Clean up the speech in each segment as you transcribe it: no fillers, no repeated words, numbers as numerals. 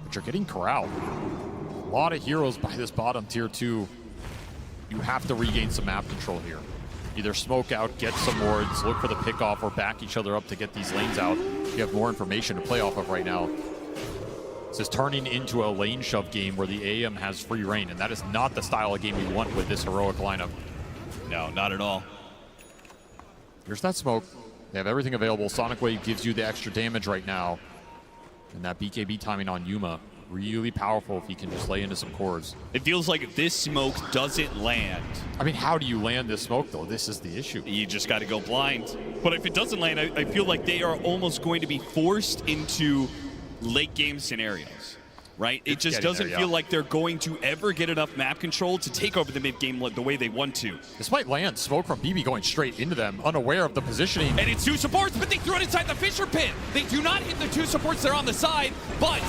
but you're getting corralled. A lot of heroes by this bottom tier 2. You have to regain some map control here. Either smoke out, get some wards, look for the pickoff, or back each other up to get these lanes out. You have more information to play off of right now. This is turning into a lane shove game where the AM has free reign, and that is not the style of game you want with this heroic lineup. No, not at all. Here's that smoke. They have everything available. Sonic Wave gives you the extra damage right now. And that BKB timing on Yuma, really powerful if he can just lay into some cores. It feels like if this smoke doesn't land... I mean, how do you land this smoke, though? This is the issue. You just got to go blind. But if it doesn't land, I feel like they are almost going to be forced into late game scenarios, right? It just doesn't feel like they're going to ever get enough map control to take over the mid game the way they want to. This might land. Smoke from BB going straight into them, unaware of the positioning. And it's 2 supports, but they threw it inside the Fisher pit. They do not hit the 2 supports that are on the side, but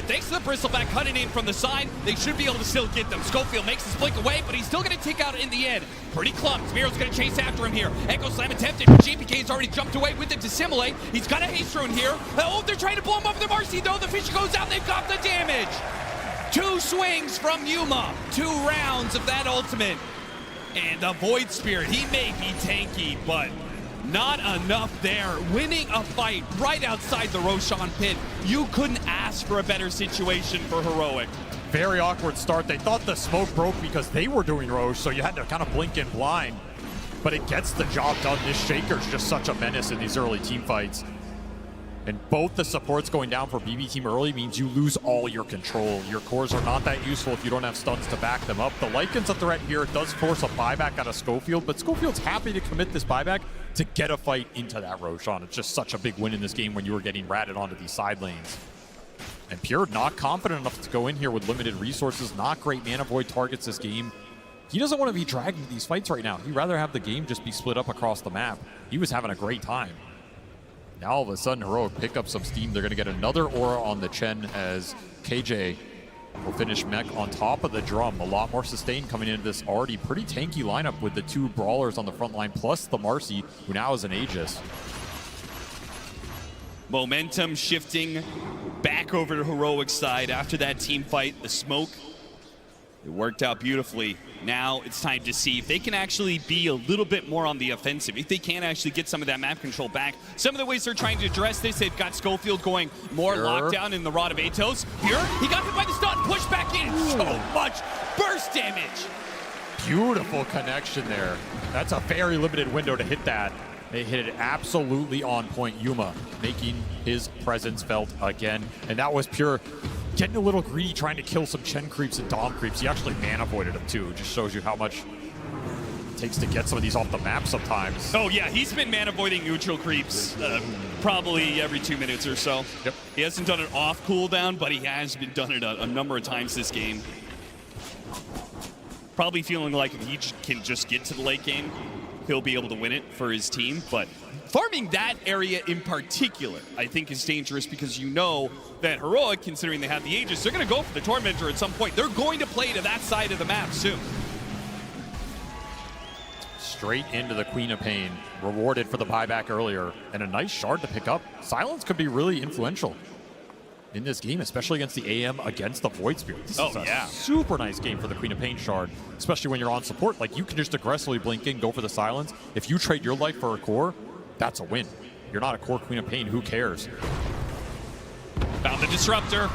thanks to the Bristleback cutting in from the side, they should be able to still get them. Schofield makes the blink away, but he's still going to take out in the end. Pretty clumped. Miro's going to chase after him here. Echo Slam attempted, but GPK's already jumped away with it to simulate. He's got a haste rune here. Oh, they're trying to blow him up with the Marcy, though. The Fisher goes out. They've got the damage. 2 swings from Yuma. 2 rounds of that ultimate. And the Void Spirit, he may be tanky, but not enough there. Winning a fight right outside the Roshan pit. You couldn't ask for a better situation for Heroic. Very awkward start. They thought the smoke broke because they were doing Roche, so you had to kind of blink in blind. But it gets the job done. This Shaker's just such a menace in these early team fights. And both the supports going down for BB team early means you lose all your control. Your cores are not that useful if you don't have stuns to back them up. The Lycan's a threat here. It does force a buyback out of Schofield, but Schofield's happy to commit this buyback to get a fight into that Roshan. It's just such a big win in this game when you were getting ratted onto these side lanes. And Pure not confident enough to go in here with limited resources. Not great mana void targets this game. He doesn't want to be dragged into these fights right now. He'd rather have the game just be split up across the map. He was having a great time. Now all of a sudden Heroic pick up some steam. They're going to get another aura on the Chen as KJ will finish mech on top of the drum. A lot more sustain coming into this already pretty tanky lineup with the 2 brawlers on the front line plus the Marcy, who now is an Aegis. Momentum shifting back over to Heroic's side after that team fight. The smoke, it worked out beautifully. Now it's time to see if they can actually be a little bit more on the offensive, if they can actually get some of that map control back. Some of the ways they're trying to address this, they've got Schofield going more lockdown in the Rod of Atos. Pure, he got hit by the stun, push back in. So much burst damage. Beautiful connection there. That's a very limited window to hit that. They hit it absolutely on point. Yuma making his presence felt again. And that was Pure getting a little greedy, trying to kill some Chen creeps and Dom creeps. He actually mana voided them too. It just shows you how much it takes to get some of these off the map sometimes. Oh yeah, he's been mana voiding neutral creeps probably every 2 minutes or so. Yep. He hasn't done it off cooldown, but he has been done it a number of times this game. Probably feeling like if he can just get to the late game, he'll be able to win it for his team. But farming that area in particular, I think, is dangerous because you know that Heroic, considering they have the Aegis, they're going to go for the Tormentor at some point. They're going to play to that side of the map soon. Straight into the Queen of Pain, rewarded for the buyback earlier, and a nice shard to pick up. Silence could be really influential in this game, especially against the AM against the Void Spirit. This is a super nice game for the Queen of Pain shard, especially when you're on support. Like, you can just aggressively blink in, go for the silence. If you trade your life for a core, that's a win. You're not a core Queen of Pain, who cares? Found the Disruptor.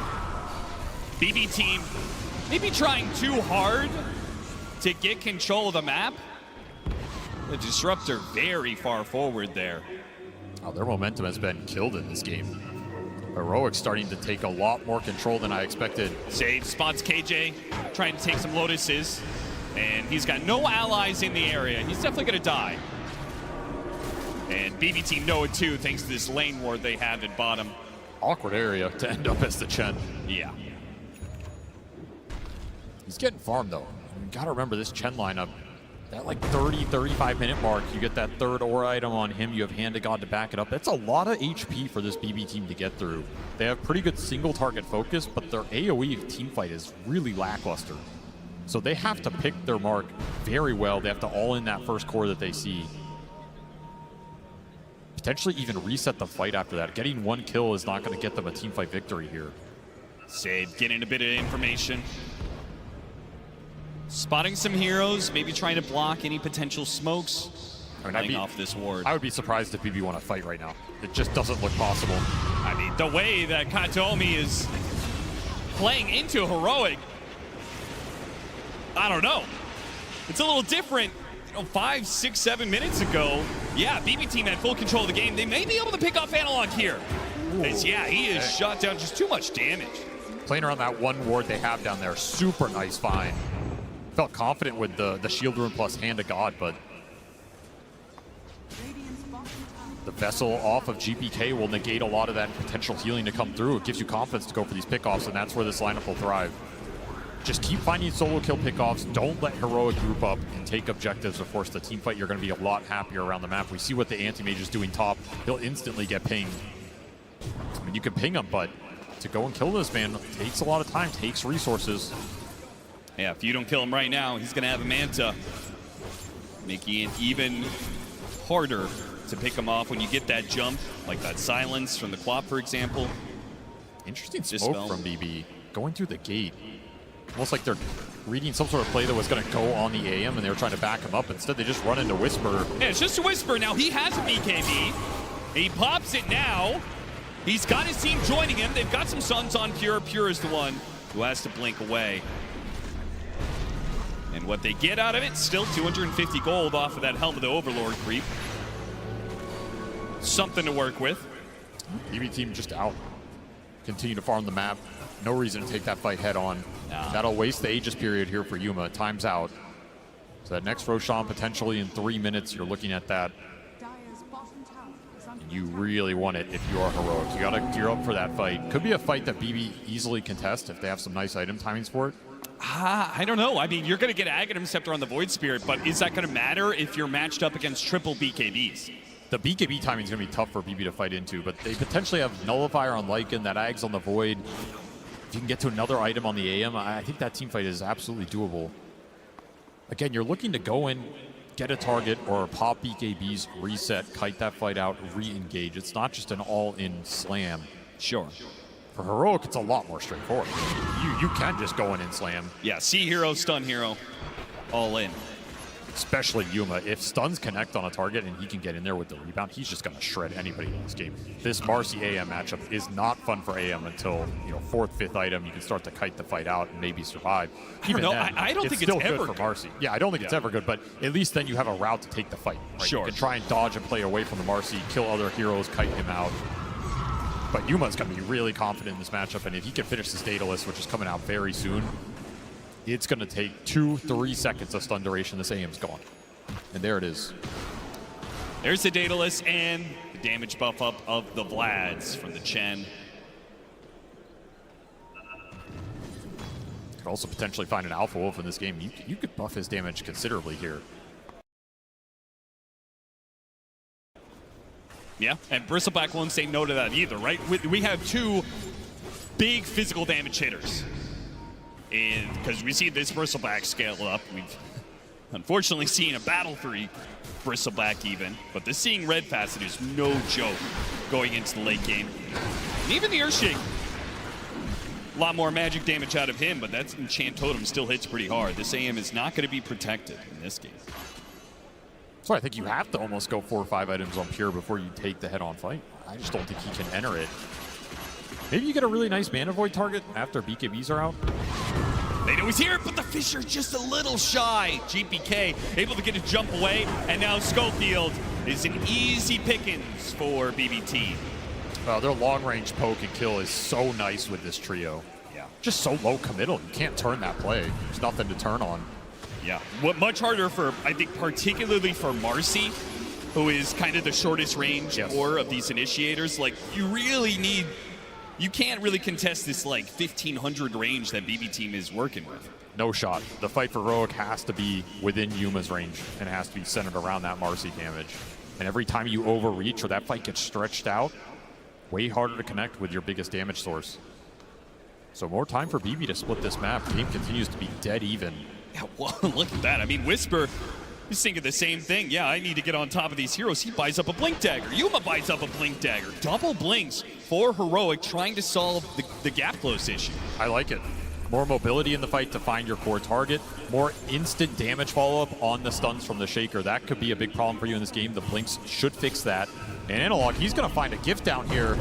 BB team maybe trying too hard to get control of the map. The Disruptor very far forward there. Oh, their momentum has been killed in this game. Heroic starting to take a lot more control than I expected. Sage spots KJ, trying to take some Lotuses, and he's got no allies in the area. He's definitely going to die. And BB team know it too, thanks to this lane ward they have at bottom. Awkward area to end up as the Chen. Yeah. He's getting farmed though. You gotta remember this Chen lineup. That like 30, 35 minute mark, you get that third aura item on him, you have Hand of God to back it up. That's a lot of HP for this BB team to get through. They have pretty good single target focus, but their AoE team fight is really lackluster. So they have to pick their mark very well. They have to all in that first core that they see. Potentially even reset the fight after that. Getting one kill is not going to get them a team fight victory here. Save, getting a bit of information. Spotting some heroes, maybe trying to block any potential smokes. Playing off this ward. I would be surprised if BB want to fight right now. It just doesn't look possible. I mean, the way that Katomi is playing into Heroic, I don't know. It's a little different. 5, 6, 7 minutes ago, yeah, BB team had full control of the game. They may be able to pick off Analog here. As, yeah, he is shot down, just too much damage. Playing around that one ward they have down there, super nice find. Felt confident with the shield rune plus Hand of God, but the Vessel off of GPK will negate a lot of that potential healing to come through. It gives you confidence to go for these pickoffs, and that's where this lineup will thrive. Just keep finding solo kill pickoffs. Don't let Heroic group up and take objectives to force the team fight. You're going to be a lot happier around the map. We see what the anti-mage is doing top. He'll instantly get pinged. I mean, you can ping him, but to go and kill this man takes a lot of time, takes resources. Yeah, if you don't kill him right now, he's going to have a Manta, making it even harder to pick him off when you get that jump, like that silence from the Quap, for example. Interesting smoke from BB going through the gate. Almost like they're reading some sort of play that was going to go on the AM and they were trying to back him up. Instead, they just run into Whisper. Yeah, it's just a Whisper. Now, he has a BKB. He pops it now. He's got his team joining him. They've got some Suns on Pure. Pure is the one who has to blink away. And what they get out of it, still 250 gold off of that Helm of the Overlord creep. Something to work with. BB team just out. Continue to farm the map. No reason to take that fight head on. No. That'll waste the Aegis period here for Yuma. Time's out. So that next Roshan potentially in 3 minutes, you're looking at that. And you really want it if you are Heroic. You gotta gear up for that fight. Could be a fight that BB easily contest if they have some nice item timings for it. I don't know. I mean, you're going to get Aghanim Scepter on the Void Spirit, but is that going to matter if you're matched up against triple BKBs? The BKB timing is going to be tough for BB to fight into, but they potentially have Nullifier on Lycan, that Ags on the Void. If you can get to another item on the AM, I think that team fight is absolutely doable. Again, you're looking to go in, get a target, or pop BKBs, reset, kite that fight out, re-engage. It's not just an all-in slam. Sure. For Heroic, it's a lot more straightforward. You can just go in and slam. Yeah, see hero, stun hero, all in. Especially Yuma. If stuns connect on a target and he can get in there with the rebound, he's just going to shred anybody in this game. This Marcy AM matchup is not fun for AM until, 4th, 5th item, you can start to kite the fight out and maybe survive. Even then, I don't think it's still ever good for Marcy. Yeah, I don't think it's ever good, but at least then you have a route to take the fight. Right? Sure. You can try and dodge and play away from the Marcy, kill other heroes, kite him out. But Yuma's going to be really confident in this matchup, and if he can finish this Daedalus, which is coming out very soon, it's going to take 2-3 seconds of stun duration. This AM's gone. And there it is. There's the Daedalus and the damage buff up of the Vlads from the Chen. Could also potentially find an Alpha Wolf in this game. You could buff his damage considerably here. Yeah, and Bristleback won't say no to that either, right? We have two big physical damage hitters. And because we see this Bristleback scale up, we've unfortunately seen a Battle 3 Bristleback even, but the Seeing Red facet is no joke going into the late game. And even the Earthshake, a lot more magic damage out of him, but that Enchant Totem still hits pretty hard. This AM is not going to be protected in this game. So I think you have to almost go 4 or 5 items on Pure before you take the head-on fight. I just don't think he can enter it. Maybe you get a really nice Mana Void target after BKBs are out. They know he's here, but the Fisher just a little shy. GPK able to get a jump away, and now Schofield is an easy pickings for BBT. Their long-range poke and kill is so nice with this trio. Yeah. Just so low committal. You can't turn that play. There's nothing to turn on. Yeah, much harder for, I think, particularly for Marcy, who is kind of the shortest range core of these initiators. Like, you really need, you can't really contest this, like, 1,500 range that BB team is working with. No shot. The fight for Heroic has to be within Yuma's range, and it has to be centered around that Marcy damage. And every time you overreach or that fight gets stretched out, way harder to connect with your biggest damage source. So more time for BB to split this map. The game continues to be dead even. Yeah, well, look at that. I mean, Whisper is thinking the same thing. Yeah, I need to get on top of these heroes. He buys up a Blink Dagger. Yuma buys up a Blink Dagger. Double blinks for Heroic trying to solve the gap close issue. I like it. More mobility in the fight to find your core target. More instant damage follow-up on the stuns from the Shaker. That could be a big problem for you in this game. The Blinks should fix that. And Analog, he's going to find a gift down here.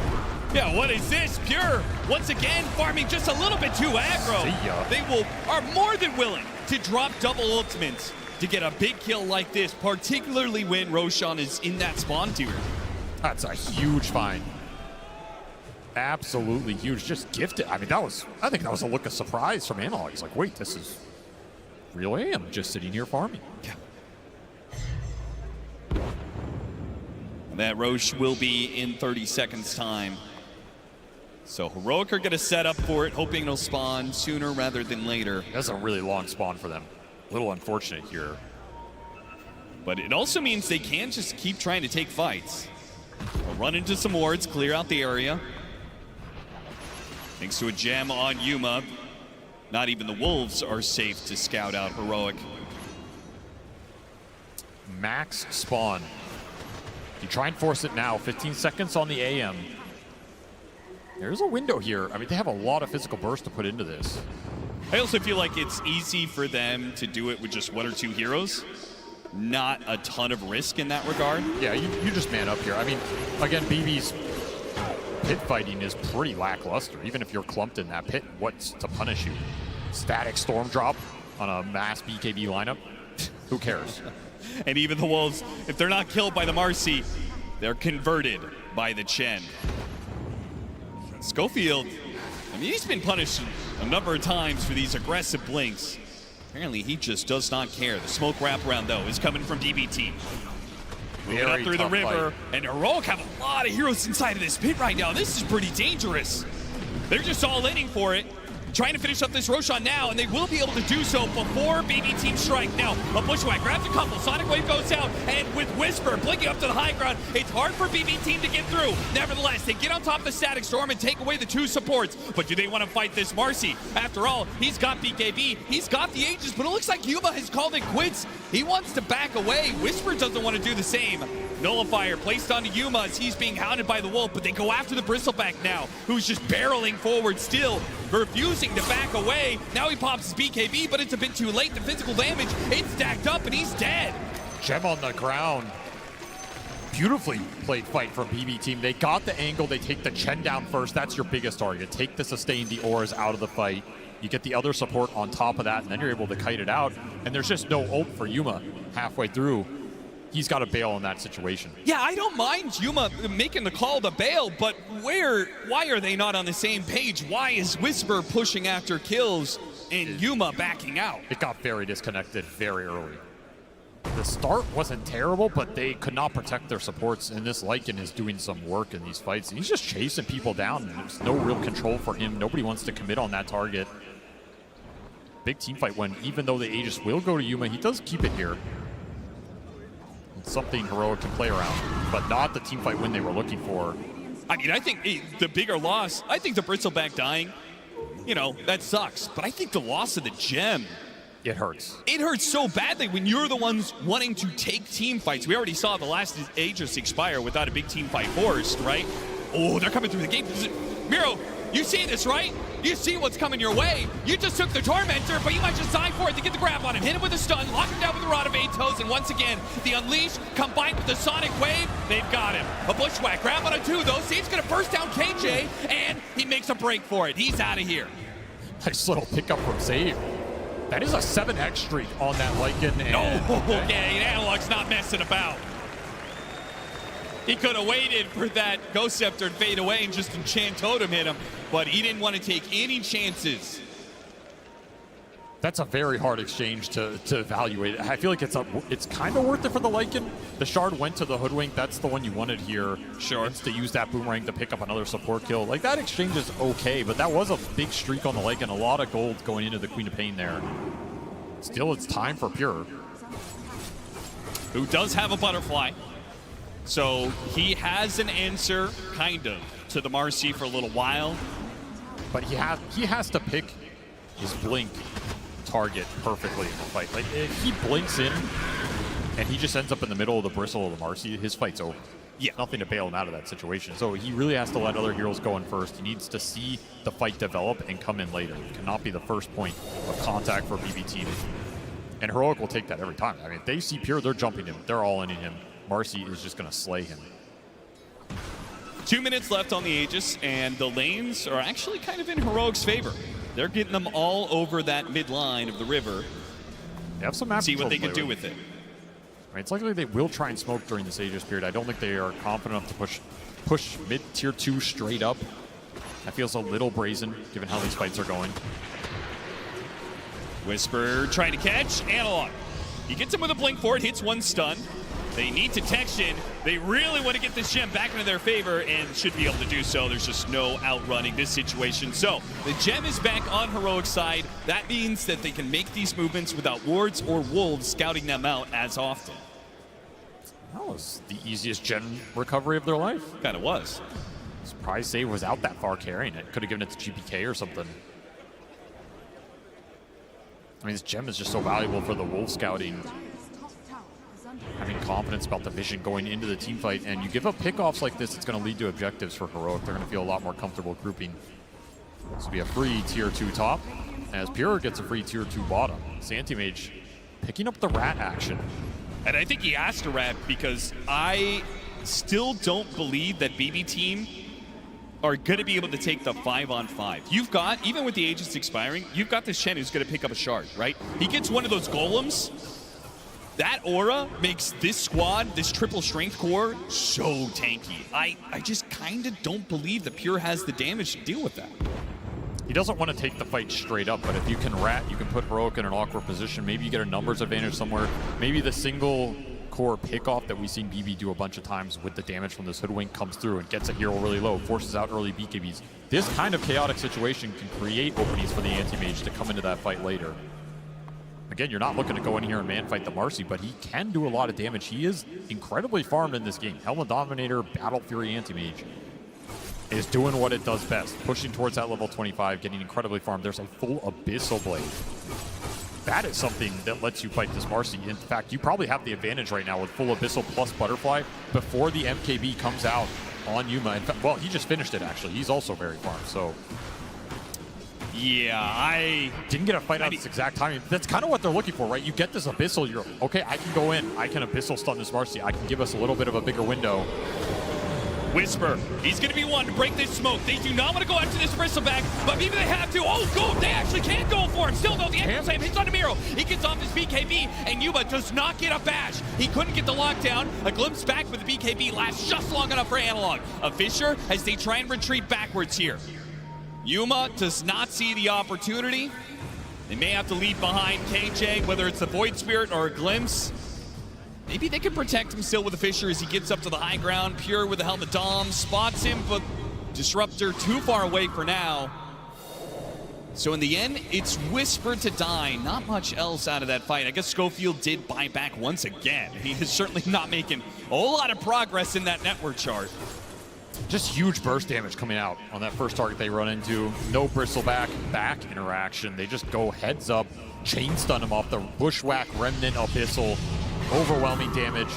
Yeah, what is this? Pure, once again, farming just a little bit too aggro. See ya. They are more than willing to drop double ultimates to get a big kill like this, particularly when Roshan is in that spawn tier. That's a huge find. Absolutely huge. Just gifted. I mean, I think that was a look of surprise from Analog. He's like, wait, this is real AM just sitting here farming. Yeah. That Roche will be in 30 seconds time. So Heroic are going to set up for it, hoping it'll spawn sooner rather than later. That's a really long spawn for them. A little unfortunate here. But it also means they can just keep trying to take fights. They'll run into some wards, clear out the area. Thanks to a gem on Yuma, not even the Wolves are safe to scout out Heroic. Max spawn. You try and force it now. 15 seconds on the AM. There's a window here. I mean, they have a lot of physical burst to put into this. I also feel like it's easy for them to do it with just 1 or 2 heroes. Not a ton of risk in that regard. Yeah, you just man up here. I mean, again, BB's pit fighting is pretty lackluster. Even if you're clumped in that pit, what's to punish you? Static storm drop on a mass BKB lineup? Who cares? And even the Wolves, if they're not killed by the Marcy, they're converted by the Chen. Schofield, I mean, he's been punished a number of times for these aggressive blinks. Apparently, he just does not care. The smoke wraparound, though, is coming from DBT. Moving up through the river, and Heroic have a lot of heroes inside of this pit right now. This is pretty dangerous. They're just all inning for it, trying to finish up this Roshan now, and they will be able to do so before BB Team strike. Now, a Bushwhack grabs a couple, Sonic Wave goes out, and with Whisper blinking up to the high ground, it's hard for BB Team to get through. Nevertheless, they get on top of the Static Storm and take away the 2 supports. But do they want to fight this Marcy? After all, he's got BKB, he's got the Aegis, but it looks like Yuma has called it quits. He wants to back away. Whisper doesn't want to do the same. Nullifier placed onto Yuma as he's being hounded by the Wolf, but they go after the Bristleback now, who's just barreling forward still, refusing to back away. Now he pops his BKB, but it's a bit too late. The physical damage, it's stacked up, and he's dead. Gem on the ground. Beautifully played fight from BB Team. They got the angle. They take the Chen down first. That's your biggest target. Take the sustain, the auras out of the fight. You get the other support on top of that, and then you're able to kite it out. And there's just no ult for Yuma halfway through. He's got to bail in that situation. Yeah, I don't mind Yuma making the call to bail, but why are they not on the same page? Why is Whisper pushing after kills and Yuma backing out? It got very disconnected very early. The start wasn't terrible, but they could not protect their supports, and this Lycan is doing some work in these fights. He's just chasing people down. There's no real control for him. Nobody wants to commit on that target. Big team fight when, even though the Aegis will go to Yuma, he does keep it here. It's something Heroic to play around, but not the team fight win they were looking for. I mean, I think the bigger loss, I think the Bristleback dying, you know, that sucks. But I think the loss of the gem, it hurts. It hurts so badly when you're the ones wanting to take team fights. We already saw the last Aegis expire without a big team fight forced, right? Oh, they're coming through the gate. Miro, you see this, right? You see what's coming your way. You just took the Tormentor, but you might just die for it to get the grab on him. Hit him with a stun, lock him down with the Rod of Eight Toes, and once again, the Unleash combined with the Sonic Wave, they've got him. A Bushwhack, grab on a 2, though. Save's gonna burst down KJ, and he makes a break for it. He's out of here. Nice little pickup from Save. That is a 7x streak on that Lycan. And Analog's not messing about. He could have waited for that Ghost Scepter to fade away and just Enchant Totem hit him, but he didn't want to take any chances. That's a very hard exchange to evaluate. I feel like it's kind of worth it for the Lycan. The Shard went to the Hoodwink. That's the one you wanted here. Sure. It's to use that Boomerang to pick up another support kill. Like, that exchange is okay, but that was a big streak on the Lycan. A lot of gold going into the Queen of Pain there. Still, it's time for Pure, who does have a Butterfly. So he has an answer, kind of, to the Marcy for a little while. But he has to pick his blink target perfectly in the fight. Like, if he blinks in and he just ends up in the middle of the bristle of the Marcy, his fight's over. Yeah. Nothing to bail him out of that situation. So he really has to let other heroes go in first. He needs to see the fight develop and come in later. It cannot be the first point of contact for BB team. And Heroic will take that every time. I mean, if they see Pure, they're jumping him. They're all in him. Marcy is just going to slay him. 2 minutes left on the Aegis, and the lanes are actually kind of in Heroic's favor. They're getting them all over that mid line of the river. They have some map See what they control can do with it. I mean, it's likely they will try and smoke during this Aegis period. I don't think they are confident enough to push mid tier 2 straight up. That feels a little brazen, given how these fights are going. Whisper trying to catch Analog. He gets him with a blink forward, hits one stun. They need detection. They really want to get this gem back into their favor and should be able to do so. There's just no outrunning this situation. So the gem is back on Heroic's side. That means that they can make these movements without wards or wolves scouting them out as often. That was the easiest gem recovery of their life. Kind of was. Surprise save was out that far carrying it. Could have given it to GPK or something. I mean, this gem is just so valuable for the wolf scouting. Having confidence about the vision going into the team fight, and you give up pickoffs like this, it's going to lead to objectives for Heroic. They're going to feel a lot more comfortable grouping. This will be a free tier 2 top, as Pure gets a free tier 2 bottom. Santimage picking up the rat action. And I think he asked a rat because I still don't believe that BB team are going to be able to take the 5-on-5. You've got, even with the Aegis expiring, you've got this Shen who's going to pick up a shard, right? He gets one of those golems. That aura makes this squad, this triple strength core, so tanky. I just kind of don't believe that Pure has the damage to deal with that. He doesn't want to take the fight straight up, but if you can rat, you can put Heroic in an awkward position. Maybe you get a numbers advantage somewhere. Maybe the single core pickoff that we've seen BB do a bunch of times with the damage from this Hoodwink comes through and gets a hero really low, forces out early BKBs. This kind of chaotic situation can create openings for the anti-mage to come into that fight later. Again, you're not looking to go in here and man fight the Marcy, but he can do a lot of damage. He is incredibly farmed in this game. Helmet Dominator, Battle Fury Anti-Mage is doing what it does best, pushing towards that level 25, getting incredibly farmed. There's a full Abyssal Blade. That is something that lets you fight this Marcy. In fact, you probably have the advantage right now with full Abyssal plus Butterfly before the MKB comes out on Yuma. In fact, well, he just finished it, actually. He's also very farmed, so... Yeah, I didn't get a fight out at this exact timing. That's kind of what they're looking for, right? You get this Abyssal, you're okay, I can go in, I can Abyssal stun this Marcy, I can give us a little bit of a bigger window. Whisper, he's going to be one to break this smoke. They do not want to go after this bristleback, but maybe they have to. Oh, go! They actually can go for it. Still, though, the end save hits on Miro. He gets off his BKB, and Yuma does not get a bash. He couldn't get the lockdown. A glimpse back with the BKB lasts just long enough for Analog. A Fisher as they try and retreat backwards here. Yuma does not see the opportunity. They may have to leave behind KJ, whether it's the Void Spirit or a glimpse. Maybe they can protect him still with the Fisher as he gets up to the high ground. Pure with the Helmet Dom spots him, but Disruptor too far away for now. So in the end, it's Whisper to die. Not much else out of that fight. I guess Schofield did buy back once again. He is certainly not making a whole lot of progress in that network chart. Just huge burst damage coming out on that first target they run into. No bristleback back interaction. They just go heads up, chain stun him off the Bushwhack Remnant Abyssal. Overwhelming damage.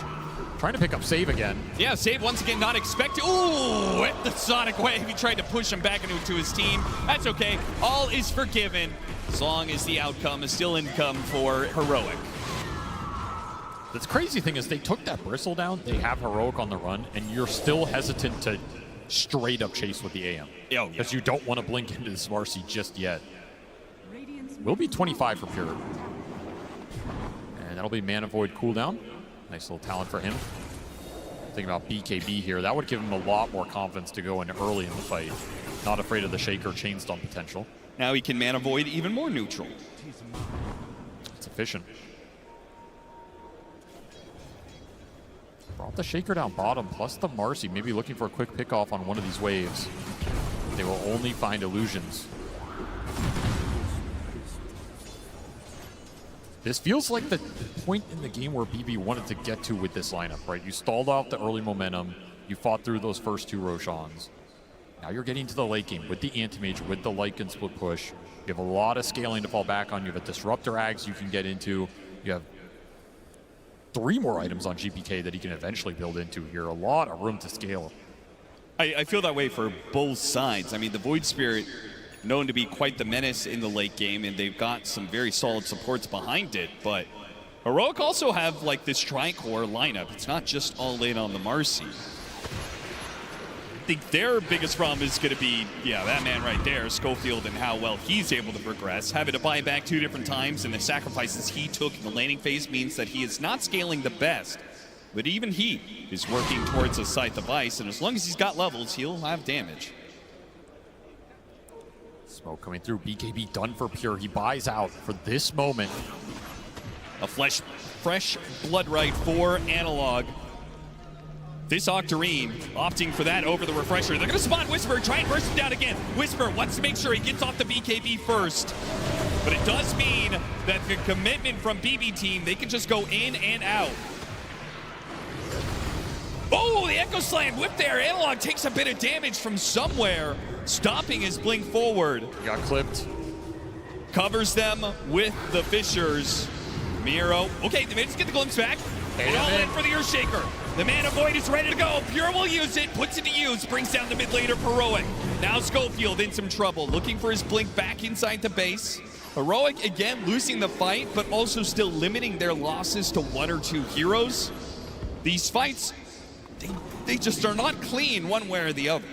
Trying to pick up save again. Yeah, save once again, not expected. Ooh, at the Sonic Wave. He tried to push him back into his team. That's okay. All is forgiven as long as the outcome is still income for Heroic. The crazy thing is they took that Bristle down, they have Heroic on the run, and you're still hesitant to straight up chase with the AM. Yeah. Because you don't want to blink into this Marcy just yet. Will be 25 for Pure. And that'll be Mana Void cooldown. Nice little talent for him. Thinking about BKB here, that would give him a lot more confidence to go in early in the fight. Not afraid of the Shaker chain stun potential. Now he can Mana Void even more neutral. It's efficient. Brought the Shaker down bottom, plus the Marcy, maybe looking for a quick pick off on one of these waves. They will only find illusions. This feels like the point in the game where BB wanted to get to with this lineup, right? You stalled out the early momentum. You fought through those first two Roshans. Now you're getting to the late game with the Anti-Mage, with the Lycan split push. You have a lot of scaling to fall back on. You have a Disruptor Ags you can get into. You have 3 more items on GPK that he can eventually build into here. A lot of room to scale. I feel that way for both sides. I mean, the Void Spirit, known to be quite the menace in the late game, and they've got some very solid supports behind it, but Heroic also have like this tri-core lineup. It's not just all in on the Marcy. I think their biggest problem is going to be, yeah, that man right there, Schofield, and how well he's able to progress. Having to buy back 2 different times, and the sacrifices he took in the laning phase means that he is not scaling the best. But even he is working towards a Scythe of Ice, and as long as he's got levels, he'll have damage. Smoke coming through. BKB done for Pure. He buys out for this moment. A fresh blood right for Analog. This Octarine opting for that over the Refresher. They're going to spawn Whisper, try and burst him down again. Whisper wants to make sure he gets off the BKB first. But it does mean that the commitment from BB team, they can just go in and out. Oh, the Echo Slam whip there. Analog takes a bit of damage from somewhere, stopping his blink forward. He got clipped. Covers them with the Fishers. Miro. Okay, they may just get the glimpse back. And all in for the Earthshaker. The Mana Void is ready to go. Pure will use it, puts it to use, brings down the mid laner Heroic. Now Schofield in some trouble, looking for his blink back inside the base. Heroic again losing the fight, but also still limiting their losses to 1 or 2 heroes. These fights, they just are not clean one way or the other.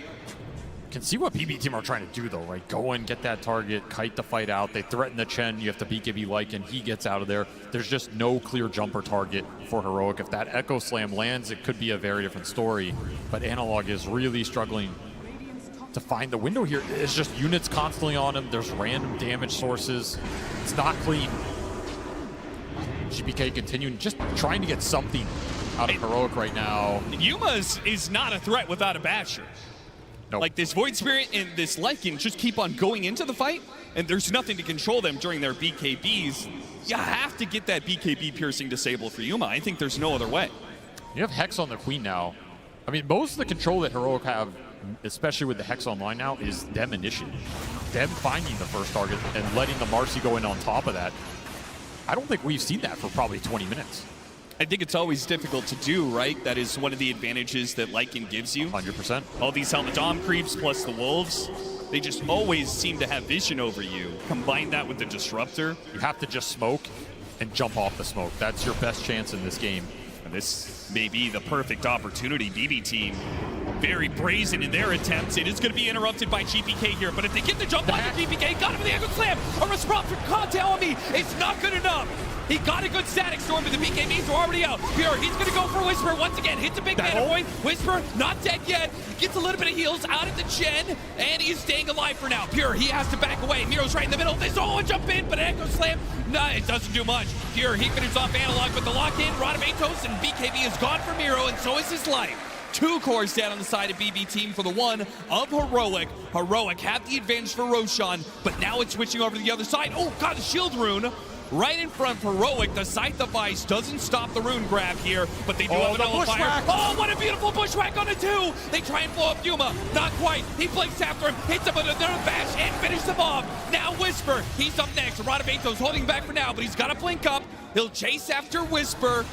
Can see what BB team are trying to do though, right? Go and get that target, kite the fight out. They threaten the Chen. You have to BKB Lycan. He gets out of there. There's just no clear jumper target for Heroic. If that Echo Slam lands, it could be a very different story. But Analog is really struggling to find the window here. It's just units constantly on him. There's random damage sources. It's not clean. GPK continuing, just trying to get something out of Heroic right now. Yuma is not a threat without a Basher. Nope. Like this Void Spirit and this Lycan just keep on going into the fight, and there's nothing to control them during their BKBs. You have to get that BKB piercing disable for Yuma. I think there's no other way. You have Hex on the Queen now. I mean, most of the control that Heroic have, especially with the Hex online now, is them initiating. Them finding the first target and letting the Marcy go in on top of that. I don't think we've seen that for probably 20 minutes. I think it's always difficult to do, right? That is one of the advantages that Lycan gives you. 100%. All these Helmet Dom creeps plus the Wolves, they just always seem to have vision over you. Combine that with the Disruptor. You have to just smoke and jump off the smoke. That's your best chance in this game. And this may be the perfect opportunity. BB team very brazen in their attempts. It is going to be interrupted by GPK here, but if they get the jump on the GPK, got him with the Echo Slam. A response from Conte on me. It's not good enough. He got a good static storm, but the BKBs are already out. Pure, he's going to go for Whisper once again. Hits a big Mana Void. Whisper, not dead yet. Gets a little bit of heals out of the Chen, and he's staying alive for now. Pure, he has to back away. Miro's right in the middle. They all jump in, but Echo Slam, no, it doesn't do much. Pure, he finishes off Analog with the lock-in. Rodivatos, and BKB is gone for Miro, and so is his life. 2 cores down on the side of BB team for the one of Heroic. Heroic have the advantage for Roshan, but now it's switching over to the other side. Oh, God, the shield rune. Right in front for Heroic. The Scythe of Ice doesn't stop the rune grab here, but they do have an Nullifier. Oh, what a beautiful bushwhack on a 2. They try and blow up Yuma. Not quite. He blinks after him, hits him with another bash, and finishes him off. Now Whisper. He's up next. Rodivatos holding back for now, but he's got to blink up. He'll chase after Whisper.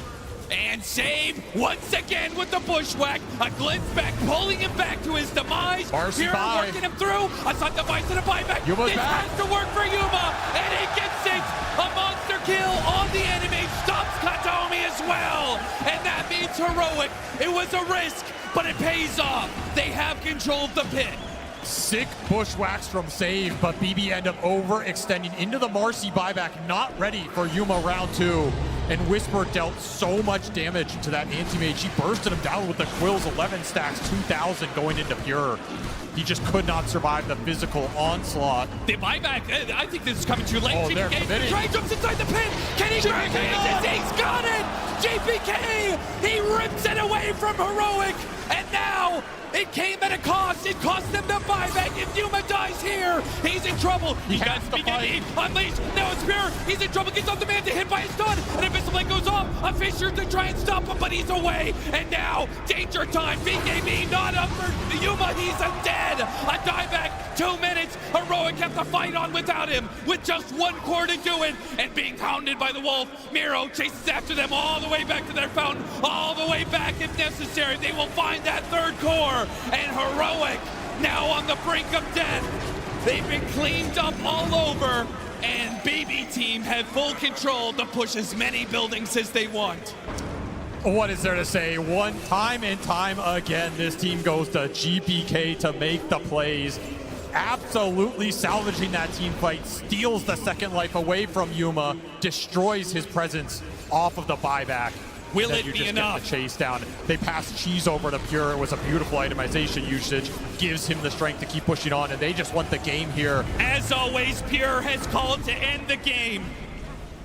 And save once again with the bushwhack. A glimpse back, pulling him back to his demise. Here working him through. A Scythe of Ice and a buyback. This has to work for Yuma, and he gets it. A monster kill on the enemy. Stops Katomi as well. And that means Heroic. It was a risk, but it pays off. They have control of the pit. Sick bushwhacks from Save, but BB end up overextending into the Marcy buyback. Not ready for Yuma round 2. And Whisper dealt so much damage to that anti-mage. She bursted him down with the Quills 11 stacks, 2,000 going into Pure. He just could not survive the physical onslaught. The buyback, I think this is coming too late. Oh, GPK, Dry jumps inside the pit. Can he grab it? He's got it! GPK, he rips it away from Heroic. And now It came at a cost. It cost them the buyback. If Yuma dies here, he's in trouble. He got BKB unleashed. Now it's Pure. He's in trouble. Gets off the man to hit by his stun. And a Pistol Blade goes off. A Fisher to try and stop him, but he's away. And now, danger time. BKB not up for Yuma. He's a dead. A dieback. 2 minutes. Heroic kept the fight on without him. With just one core to do it. And being pounded by the Wolf. Miro chases after them all the way back to their fountain. All the way back if necessary. They will find that third core. And Heroic now on the brink of death. They've been cleaned up all over. And BB Team have full control to push as many buildings as they want. What is there to say? One time and time again, this team goes to GPK to make the plays. Absolutely salvaging that team fight, steals the second life away from Yuma, destroys his presence off of the buyback. Will it be enough? The chase down. They pass Cheese over to Pure. It was a beautiful itemization usage. Gives him the strength to keep pushing on, and they just want the game here. As always, Pure has called to end the game.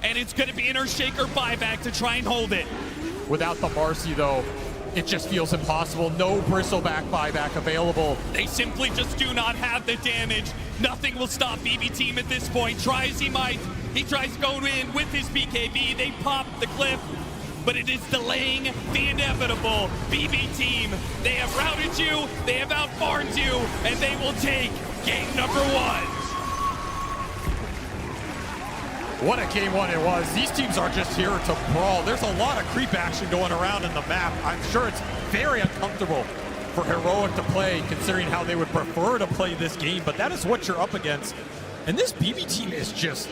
And it's going to be an Earthshaker buyback to try and hold it. Without the Marcy, though, it just feels impossible. No Bristleback buyback available. They simply just do not have the damage. Nothing will stop BB Team at this point. Try as he might. He tries going in with his BKB. They pop the cliff. But it is delaying the inevitable. BB Team, they have routed you, they have outfarmed you, and they will take game number 1. What a game one it was. These teams are just here to brawl. There's a lot of creep action going around in the map. I'm sure it's very uncomfortable for Heroic to play, considering how they would prefer to play this game, but that is what you're up against. And this BB Team is just,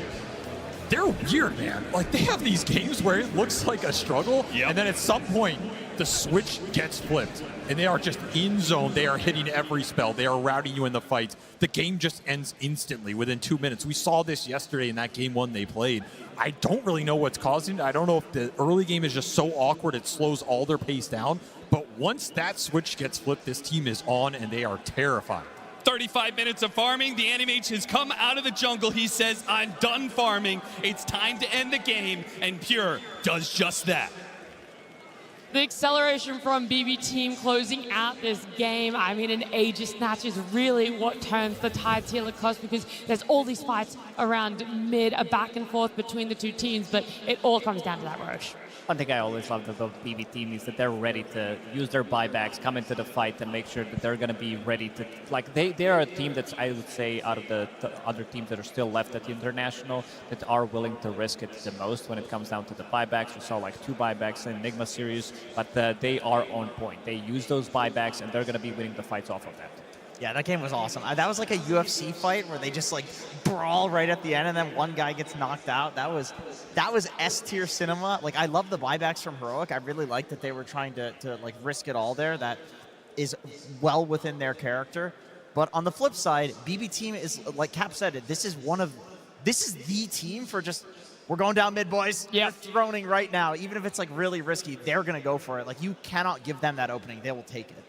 they're weird, man. Like, they have these games where it looks like a struggle, and then at some point, the switch gets flipped, and they are just in zone. They are hitting every spell. They are routing you in the fight. The game just ends instantly within 2 minutes. We saw this yesterday in that game one they played. I don't really know what's causing it. I don't know if the early game is just so awkward it slows all their pace down, but once that switch gets flipped, this team is on, and they are terrified. 35 minutes of farming. The Animage has come out of the jungle. He says, I'm done farming. It's time to end the game. And Pure does just that. The acceleration from BB Team closing out this game, I mean, an Aegis snatch is really what turns the tides here across, because there's all these fights around mid, a back and forth between the two teams, but it all comes down to that Roche. One thing I always loved about BB Team is that they're ready to use their buybacks, come into the fight, and make sure that they're going to be ready to, like, they are a team that's, I would say, out of the other teams that are still left at the International, that are willing to risk it the most when it comes down to the buybacks. We saw like 2 buybacks in Enigma series, but they are on point. They use those buybacks, and they're going to be winning the fights off of that. Yeah, that game was awesome. That was like a UFC fight where they just like brawl right at the end, and then one guy gets knocked out. That was S-tier cinema. Like, I love the buybacks from Heroic. I really like that they were trying to like risk it all there. That is well within their character. But on the flip side, BB Team is, like Cap said, this is the team for just, we're going down mid, boys. Yeah. We're throning right now. Even if it's like really risky, they're gonna go for it. Like, you cannot give them that opening. They will take it.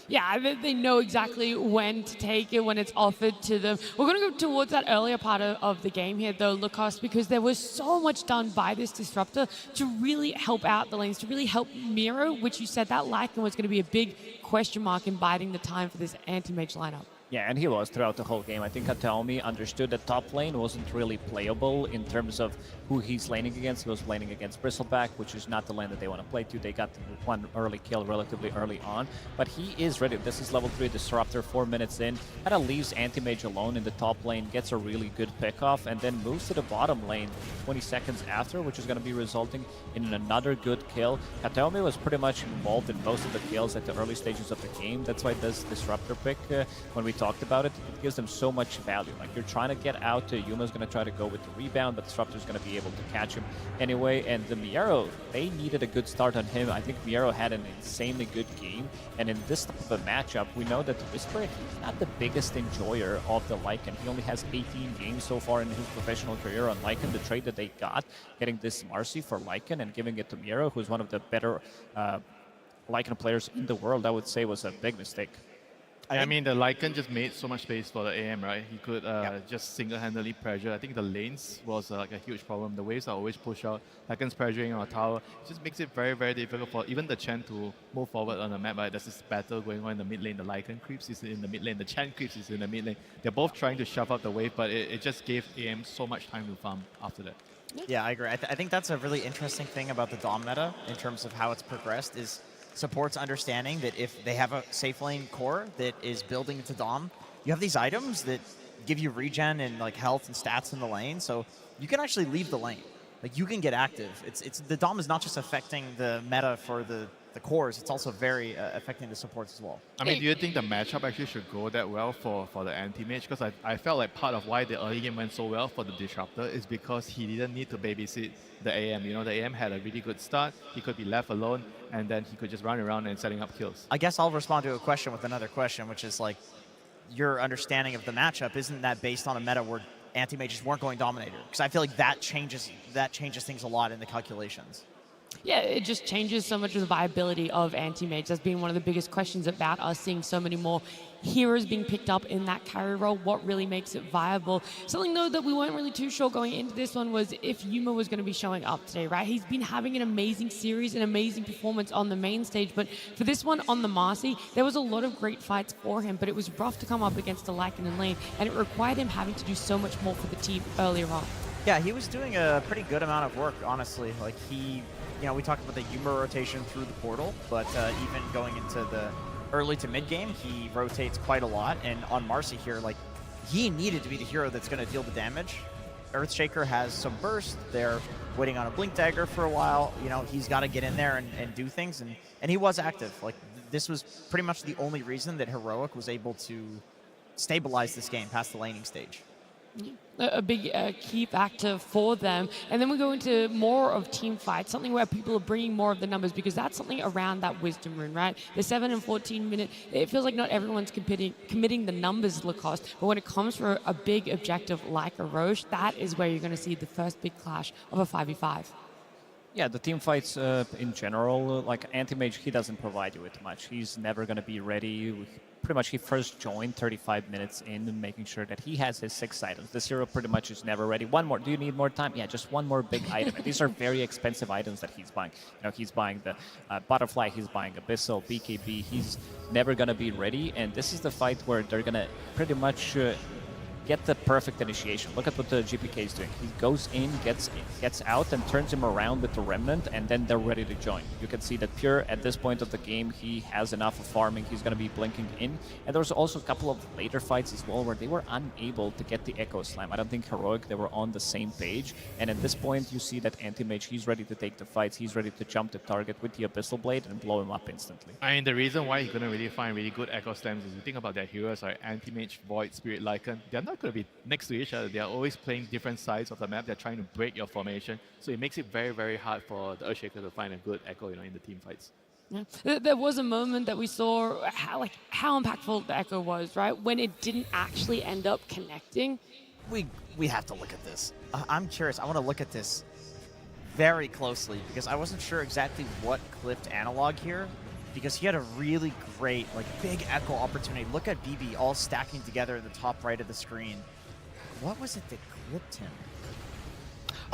Yeah, I mean, they know exactly when to take it, when it's offered to them. We're going to go towards that earlier part of the game here, though, Lucas, because there was so much done by this Disruptor to really help out the lanes, to really help Miro, which you said that Lycan was going to be a big question mark in biding the time for this anti-mage lineup. Yeah, and he was throughout the whole game. I think Hataomi understood that top lane wasn't really playable in terms of who he's laning against. He was laning against Bristleback, which is not the lane that they want to play to. They got one early kill relatively early on, but he is ready. This is level 3 Disruptor, 4 minutes in. Kind of leaves Anti-Mage alone in the top lane, gets a really good pick-off, and then moves to the bottom lane 20 seconds after, which is going to be resulting in another good kill. Hataomi was pretty much involved in most of the kills at the early stages of the game. That's why this Disruptor pick, when we talked about it, it gives them so much value. Like, you're trying to get out, Yuma's going to try to go with the rebound, but Disruptor's going to be able to catch him anyway. And the Miero, they needed a good start on him. I think Miero had an insanely good game, and in this type of a matchup, we know that Whisper, he's not the biggest enjoyer of the Lycan. He only has 18 games so far in his professional career on Lycan. The trade that they got, getting this Marcy for Lycan and giving it to Miero, who's one of the better Lycan players in the world, I would say was a big mistake. I mean, the Lycan just made so much space for the AM, right? He could just single-handedly pressure. I think the lanes was like a huge problem. The waves are always pushed out. Lycan's pressuring on a tower. It just makes it very, very difficult for even the Chen to move forward on the map, right? There's this battle going on in the mid lane. The Lycan creeps is in the mid lane. The Chen creeps is in the mid lane. They're both trying to shove up the wave, but it just gave AM so much time to farm after that. Yeah, I agree. I think that's a really interesting thing about the Dom meta in terms of how it's progressed is support's understanding that if they have a safe lane core that is building into Dom, you have these items that give you regen and like health and stats in the lane, so you can actually leave the lane. Like you can get active. It's the Dom is not just affecting the meta for the cores, it's also very affecting the supports as well. I mean, do you think the matchup actually should go that well for the anti-mage? Because I felt like part of why the early game went so well for the Disruptor is because he didn't need to babysit the AM. You know, the AM had a really good start. He could be left alone, and then he could just run around and setting up kills. I guess I'll respond to a question with another question, which is like, your understanding of the matchup, isn't that based on a meta where anti-mages weren't going Dominator? Because I feel like that changes things a lot in the calculations. Yeah, it just changes so much of the viability of anti-mage. That's been one of the biggest questions about us seeing so many more heroes being picked up in that carry role. What really makes it viable? Something, though, that we weren't really too sure going into this one was if Yuma was going to be showing up today, right? He's been having an amazing series, an amazing performance on the main stage, but for this one on the Marcy, there was a lot of great fights for him, but it was rough to come up against the Lycan in lane, and it required him having to do so much more for the team earlier on. Yeah, he was doing a pretty good amount of work, honestly. Like we talked about the Yuma rotation through the portal, but even going into the early to mid game, he rotates quite a lot. And on Marcy here, like, he needed to be the hero that's going to deal the damage. Earthshaker has some burst. They're waiting on a Blink Dagger for a while. You know, he's got to get in there and do things. And he was active. Like, this was pretty much the only reason that Heroic was able to stabilize this game past the laning stage. A big key factor for them. And then we go into more of team fights, something where people are bringing more of the numbers, because that's something around that Wisdom Rune, right? The 7 and 14 minute, it feels like not everyone's committing the numbers, Lacoste, but when it comes for a big objective like a Roche, that is where you're going to see the first big clash of a 5v5. Yeah, the team fights in general, like anti-mage, he doesn't provide you with much. He's never going to be ready. Pretty much he first joined 35 minutes in and making sure that he has his 6 items. This hero pretty much is never ready. One more. Do you need more time? Yeah, just one more big item. And these are very expensive items that he's buying. You know, he's buying the Butterfly, he's buying Abyssal, BKB. He's never going to be ready. And this is the fight where they're going to pretty much get the perfect initiation. Look at what the GPK is doing. He goes in, gets out, and turns him around with the Remnant, and then they're ready to join. You can see that Pure, at this point of the game, he has enough of farming. He's going to be blinking in. And there was also a couple of later fights as well where they were unable to get the Echo Slam. I don't think Heroic, they were on the same page. And at this point, you see that Anti-Mage, he's ready to take the fights. He's ready to jump the target with the Abyssal Blade and blow him up instantly. I mean, the reason why he couldn't really find really good Echo Slams is you think about their heroes like Anti-Mage, Void, Spirit, Lycan. They're not going to be next to each other. They're always playing different sides of the map. They're trying to break your formation. So it makes it very, very hard for the Earthshaker to find a good Echo, in the team fights. Yeah. There was a moment that we saw how impactful the Echo was, right? When it didn't actually end up connecting. We have to look at this. I'm curious. I want to look at this very closely because I wasn't sure exactly what clipped Analog here, because he had a really great, big Echo opportunity. Look at BB all stacking together in the top right of the screen. What was it that clipped him?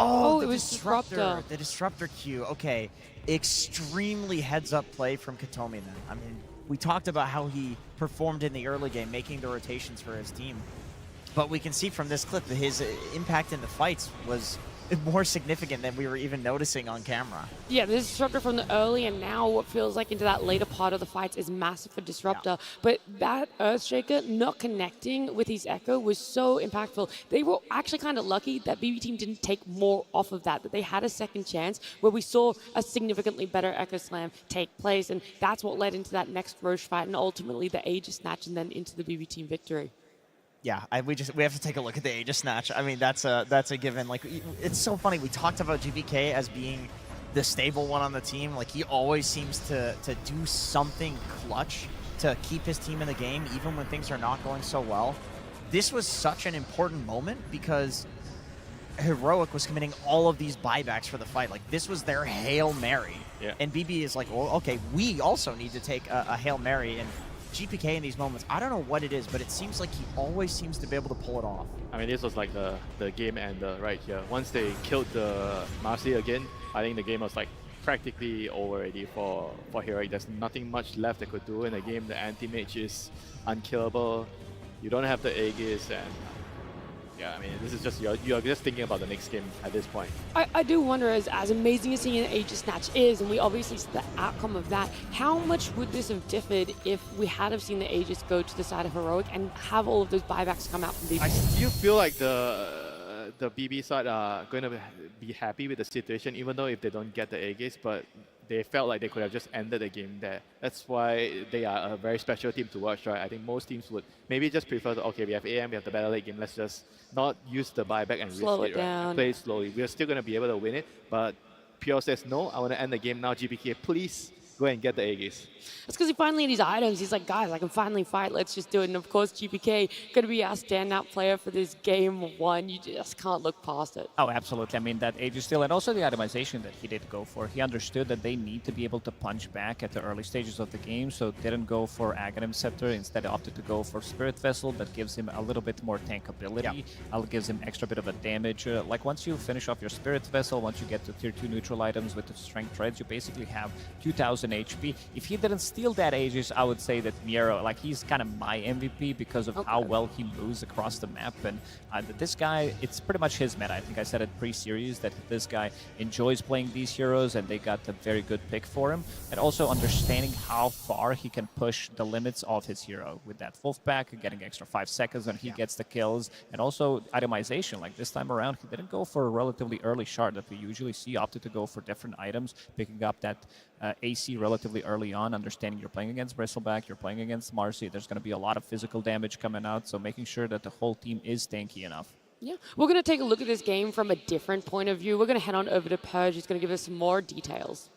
Oh, it was Disruptor. The Disruptor Q. Okay. Extremely heads-up play from Katomi then. I mean, we talked about how he performed in the early game, making the rotations for his team. But we can see from this clip that his impact in the fights was more significant than we were even noticing on camera. Yeah, the Disruptor from the early and now what feels like into that later part of the fights is massive for Disruptor. Yeah. But that Earthshaker not connecting with his Echo was so impactful. They were actually kind of lucky that BB Team didn't take more off of that they had a second chance where we saw a significantly better Echo Slam take place, and that's what led into that next Roche fight and ultimately the Aegis Snatch and then into the BB Team victory. Yeah, we have to take a look at the Aegis Snatch. I mean, that's a given. It's so funny. We talked about GPK as being the stable one on the team. He always seems to do something clutch to keep his team in the game, even when things are not going so well. This was such an important moment because Heroic was committing all of these buybacks for the fight. This was their Hail Mary. Yeah. And BB is like, well, okay, we also need to take a Hail Mary and GPK in these moments, I don't know what it is, but it seems like he always seems to be able to pull it off. I mean, this was like the game ender right here. Once they killed the Marcy again, I think the game was like practically over already for Heroic. There's nothing much left they could do in the game. The anti-mage is unkillable. You don't have the Aegis, and yeah, I mean, this is just you're just thinking about the next game at this point. I do wonder, as amazing as seeing an Aegis Snatch is, and we obviously see the outcome of that, how much would this have differed if we had have seen the Aegis go to the side of Heroic and have all of those buybacks come out from BB? I still feel like the BB side are going to be happy with the situation, even though if they don't get the Aegis, but they felt like they could have just ended the game there. That's why they are a very special team to watch, right? I think most teams would maybe just prefer to, okay, we have AM, we have the better late game, let's just not use the buyback and slow risk it down. Right? Play slowly. We're still going to be able to win it, but Pure says, no, I want to end the game now, GPK, please go and get the Aegis. That's because he finally had his items. He's like, guys, I can finally fight. Let's just do it. And of course, GPK going to be our standout player for this game one. You just can't look past it. Oh, absolutely. I mean, that Aegis steal and also the itemization that he did go for. He understood that they need to be able to punch back at the early stages of the game, so didn't go for Aghanim Scepter. Instead, opted to go for Spirit Vessel. That gives him a little bit more tankability. Gives him extra bit of a damage. Like once you finish off your Spirit Vessel, once you get to tier 2 neutral items with the Strength Treads, you basically have 2,000 HP. If he didn't steal that Aegis, I would say that Miero, like, he's kind of my MVP because of how well he moves across the map. And this guy, it's pretty much his meta. I think I said it pre-series that this guy enjoys playing these heroes, and they got a very good pick for him. And also understanding how far he can push the limits of his hero with that Wolfpack, getting extra 5 seconds when he gets the kills, and also itemization. Like this time around, he didn't go for a relatively early shard that we usually see, opted to go for different items, picking up that AC relatively early on, understanding you're playing against Bristleback, you're playing against Marcy, there's going to be a lot of physical damage coming out, so making sure that the whole team is tanky enough. Yeah, we're going to take a look at this game from a different point of view. We're going to head on over to Purge. He's going to give us some more details.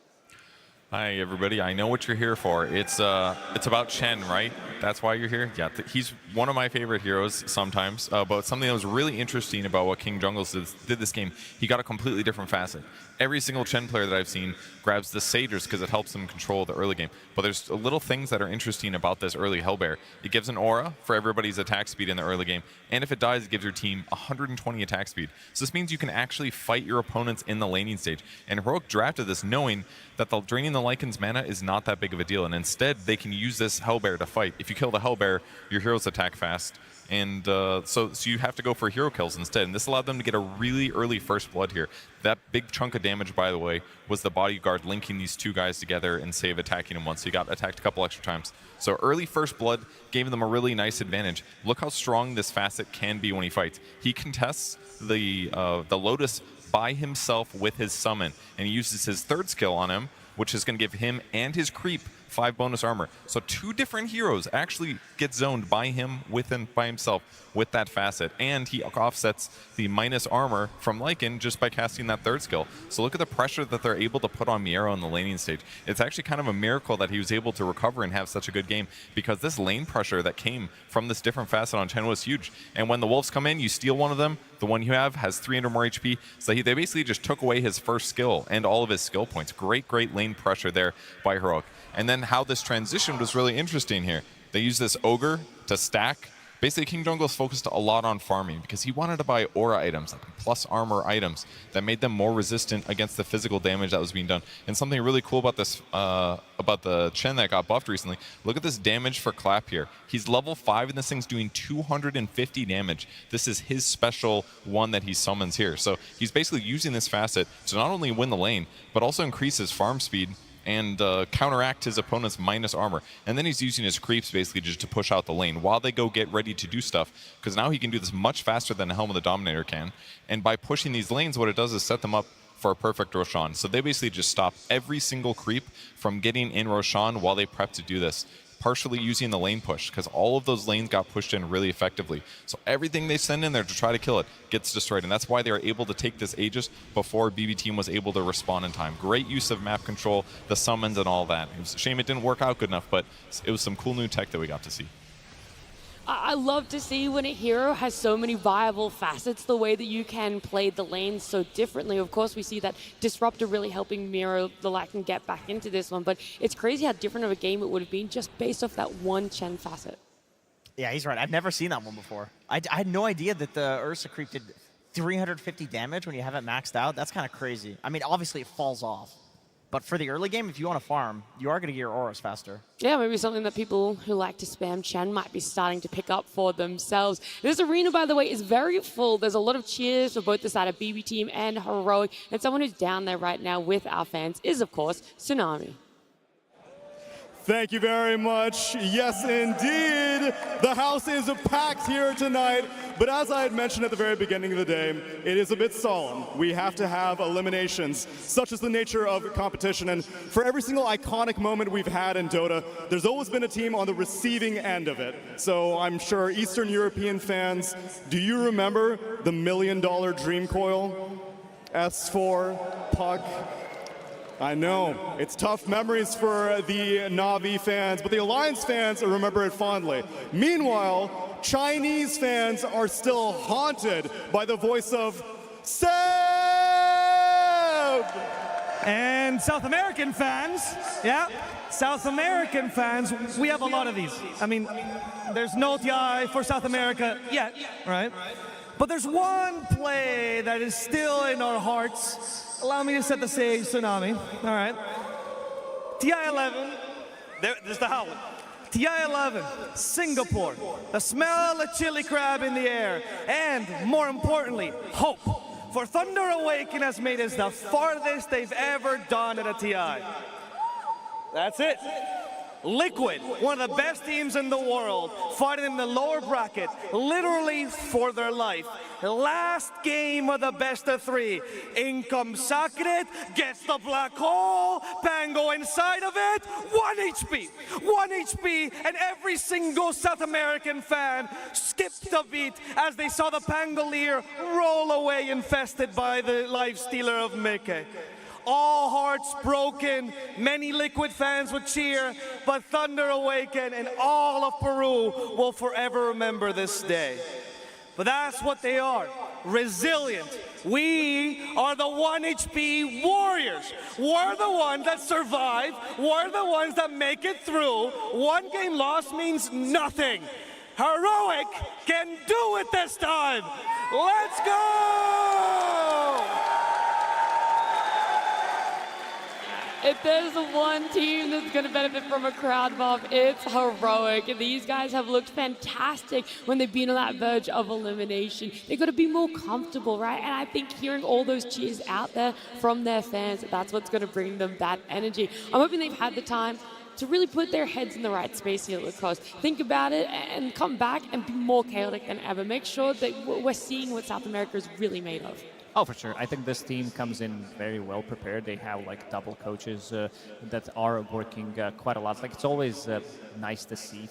Hi, everybody. I know what you're here for. It's about Chen, right? That's why you're here? Yeah, he's one of my favorite heroes sometimes, but something that was really interesting about what King Jungles did this game, he got a completely different facet. Every single Chen player that I've seen grabs the Sagers because it helps them control the early game. But there's little things that are interesting about this early Hellbear. It gives an aura for everybody's attack speed in the early game, and if it dies, it gives your team 120 attack speed. So this means you can actually fight your opponents in the laning stage. And Heroic drafted this knowing that draining the Lycan's mana is not that big of a deal, and instead they can use this Hellbear to fight. If you kill the Hellbear, your heroes attack fast, and so you have to go for hero kills instead, and this allowed them to get a really early first blood here. That big chunk of damage, by the way, was the bodyguard linking these two guys together and save attacking him once. So he got attacked a couple extra times. So early first blood gave them a really nice advantage. Look how strong this facet can be when he fights. He contests the Lotus by himself with his summon, and he uses his third skill on him, which is going to give him and his creep 5 bonus armor. So 2 different heroes actually get zoned by him by himself with that facet, and he offsets the minus armor from Lycan just by casting that third skill. So look at the pressure that they're able to put on Miero in the laning stage. It's actually kind of a miracle that he was able to recover and have such a good game, because this lane pressure that came from this different facet on Chen was huge. And when the wolves come in, you steal one of them, the one you have has 300 more HP, so they basically just took away his first skill and all of his skill points. Great lane pressure there by Heroic. And then how this transition was really interesting here. They used this Ogre to stack. Basically, King Jungles focused a lot on farming because he wanted to buy aura items, like plus armor items, that made them more resistant against the physical damage that was being done. And something really cool about this, about the Chen that got buffed recently, look at this damage for Clap here. He's level 5 and this thing's doing 250 damage. This is his special one that he summons here. So he's basically using this facet to not only win the lane, but also increase his farm speed and counteract his opponent's minus armor. And then he's using his creeps basically just to push out the lane while they go get ready to do stuff, because now he can do this much faster than Helm of the Dominator can. And by pushing these lanes, what it does is set them up for a perfect Roshan. So they basically just stop every single creep from getting in Roshan while they prep to do this, partially using the lane push, because all of those lanes got pushed in really effectively. So everything they send in there to try to kill it gets destroyed, and that's why they are able to take this Aegis before BB Team was able to respond in time. Great use of map control, the summons and all that. It was a shame it didn't work out good enough, but it was some cool new tech that we got to see. I love to see when a hero has so many viable facets, the way that you can play the lanes so differently. Of course, we see that Disruptor really helping Miro the Lack and get back into this one, but it's crazy how different of a game it would have been just based off that one Chen facet. Yeah, he's right. I've never seen that one before. I had no idea that the Ursa Creep did 350 damage when you have it maxed out. That's kind of crazy. I mean, obviously it falls off. But for the early game, if you want to farm, you are going to get your auras faster. Yeah, maybe something that people who like to spam Chen might be starting to pick up for themselves. This arena, by the way, is very full. There's a lot of cheers for both the side of BB Team and Heroic. And someone who's down there right now with our fans is, of course, Tsunami. Thank you very much. Yes, indeed. The house is packed here tonight. But as I had mentioned at the very beginning of the day, it is a bit solemn. We have to have eliminations. Such is the nature of competition. And for every single iconic moment we've had in Dota, there's always been a team on the receiving end of it. So I'm sure Eastern European fans, do you remember the $1 million Dream Coil? S4, Puck. I know, it's tough memories for the Na'Vi fans, but the Alliance fans remember it fondly. Meanwhile, Chinese fans are still haunted by the voice of Seb! And South American fans, yeah, South American fans, we have a lot of these. I mean, there's no TI for South America yet, right? But there's one play that is still in our hearts. Allow me to set the stage, Tsunami. All right. TI-11, there's the Howland. TI-11, Singapore. The smell of chili crab in the air. And more importantly, hope. For Thunder Awaken has made us the farthest they've ever done at a TI. That's it. Liquid, one of the best teams in the world, fighting in the lower bracket, literally for their life. Last game of the best of 3. Income Sacred gets the black hole, Pango inside of it, 1 HP. 1 HP, and every single South American fan skipped a beat as they saw the Pangolier roll away infested by the life stealer of Meke. All hearts broken, many Liquid fans would cheer, but Thunder Awaken and all of Peru will forever remember this day. But that's what they are, resilient. We are the 1 HP warriors. We're the ones that survive. We're the ones that make it through. 1 game loss means nothing. Heroic can do it this time. Let's go! If there's one team that's going to benefit from a crowd mob, it's Heroic. These guys have looked fantastic when they've been on that verge of elimination. They've got to be more comfortable, right? And I think hearing all those cheers out there from their fans, that's what's going to bring them that energy. I'm hoping they've had the time to really put their heads in the right space here at Lacrosse. Think about it and come back and be more chaotic than ever. Make sure that we're seeing what South America is really made of. Oh, for sure. I think this team comes in very well prepared. They have like double coaches that are working quite a lot. Like it's always nice to see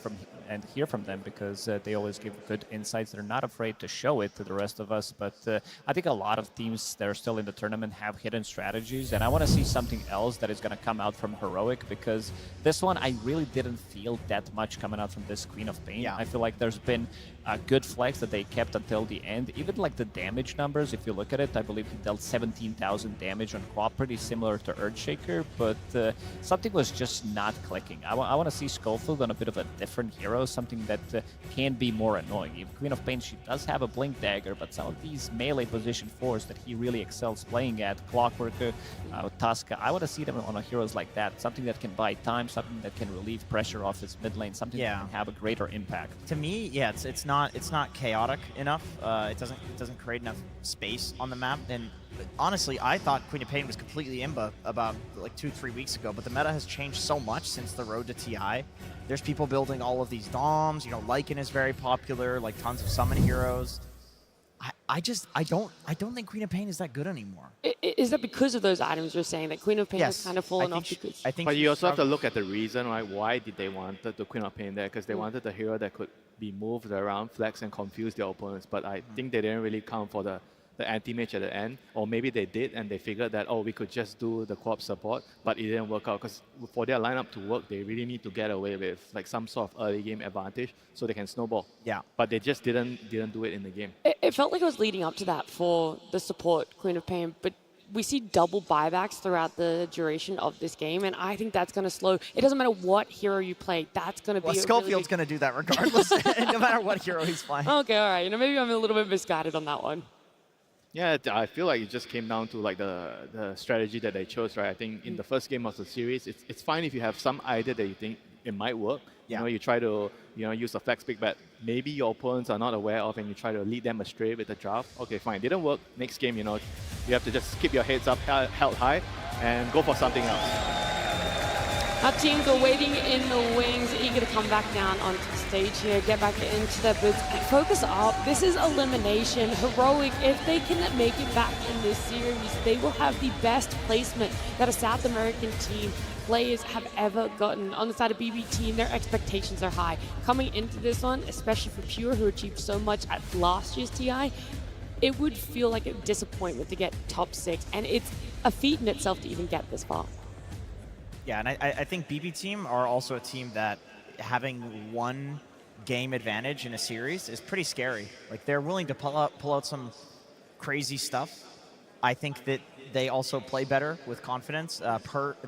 and hear from them because they always give good insights. They're not afraid to show it to the rest of us. But I think a lot of teams that are still in the tournament have hidden strategies. And I want to see something else that is going to come out from Heroic because this one I really didn't feel that much coming out from this Queen of Pain. Yeah. I feel like there's been a good flex that they kept until the end. Even like the damage numbers, if you look at it, I believe he dealt 17,000 damage on Quap, pretty similar to Earthshaker, but something was just not clicking. I want to see Schofield on a bit of a different hero, something that can be more annoying. Even Queen of Pain, she does have a Blink Dagger, but some of these melee position 4s that he really excels playing at, Clockworker, Tuska, I want to see them on heroes like that, something that can buy time, something that can relieve pressure off his mid lane, something that can have a greater impact. To me, yeah, it's not chaotic enough. It doesn't create enough space on the map. And honestly, I thought Queen of Pain was completely imba about like 2-3 weeks ago, but the meta has changed so much since the road to TI. There's people building all of these DOMs. You know, Lycan is very popular, like tons of summon heroes. I don't think Queen of Pain is that good anymore. Is that because of those items you're saying that Queen of Pain has kind of fallen off? Because but you also have to look at the reason, right? Why did they want the Queen of Pain there? Because they wanted a hero that could be moved around, flex, and confuse their opponents. But I think they didn't really count for the the anti-mage at the end, or maybe they did and they figured that, oh, we could just do the co-op support, but it didn't work out because for their lineup to work, they really need to get away with like some sort of early game advantage so they can snowball. Yeah. But they just didn't do it in the game. It felt like it was leading up to that for the support Queen of Pain, but we see double buybacks throughout the duration of this game, and I think that's going to slow. It doesn't matter what hero you play, that's going to Well, be. Schofield's going to do that regardless, no matter what hero he's playing. Okay, all right. Maybe I'm a little bit misguided on that one. Yeah, I feel like it just came down to like the strategy that they chose, right? I think in the first game of the series, it's fine if you have some idea that you think it might work. Yeah. You know, you try to use a flex pick, but maybe your opponents are not aware of, and you try to lead them astray with the draft. Okay, fine, didn't work. Next game, you have to just keep your heads up, held high, and go for something else. Our teams are waiting in the wings, eager to come back down onto the stage here, get back into their boots, and focus up. This is elimination. Heroic, if they can make it back in this series, they will have the best placement that a South American team players have ever gotten. On the side of BB team, their expectations are high. Coming into this one, especially for Pure, who achieved so much at last year's TI, it would feel like a disappointment to get top 6, and it's a feat in itself to even get this far. Yeah, and I think BB team are also a team that having one game advantage in a series is pretty scary. Like, they're willing to pull out some crazy stuff. I think that they also play better with confidence.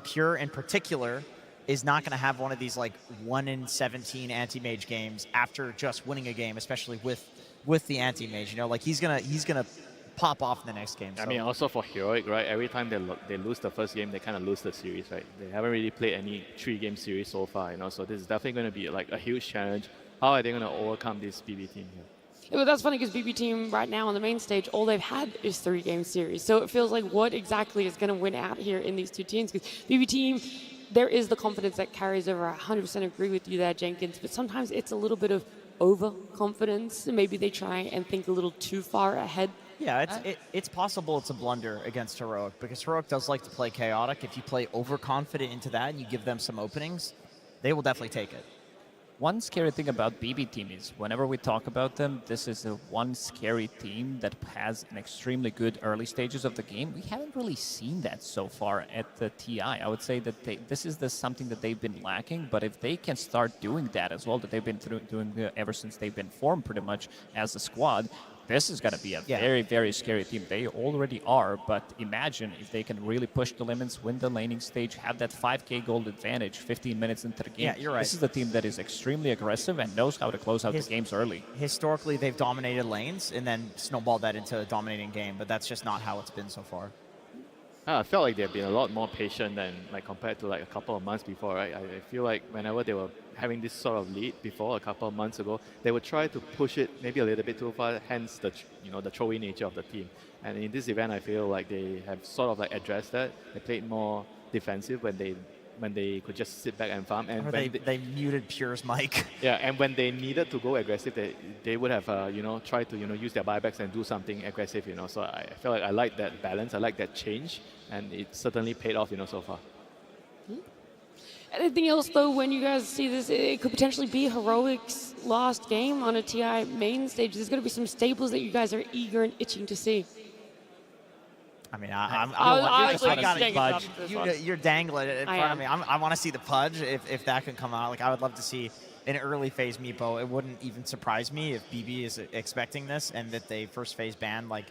Pure in particular is not going to have one of these like 1 in 17 anti-mage games after just winning a game, especially with the anti-mage. Like he's gonna pop off in the next game. So. I mean, also for Heroic, right? Every time they lose the first game, they kind of lose the series, right? They haven't really played any 3-game series so far, So this is definitely going to be like a huge challenge. How are they going to overcome this BB team here? Yeah, but that's funny because BB team right now on the main stage, all they've had is 3-game series. So it feels like what exactly is going to win out here in these two teams? Because BB team, there is the confidence that carries over. I 100% agree with you there, Jenkins. But sometimes it's a little bit of overconfidence. Maybe they try and think a little too far ahead. Yeah, it's possible it's a blunder against Heroic because Heroic does like to play chaotic. If you play overconfident into that and you give them some openings, they will definitely take it. One scary thing about BB team is whenever we talk about them, this is the one scary team that has an extremely good early stages of the game. We haven't really seen that so far at the TI. I would say that this is something that they've been lacking, but if they can start doing that as well, that they've been doing ever since they've been formed pretty much as a squad, this is going to be a very, very scary team. They already are, but imagine if they can really push the limits, win the laning stage, have that 5k gold advantage 15 minutes into the game. Yeah, you're right. This is a team that is extremely aggressive and knows how to close out the games early. Historically, they've dominated lanes and then snowballed that into a dominating game, but that's just not how it's been so far. I felt like they've been a lot more patient than like compared to like a couple of months before, right? I feel like whenever they were having this sort of lead before a couple of months ago, they would try to push it maybe a little bit too far, hence the throw-in nature of the team. And in this event, I feel like they have sort of like addressed that. They played more defensive when they could just sit back and farm. And they muted Pure's mic. Yeah, and when they needed to go aggressive, they would have tried to use their buybacks and do something aggressive. So I feel like I like that balance. I like that change, and it certainly paid off. So far. Anything else though? When you guys see this, it could potentially be Heroic's last game on a TI main stage. There's going to be some staples that you guys are eager and itching to see. I mean, you're dangling it in front of me. I want to see the Pudge if that can come out. Like, I would love to see an early phase Meepo. It wouldn't even surprise me if BB is expecting this and that they first phase ban like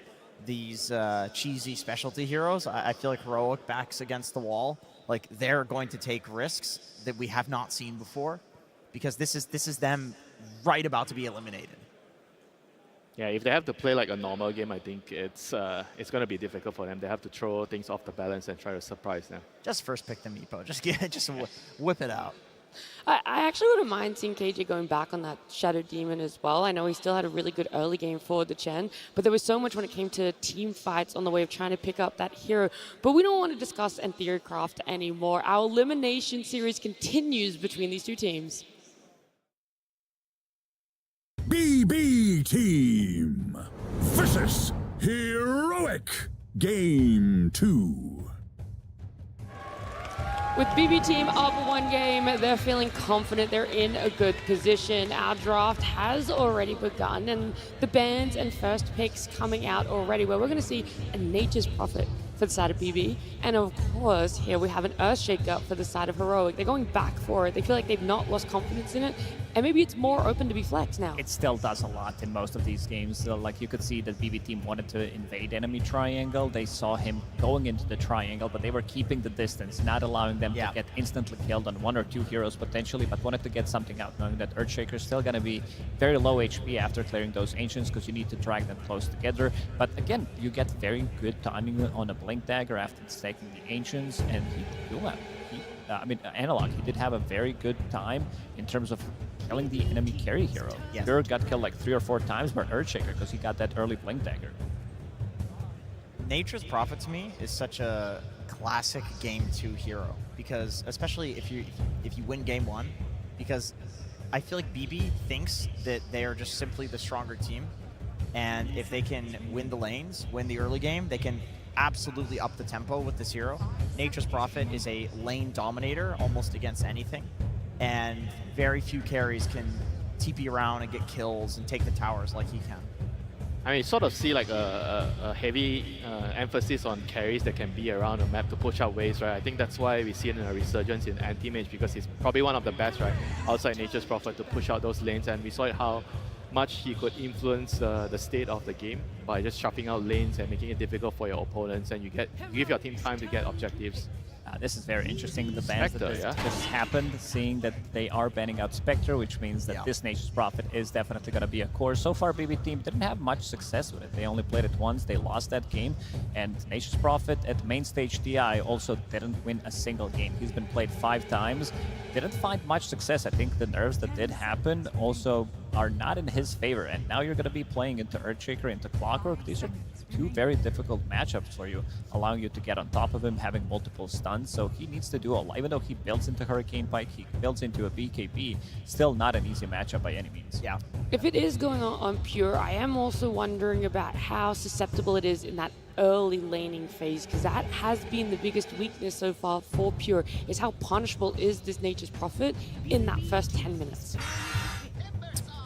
these cheesy specialty heroes. I feel like Heroic backs against the wall. Like, they're going to take risks that we have not seen before because this is them right about to be eliminated. Yeah, if they have to play like a normal game, I think it's going to be difficult for them. They have to throw things off the balance and try to surprise them. Just first pick the Meepo. Just whip it out. I actually wouldn't mind seeing KJ going back on that Shadow Demon as well. I know he still had a really good early game for the Chen, but there was so much when it came to team fights on the way of trying to pick up that hero. But we don't want to discuss Theorycraft anymore. Our elimination series continues between these two teams. BB Team versus Heroic Game 2. With BB Team up one game, they're feeling confident, they're in a good position. Our draft has already begun, and the bans and first picks coming out already, where we're going to see a Nature's Prophet for the side of BB, and of course, here we have an Earthshaker for the side of Heroic. They're going back for it. They feel like they've not lost confidence in it, and maybe it's more open to be flexed now. It still does a lot in most of these games. So, like, you could see that BB team wanted to invade enemy triangle. They saw him going into the triangle, but they were keeping the distance, not allowing them to get instantly killed on 1 or 2 heroes potentially, but wanted to get something out, knowing that Earthshaker is still going to be very low HP after clearing those Ancients, because you need to drag them close together. But again, you get very good timing on a Blink Dagger after taking the Ancients, and Analog, he did have a very good time in terms of killing the enemy carry hero. Yes. Bird got killed like 3 or 4 times by Earthshaker because he got that early Blink Dagger. Nature's Prophet to me is such a classic game 2 hero, because especially if you win game 1, because I feel like BB thinks that they are just simply the stronger team, and if they can win the lanes, win the early game, they can absolutely up the tempo with this hero. Nature's Prophet is a lane dominator almost against anything, and very few carries can TP around and get kills and take the towers like he can. I mean, you sort of see like a heavy emphasis on carries that can be around the map to push out waves, right? I think that's why we see it in a resurgence in anti-mage, because he's probably one of the best, right, outside Nature's Prophet to push out those lanes, and we saw it how much he could influence the state of the game by just shuffling out lanes and making it difficult for your opponents, and you give your team time to get objectives. This is very interesting. The bans Spectre, that just happened, seeing that they are banning out Spectre, which means that this Nature's Prophet is definitely going to be a core. So far, BB team didn't have much success with it. They only played it once. They lost that game. And Nature's Prophet at main stage DI also didn't win a single game. He's been played 5 times. Didn't find much success. I think the nerfs that did happen also are not in his favor. And now you're going to be playing into Earthshaker, into Clockwork. These are 2 very difficult matchups for you, allowing you to get on top of him, having multiple stuns. So he needs to do a lot. Even though he builds into Hurricane Pike, he builds into a BKB, still not an easy matchup by any means. Yeah. If it is going on Pure, I am also wondering about how susceptible it is in that early laning phase, because that has been the biggest weakness so far for Pure, is how punishable is this Nature's Prophet in that first 10 minutes.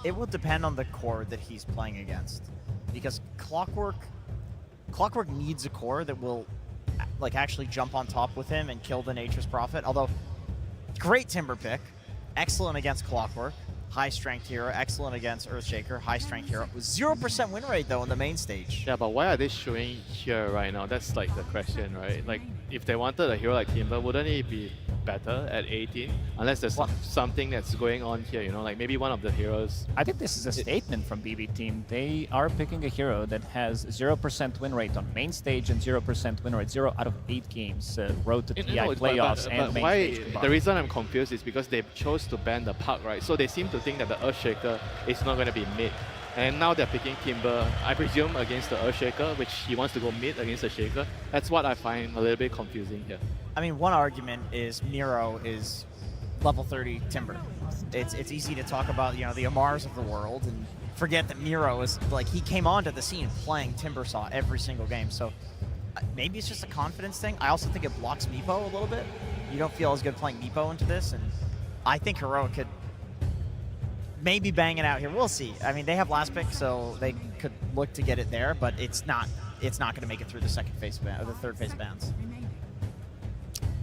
It will depend on the core that he's playing against, because Clockwork needs a core that will like actually jump on top with him and kill the Nature's Prophet. Although, great Timber pick, excellent against Clockwork, high strength hero, excellent against Earthshaker, high strength hero. 0% win rate though in the main stage. Yeah, but why are they showing here right now? That's like the question, right? Like, if they wanted a hero like Timber, wouldn't he be better at 18? Unless there's something that's going on here, you know, like maybe one of the heroes. I think this is a statement from BB team. They are picking a hero that has 0% win rate on main stage and 0% win rate, 0 out of 8 games, road to TI playoffs and main stage combined. The reason I'm confused is because they chose to ban the Puck, right? So they seem to think that the Earthshaker is not going to be mid. And now they're picking Timber, I presume, against the Earthshaker, which he wants to go mid against the Shaker. That's what I find a little bit confusing here. I mean, one argument is Miro is level 30 Timber. It's easy to talk about, you know, the Amars of the world and forget that Miro is, like, he came onto the scene playing Timbersaw every single game. So maybe it's just a confidence thing. I also think it blocks Meepo a little bit. You don't feel as good playing Meepo into this, and I think Heroic could maybe bang it out here. We'll see. I mean, they have last pick, so they could look to get it there, but it's not going to make it through the second phase ban, or the third phase bans.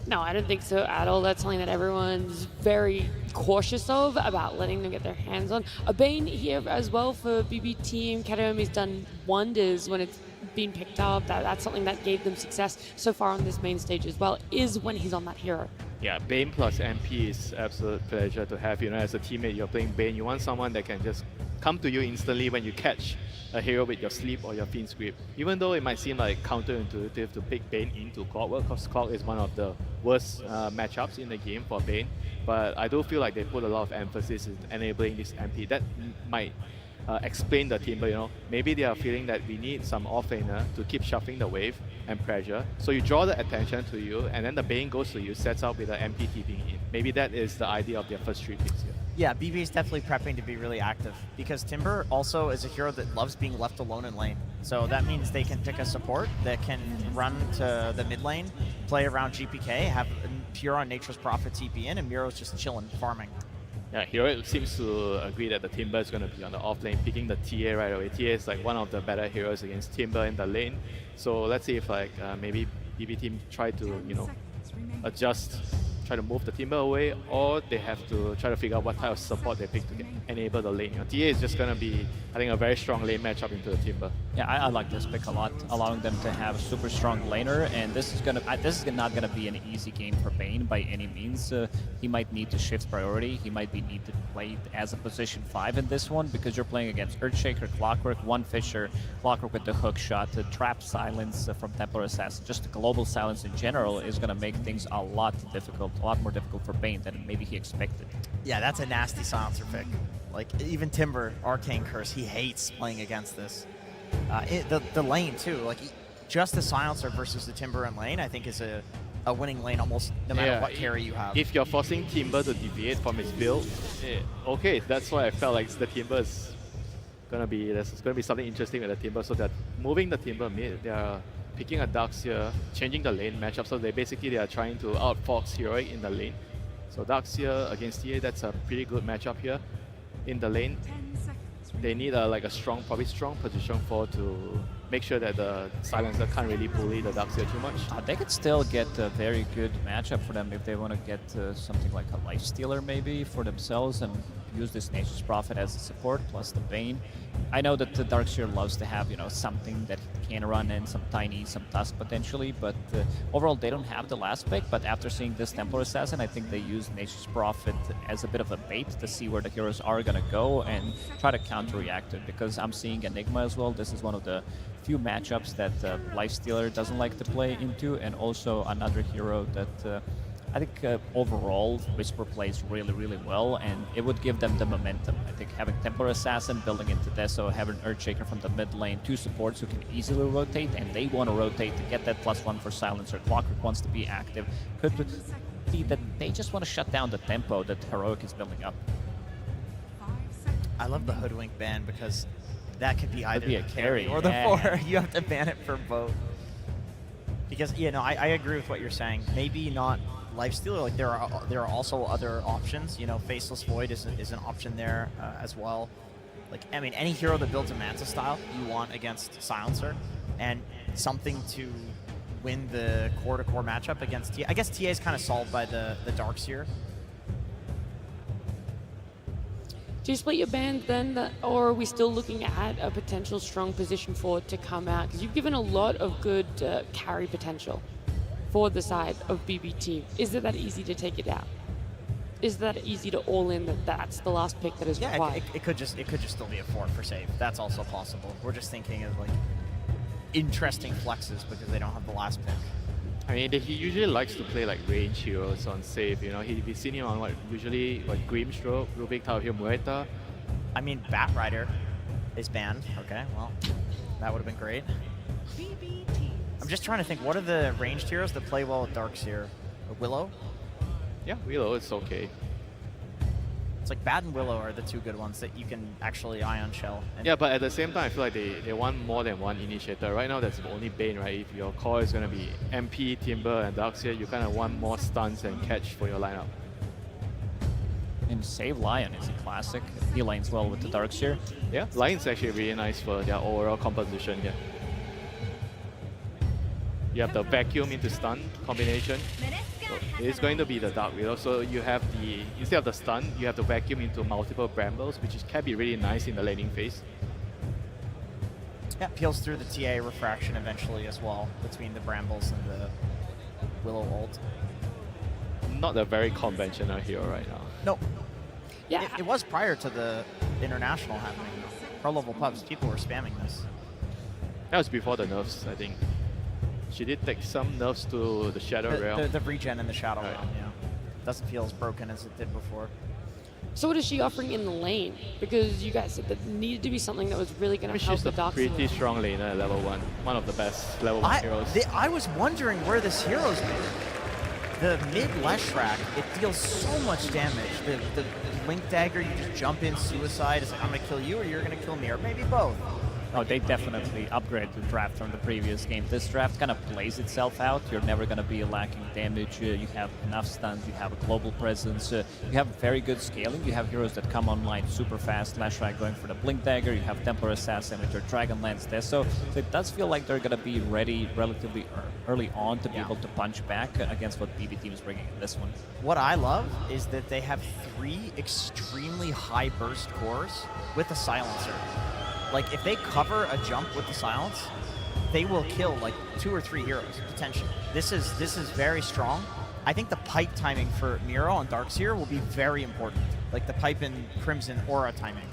No, I don't think so at all. That's something that everyone's very cautious of, about letting them get their hands on. A Bane here as well for BB team. Kataomi's done wonders when it's been picked up. That's something that gave them success so far on this main stage as well, is when he's on that hero. Yeah, Bane plus MP is absolute pleasure to have. You know, as a teammate, you're playing Bane. You want someone that can just come to you instantly when you catch a hero with your sleep or your Fiend's Grip. Even though it might seem like counterintuitive to pick Bane into Clockwork, because Clock is one of the worst matchups in the game for Bane. But I do feel like they put a lot of emphasis in enabling this MP. That might explain the Timber, you know. Maybe they are feeling that we need some offlaner to keep shuffling the wave and pressure. So you draw the attention to you, and then the Bane goes to you, sets out with the MP TPing in. Maybe that is the idea of their first 3 picks here. Yeah, BB is definitely prepping to be really active, because Timber also is a hero that loves being left alone in lane. So that means they can pick a support that can run to the mid lane, play around GPK, have pure on Nature's Prophet TP in, and Miro's just chilling, farming. Yeah, Hero seems to agree that the Timber is going to be on the off lane, picking the TA right away. TA is like one of the better heroes against Timber in the lane. So let's see if like maybe BB team try to, you know, adjust, try to move the Timber away, or they have to try to figure out what type of support they pick to enable the lane. You know, TA is just going to be, I think, a very strong lane matchup into the Timber. Yeah, I like this pick a lot, allowing them to have a super strong laner, and this is not gonna be an easy game for Bane by any means. He might need to shift priority. He might be need to play as a position 5 in this one because you're playing against Earthshaker, Clockwork, one Fisher, Clockwork with the hook shot, the trap silence from Templar Assassin, just the global silence in general is gonna make things a lot more difficult for Bane than maybe he expected. Yeah, that's a nasty silencer pick. Like, even Timber, Arcane Curse, he hates playing against this. The lane, too. Like, just the silencer versus the Timber and lane, I think, is a winning lane almost no matter what carry you have. If you're forcing Timber to deviate from his build, okay, that's why I felt like the Timber is gonna be, there's gonna be something interesting with the Timber. So they're moving the Timber mid, they're picking a Darkseer, changing the lane matchup. So they are trying to outfox Heroic in the lane. So Darkseer against TA, that's a pretty good matchup here. In the lane, they need a strong, probably strong position 4 to make sure that the silencer can't really bully the Darkseer too much. They could still get a very good matchup for them if they want to get something like a Lifestealer maybe for themselves and use this Nature's Prophet as a support plus the Bane. I know that the Darkseer loves to have, you know, something that can run in, some Tiny, some Tusk potentially, but overall they don't have the last pick. But after seeing this Templar Assassin, I think they use Nature's Prophet as a bit of a bait to see where the heroes are going to go and try to counter-react it, because I'm seeing Enigma as well. This is one of the few matchups that Lifestealer doesn't like to play into, and also another hero that I think overall Whisper plays really, really well, and it would give them the momentum. I think having Templar Assassin building into Deso, having Earthshaker from the mid lane, 2 supports who can easily rotate, and they want to rotate to get that +1 for Silencer. Clockwork wants to be active. Could be that they just want to shut down the tempo that Heroic is building up. I love the Hoodwink ban because that could be either be a the carry or the 4. You have to ban it for both. Because, you know, I agree with what you're saying. Maybe not Lifestealer, like there are also other options. You know, Faceless Void is an option there as well. Like, I mean, any hero that builds a Manta style you want against Silencer, and something to win the core-to-core matchup against TA. I guess TA is kind of solved by the Darkseer. Do you split your band then, or are we still looking at a potential strong position forward to come out? Because you've given a lot of good carry potential for the side of BB team. Is it that easy to take it out? Is that easy to all in that's the last pick that is required? It could just still be a 4 for save. That's also possible. We're just thinking of like interesting flexes because they don't have the last pick. I mean, he usually likes to play like range heroes on save. You know, we've seen him on usually Grimstroke, Rubik, Tao Hill, Muerta. I mean, Batrider is banned. Okay, well, that would have been great. I'm just trying to think, what are the ranged heroes that play well with Darkseer? Willow? Yeah, Willow, it's okay. It's like Bat and Willow are the 2 good ones that you can actually Ion Shell. Yeah, but at the same time, I feel like they want more than one initiator. Right now, that's only Bane, right? If your core is going to be MP, Timber, and Darkseer, you kind of want more stuns and catch for your lineup. And Save Lion is a classic. He lanes well with the Darkseer. Yeah, Lion's actually really nice for their overall composition, yeah. You have the vacuum into stun combination. So it's going to be the Dark Widow. So you have the, instead of the stun, you have the vacuum into multiple brambles, which can be really nice in the laning phase. Yeah, peels through the TA refraction eventually as well, between the brambles and the Willow ult. Not a very conventional hero right now. Nope. Yeah. It was prior to the international happening. Pro level pubs, people were spamming this. That was before the nerfs, I think. She did take some nerfs to the Shadow Realm. The regen in the Shadow Realm, yeah. Doesn't feel as broken as it did before. So what is she offering in the lane? Because you guys said that needed to be something that was really going to help the Dark She's a pretty strong laner at level 1. One of the best level 1 heroes. I was wondering where this hero's been. The mid Leshrac, it deals so much damage. The Link Dagger, you just jump in, suicide. It's like, I'm going to kill you or you're going to kill me, or maybe both. No, they definitely upgraded the draft from the previous game. This draft kind of plays itself out. You're never going to be lacking damage. You have enough stuns. You have a global presence. You have very good scaling. You have heroes that come online super fast. Lashrak going for the Blink Dagger. You have Templar Assassin with your Dragonlance Deso. So it does feel like they're going to be ready relatively early on to be able to punch back against what BB Team is bringing in this one. What I love is that they have 3 extremely high burst cores with a silencer. Like, if they cover a jump with the silence, they will kill like 2 or 3 heroes potentially. This is very strong. I think the pipe timing for Miro and Darkseer will be very important. Like the pipe and Crimson aura timing.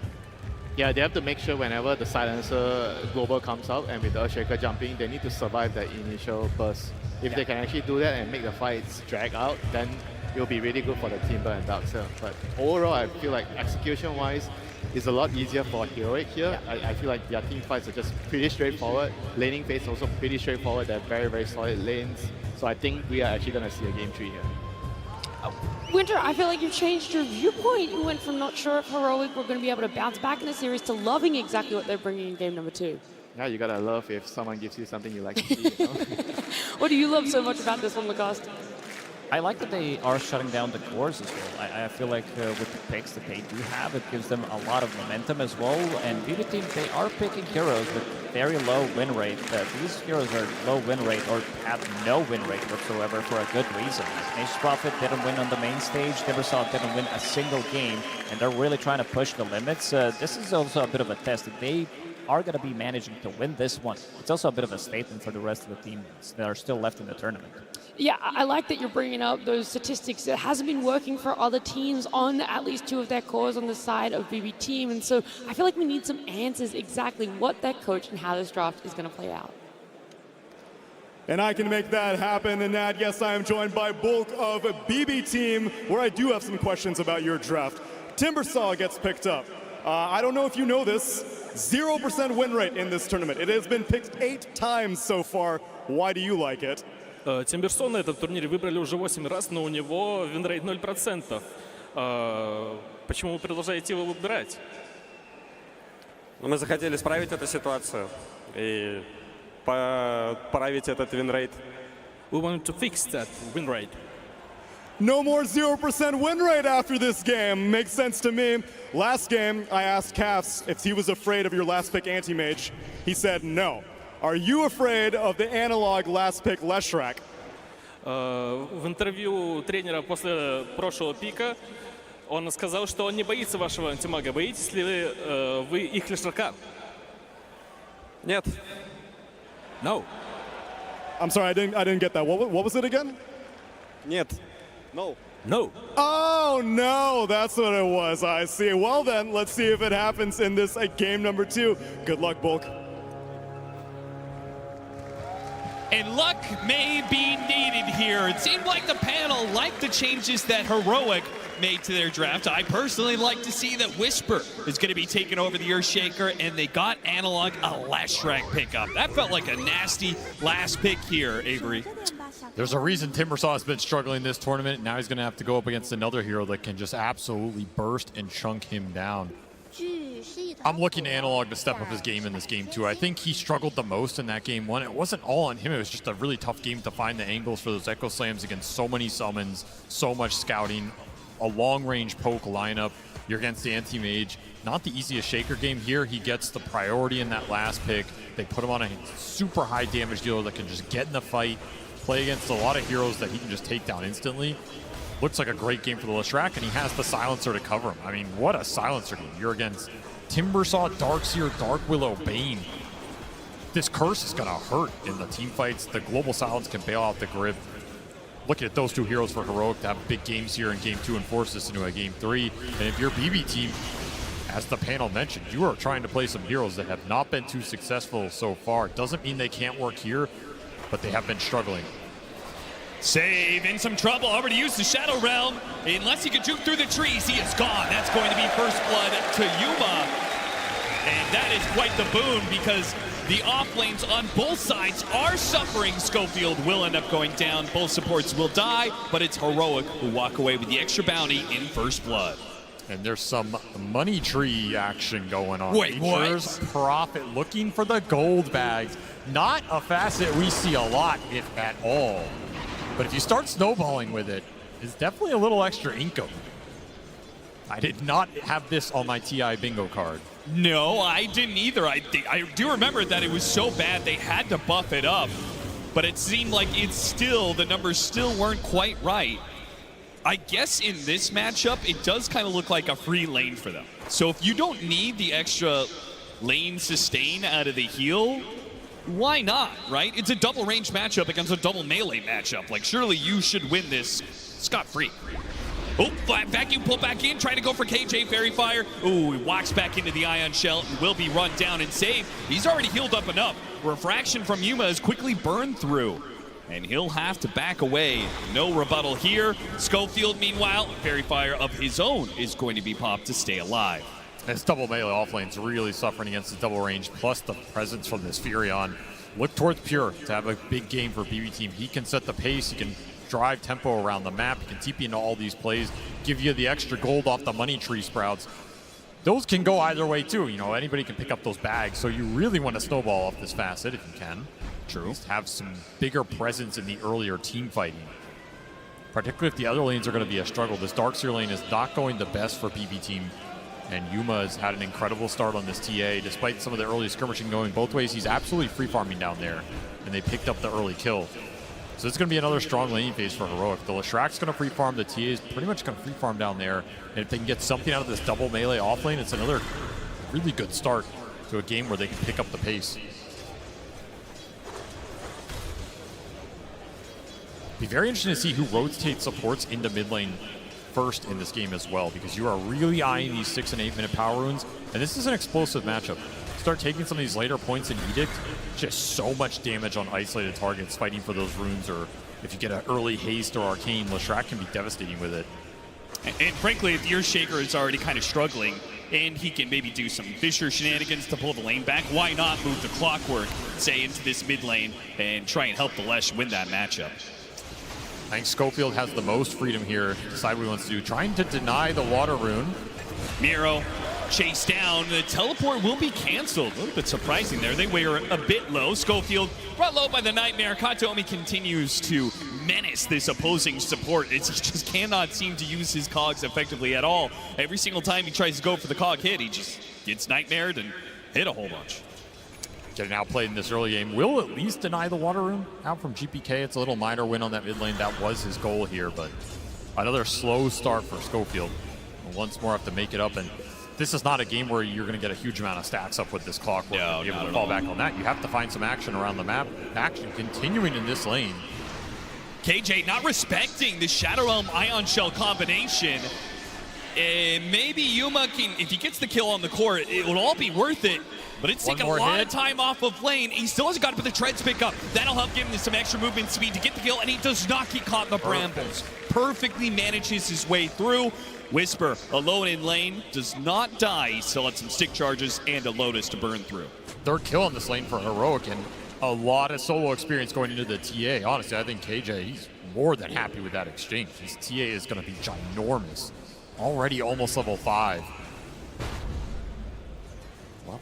Yeah, they have to make sure whenever the silencer global comes out and with the Earthshaker jumping, they need to survive that initial burst. If they can actually do that and make the fights drag out, then it'll be really good for the Timber and Darkseer. But overall, I feel like execution-wise, it's a lot easier for Heroic here. I feel like their team fights are just pretty straightforward. Laning phase also pretty straightforward. They're very, very solid lanes. So I think we are actually going to see a game 3 here. Winter, I feel like you've changed your viewpoint. You went from not sure if Heroic were going to be able to bounce back in the series to loving exactly what they're bringing in game number 2. Yeah, you gotta love if someone gives you something you like to see. You know? What do you love so much about this one, Lacoste? I like that they are shutting down the cores as well. I feel like with the picks that they do have, it gives them a lot of momentum as well. And BB Team, they are picking heroes with very low win rate. These heroes are low win rate or have no win rate whatsoever for a good reason. Nature's Prophet didn't win on the main stage. Timbersaw didn't win a single game. And they're really trying to push the limits. This is also a bit of a test. If they are going to be managing to win this one, it's also a bit of a statement for the rest of the teams that are still left in the tournament. Yeah, I like that you're bringing up those statistics. It hasn't been working for other teams on at least 2 of their cores on the side of BB Team. And so I feel like we need some answers exactly what that coach and how this draft is going to play out. And I can make that happen. And that, yes, I am joined by Bulk of BB Team, where I do have some questions about your draft. Timbersaw gets picked up. I don't know if you know this, 0% win rate in this tournament. It has been picked 8 times so far. Why do you like it? Тимберсон на этом турнире выбрали уже 8 раз, но у него винрейт 0%. Почему вы продолжаете его выбирать? Мы захотели исправить эту ситуацию и поправить этот винрейт. We wanted to fix that win rate. No more 0% win rate after this game. Makes sense to me. Last game, I asked Cass if he was afraid of your last pick anti-mage. He said no. Are you afraid of the analog last pick Leshrak? В интервью тренера после прошлого пика он сказал, что он не боится вашего антимага. Боитесь ли вы их Лешрака? Нет. No. I'm sorry, I didn't get that. What was it again? Нет. No. No. Oh, no, that's what it was. I see. Well, then, let's see if it happens in this game number 2. Good luck, Bulk. And luck may be needed here. It seemed like the panel liked the changes that Heroic made to their draft. I personally like to see that Whisper is going to be taking over the Earthshaker, and they got Analog a Lashrak pickup. That felt like a nasty last pick here, Avery. There's a reason Timbersaw has been struggling this tournament. Now he's going to have to go up against another hero that can just absolutely burst and chunk him down. I'm looking to Analog to step up his game in this game too. I think he struggled the most in that game 1. It wasn't all on him. It was just a really tough game to find the angles for those Echo Slams against so many summons, so much scouting, a long-range poke lineup. You're against the anti-mage. Not the easiest Shaker game here. He gets the priority in that last pick. They put him on a super high damage dealer that can just get in the fight, play against a lot of heroes that he can just take down instantly. Looks like a great game for the Leshrac, and he has the silencer to cover him. I mean, what a silencer game. You're against Timbersaw, Darkseer, Dark Willow, Bane. This curse is going to hurt in the team fights. The global silence can bail out the grip. Looking at those 2 heroes for Heroic to have big games here in game 2 and force this into a game 3. And if you're BB Team, as the panel mentioned, you are trying to play some heroes that have not been too successful so far. Doesn't mean they can't work here, but they have been struggling. Save in some trouble. Already used the Shadow Realm. Unless he can juke through the trees, he is gone. That's going to be first blood to Yuma. And that is quite the boon because the off lanes on both sides are suffering. Schofield will end up going down. Both supports will die, but it's Heroic who walk away with the extra bounty in first blood. And there's some money tree action going on. Wait, what? Nature's Prophet looking for the gold bags. Not a facet we see a lot, if at all. But if you start snowballing with it, it's definitely a little extra income. I did not have this on my TI bingo card. No, I didn't either. I do remember that it was so bad they had to buff it up. But it seemed like the numbers still weren't quite right. I guess in this matchup, it does kind of look like a free lane for them. So if you don't need the extra lane sustain out of the heal, why not, right? It's a double range matchup against a double melee matchup. Like, surely you should win this scot-free. Oh, vacuum pull back in, trying to go for KJ Fairy Fire. Ooh, he walks back into the Ion Shell and will be run down and saved. He's already healed up enough. Refraction from Yuma is quickly burned through. And he'll have to back away. No rebuttal here. Schofield, meanwhile, Fairy Fire of his own is going to be popped to stay alive. This double melee offlane's really suffering against the double range, plus the presence from this Furion. Look towards Pure to have a big game for BB Team. He can set the pace, he can drive tempo around the map, he can TP into all these plays, give you the extra gold off the money tree sprouts. Those can go either way too. You know, anybody can pick up those bags, so you really want to snowball off this facet if you can. True. Have some bigger presence in the earlier team fighting. Particularly if the other lanes are going to be a struggle. This Darkseer lane is not going the best for BB Team. And Yuma has had an incredible start on this TA. Despite some of the early skirmishing going both ways, he's absolutely free farming down there. And they picked up the early kill. So it's going to be another strong laning phase for Heroic. The Leshrack's going to free farm. The TA is pretty much going to free farm down there. And if they can get something out of this double melee offlane, it's another really good start to a game where they can pick up the pace. Be very interesting to see who rotates supports into mid lane first in this game as well, because you are really eyeing these 6 and 8 minute power runes, and this is an explosive matchup. Start taking some of these later points in Edict, just so much damage on isolated targets fighting for those runes, or if you get an early haste or arcane, Leshrack can be devastating with it. And frankly, if your Shaker is already kind of struggling, and he can maybe do some Fissure shenanigans to pull the lane back, why not move the Clockwork, say, into this mid lane and try and help the Lesh win that matchup? I think Schofield has the most freedom here to decide what he wants to do. Trying to deny the water rune. Miro chased down. The teleport will be canceled. A little bit surprising there. They were a bit low. Schofield brought low by the Nightmare. Katomi continues to menace this opposing support. He just cannot seem to use his cogs effectively at all. Every single time he tries to go for the cog hit, he just gets nightmared and hit a whole bunch. Getting outplayed in this early game. Will at least deny the water rune out from GPK. It's a little minor win on that mid lane. That was his goal here, but another slow start for Schofield. Once more have to make it up, and this is not a game where you're going to get a huge amount of stacks up with this Clockwork and be able to fall back on that. You have to find some action around the map. Action continuing in this lane. KJ not respecting the Shadow Realm Ion Shell combination. Maybe Yuma can, if he gets the kill on the core, it will all be worth it. But it's taking a lot of time off of lane. He still hasn't got to put the treads pick up. That'll help give him some extra movement speed to get the kill, and he does not get caught in the brambles. Perfectly manages his way through. Whisper, alone in lane, does not die. He still had some stick charges and a Lotus to burn through. Third kill in this lane for Heroic, and a lot of solo experience going into the TA. Honestly, I think KJ, he's more than happy with that exchange. His TA is going to be ginormous. Already almost level 5.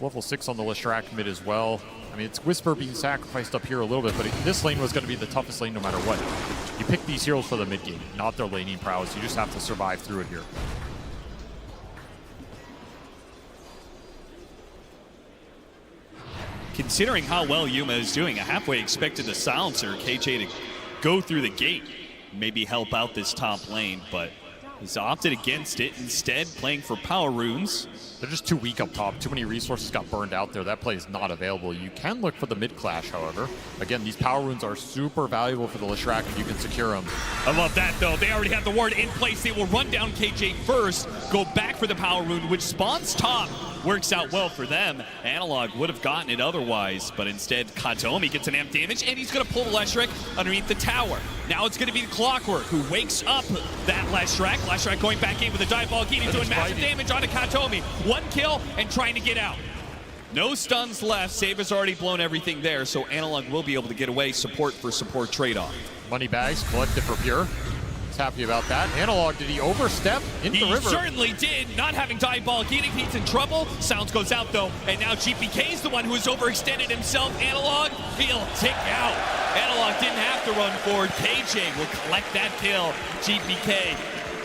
Level 6 on the Leshrack mid as well. I mean, it's Whisper being sacrificed up here a little bit, but this lane was going to be the toughest lane no matter what. You pick these heroes for the mid game, not their laning prowess. You just have to survive through it here. Considering how well Yuma is doing, I halfway expected the Silencer, KJ, to go through the gate, maybe help out this top lane, but he's opted against it, instead playing for power runes. They're just too weak up top. Too many resources got burned out there. That play is not available. You can look for the mid clash, however. Again, these power runes are super valuable for the Leshrack if you can secure them. I love that, though. They already have the ward in place. They will run down KJ first, go back for the power rune, which spawns top. Works out well for them. Analog would have gotten it otherwise, but instead Katomi gets an amp damage, and he's going to pull the Leshrack underneath the tower. Now it's going to be the Clockwork who wakes up that Leshrack. Leshrack going back in with a dive ball key, doing massive damage onto Katomi. One kill and trying to get out. No stuns left. Save has already blown everything there, so Analog will be able to get away. Support for support trade-off. Money bags collected for Pure. happy about that. Analog, did he overstep into the He river? certainly did. Not having diabolic eating, he's in trouble. Sounds goes out though, and now GPK is the one who has overextended himself. Analog, he'll tick out. Analog didn't have to run forward. KJ will collect that kill. GPK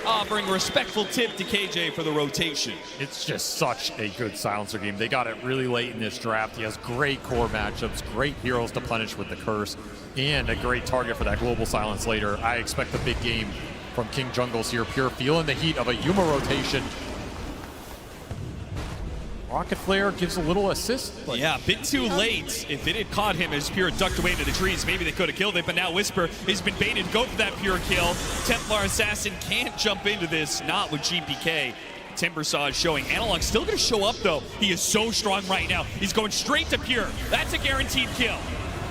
offering a respectful tip to KJ for the rotation. It's just such a good silencer game. They got it really late in this draft. He has great core matchups, great heroes to punish with the curse, and a great target for that global silence later. I expect a big game from King Jungles here. Pure feeling the heat of a Yuma rotation. Rocket Flare gives a little assist. But yeah, a bit too late. If it had caught him as Pure ducked away into the trees, maybe they could have killed it, but now Whisper has been baited to go for that Pure kill. Templar Assassin can't jump into this, not with GPK. Timbersaw is showing. Analog still going to show up, though. He is so strong right now. He's going straight to Pure. That's a guaranteed kill.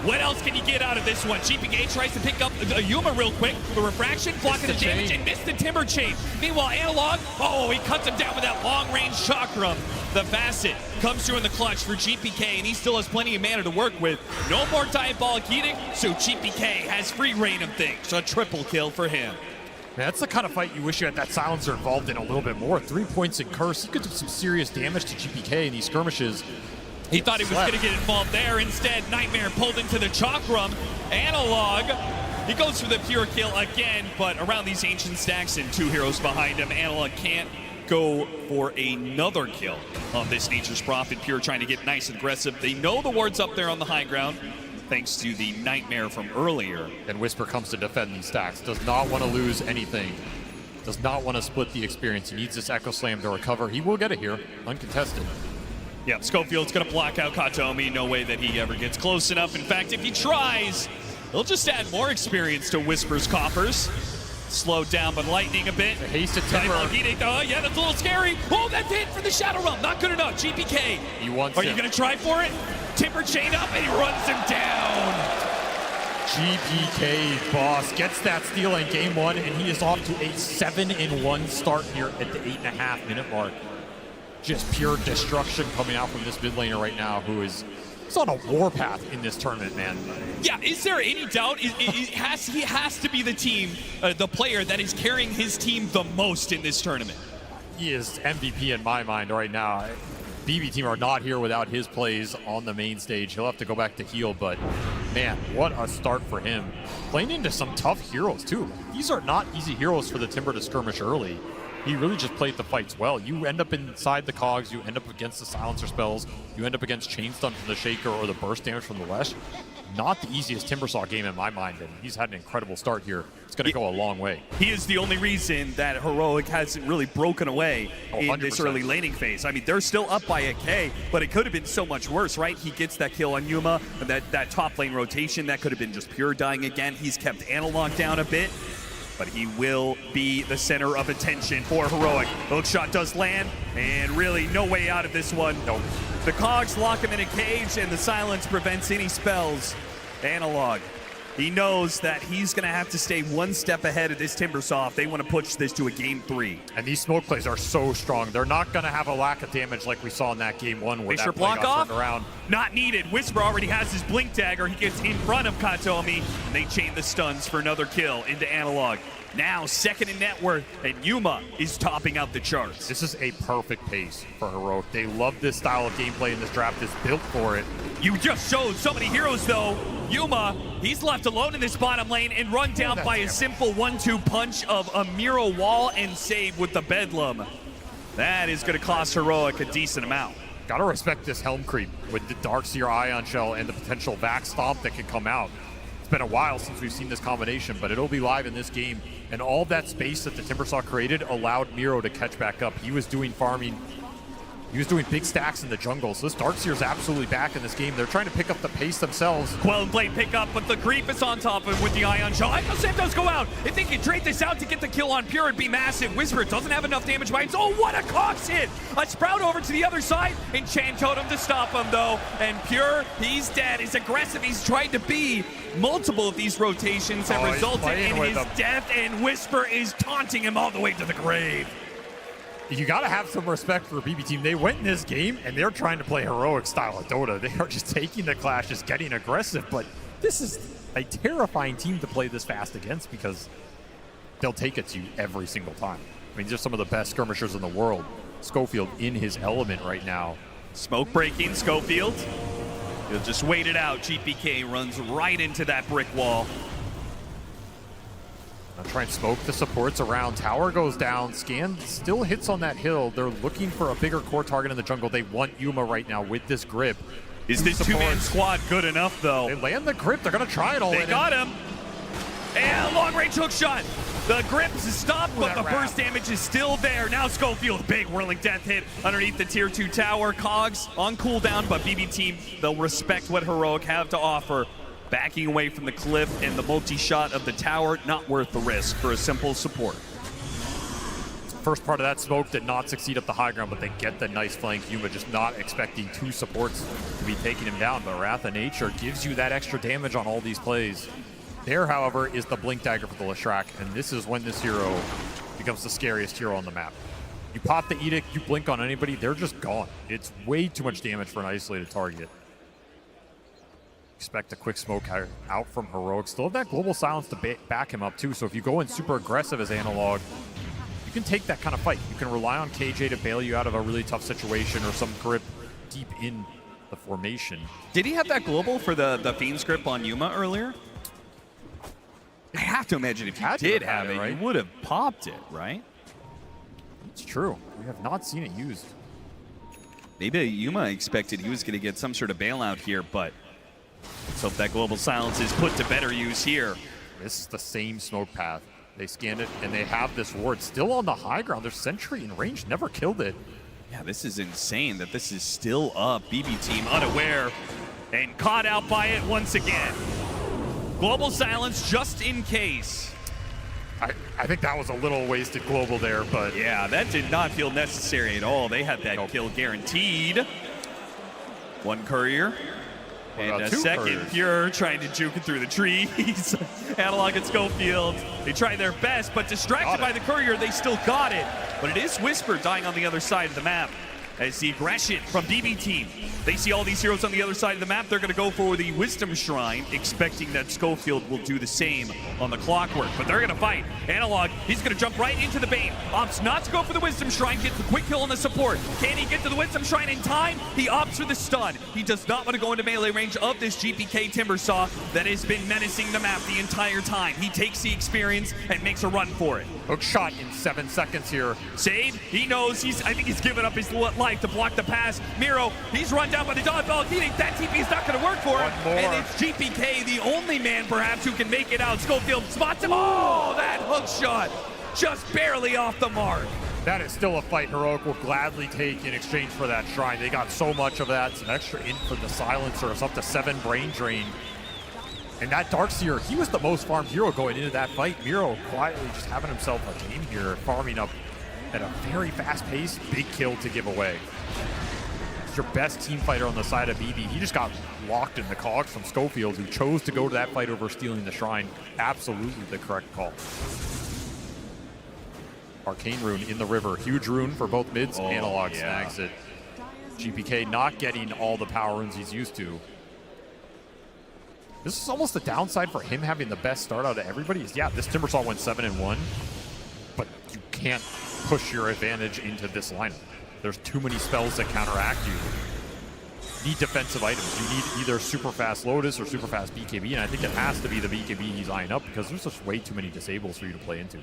What else can you get out of this one? GPK tries to pick up a Yuma real quick. The refraction, blocking the damage, and missed the Timber Chain. Meanwhile, Analog, oh, he cuts him down with that long-range chakram. The Facet comes through in the clutch for GPK, and he still has plenty of mana to work with. No more Diabolic Eating, so GPK has free reign of things. A triple kill for him. Man, that's the kind of fight you wish you had that silencer involved in a little bit more. 3 points in curse. He could do some serious damage to GPK in these skirmishes. He thought he was going to get involved there. Instead, Nightmare pulled into the chakram. Analog, he goes for the Pure kill again, but around these ancient stacks and 2 heroes behind him, Analog can't go for another kill on this Nature's Prophet. Pure trying to get nice and aggressive. They know the ward's up there on the high ground, thanks to the Nightmare from earlier. And Whisper comes to defend these stacks. Does not want to lose anything. Does not want to split the experience. He needs this Echo Slam to recover. He will get it here, uncontested. Yeah, Schofield's going to block out Katomi. No way that he ever gets close enough. In fact, if he tries, he'll just add more experience to Whisper's coffers. Slowed down by lightning a bit. The hasted Timber. Oh, yeah, that's a little scary. Oh, that's it for the Shadow Realm. Not good enough. GPK. He wants Are you going to try for it? Timber chain up, and he runs him down. GPK boss gets that steal in game 1, and he is off to a 7-1 start here at the 8.5-minute mark. Just pure destruction coming out from this mid laner right now, who is on a warpath in this tournament, man. Yeah, is there any doubt? He has to be the team, the player that is carrying his team the most in this tournament. He is MVP in my mind right now. BB team are not here without his plays on the main stage. He'll have to go back to heal, but man, what a start for him. Playing into some tough heroes too. These are not easy heroes for the Timber to skirmish early. He really just played the fights well. You end up inside the cogs, you end up against the silencer spells, you end up against chain stun from the Shaker or the burst damage from the Lesh. Not the easiest Timbersaw game in my mind, and he's had an incredible start here. It's going to go a long way. He is the only reason that Heroic hasn't really broken away in this early laning phase. I mean, they're still up by a K, but it could have been so much worse, right? He gets that kill on Yuma, and that top lane rotation, that could have been just Pure dying again. He's kept Analog down a bit, but he will be the center of attention for Heroic. Hook shot does land, and really no way out of this one. Nope. The cogs lock him in a cage, and the silence prevents any spells. Analog, he knows that he's going to have to stay one step ahead of this Timbersaw if they want to push this to a game 3. And these smoke plays are so strong. They're not going to have a lack of damage like we saw in that game 1 where Fisher that play block got off. turned around. Not needed. Whisper already has his blink dagger. He gets in front of Katomi, and they chain the stuns for another kill into Analog. Now second in net worth, and Yuma is topping out the charts. This is a perfect pace for Heroic. They love this style of gameplay, and this draft is built for it. You just showed so many heroes, though. Yuma, he's left alone in this bottom lane and run down by a simple 1-2 punch of a Miro wall and save with the Bedlam. That is going to cost Heroic a decent amount. Gotta respect this Helm creep with the Darkseer Ion Shell and the potential back stomp that can come out. It's been a while since we've seen this combination, but it'll be live in this game. And all that space that the Timbersaw created allowed Miro to catch back up. He was doing farming. He was doing big stacks in the jungle, so this Darkseer's absolutely back in this game. They're trying to pick up the pace themselves. Quell and Blade pick up, but the creep is on top of him with the Ion Shell. Echo Slam does go out. If they can trade this out to get the kill on Pure, it'd be massive. Whisper doesn't have enough damage by it. Oh, what a Cox hit! A Sprout over to the other side. Enchant Totem to stop him, though. And Pure, he's dead. He's aggressive. He's tried to be multiple of these rotations that resulted in his death, and Whisper is taunting him all the way to the grave. You got to have some respect for BB team. They went in this game, and they're trying to play Heroic style of Dota. They are just taking the clash, just getting aggressive, but this is a terrifying team to play this fast against because they'll take it to you every single time. I mean, these are some of the best skirmishers in the world. Schofield in his element right now. Smoke breaking, Schofield. He'll just wait it out. GPK runs right into that brick wall. Now try and smoke the supports around. Tower goes down. Scan still hits on that hill. They're looking for a bigger core target in the jungle. They want Yuma right now with this grip. Is this two-man squad good enough, though? They land the grip. They're going to try it all in. They got him. And long-range hook shot. The grip is stopped, but the burst damage is still there. Now Schofield, big whirling death hit underneath the tier 2 tower. Cogs on cooldown, but BB team, they'll respect what Heroic have to offer. Backing away from the cliff and the multi-shot of the tower, not worth the risk for a simple support. First part of that smoke did not succeed up the high ground, but they get the nice flank. Yuma just not expecting 2 supports to be taking him down, but Wrath of Nature gives you that extra damage on all these plays. There, however, is the Blink Dagger for the Leshrac, and this is when this hero becomes the scariest hero on the map. You pop the Edict, you blink on anybody, they're just gone. It's way too much damage for an isolated target. Expect a quick smoke out from Heroic. Still have that Global Silence to back him up too, so if you go in super aggressive as Analog, you can take that kind of fight. You can rely on KJ to bail you out of a really tough situation or some grip deep in the formation. Did he have that global for the Fiend's grip on Yuma earlier? I have to imagine if he did have it, right? He would have popped it, right? It's true. We have not seen it used. Maybe Yuma expected he was going to get some sort of bailout here, but let's hope that Global Silence is put to better use here. This is the same smoke path. They scanned it, and they have this ward still on the high ground. Their sentry in range never killed it. Yeah, this is insane that this is still up. BB team unaware and caught out by it once again. Global Silence just in case. I think that was a little wasted global there, but... Yeah, that did not feel necessary at all. They had that kill guaranteed. One courier. And a second couriers? Pure trying to juke it through the trees. Analog and Schofield, they try their best, but distracted by the courier, they still got it. But it is Whisper dying on the other side of the map. As the aggression from BB team, they see all these heroes on the other side of the map. They're going to go for the Wisdom Shrine, expecting that Schofield will do the same on the Clockwork. But they're going to fight. Analog, he's going to jump right into the bait. Opts not to go for the Wisdom Shrine, gets the quick kill on the support. Can he get to the Wisdom Shrine in time? He opts for the stun. He does not want to go into melee range of this GPK Timbersaw that has been menacing the map the entire time. He takes the experience and makes a run for it. Hook shot in 7 seconds here. Save, he knows, I think he's given up his life to block the pass. Miro, he's run down by the Dog Edict. That TP is not going to work for him. And it's GPK, the only man perhaps who can make it out. Schofield spots him. Oh, that hook shot just barely off the mark. That is still a fight Heroic will gladly take in exchange for that shrine. They got so much of that. Some extra in for the silencer. It's up to 7 brain drain. And that Darkseer, he was the most farmed hero going into that fight. Miro quietly just having himself a game here, farming up at a very fast pace. Big kill to give away. It's your best team fighter on the side of BB. He just got locked in the cogs from Schofield, who chose to go to that fight over stealing the shrine. Absolutely the correct call. Arcane Rune in the river. Huge rune for both mids. Analog snags it. GPK not getting all the power runes he's used to. This is almost the downside for him having the best start out of everybody. Is, yeah, this Timbersaw went 7-1, but you can't push your advantage into this lineup. There's too many spells that counteract you. You need defensive items. You need either super fast Lotus or super fast BKB, and I think it has to be the BKB he's eyeing up because there's just way too many disables for you to play into.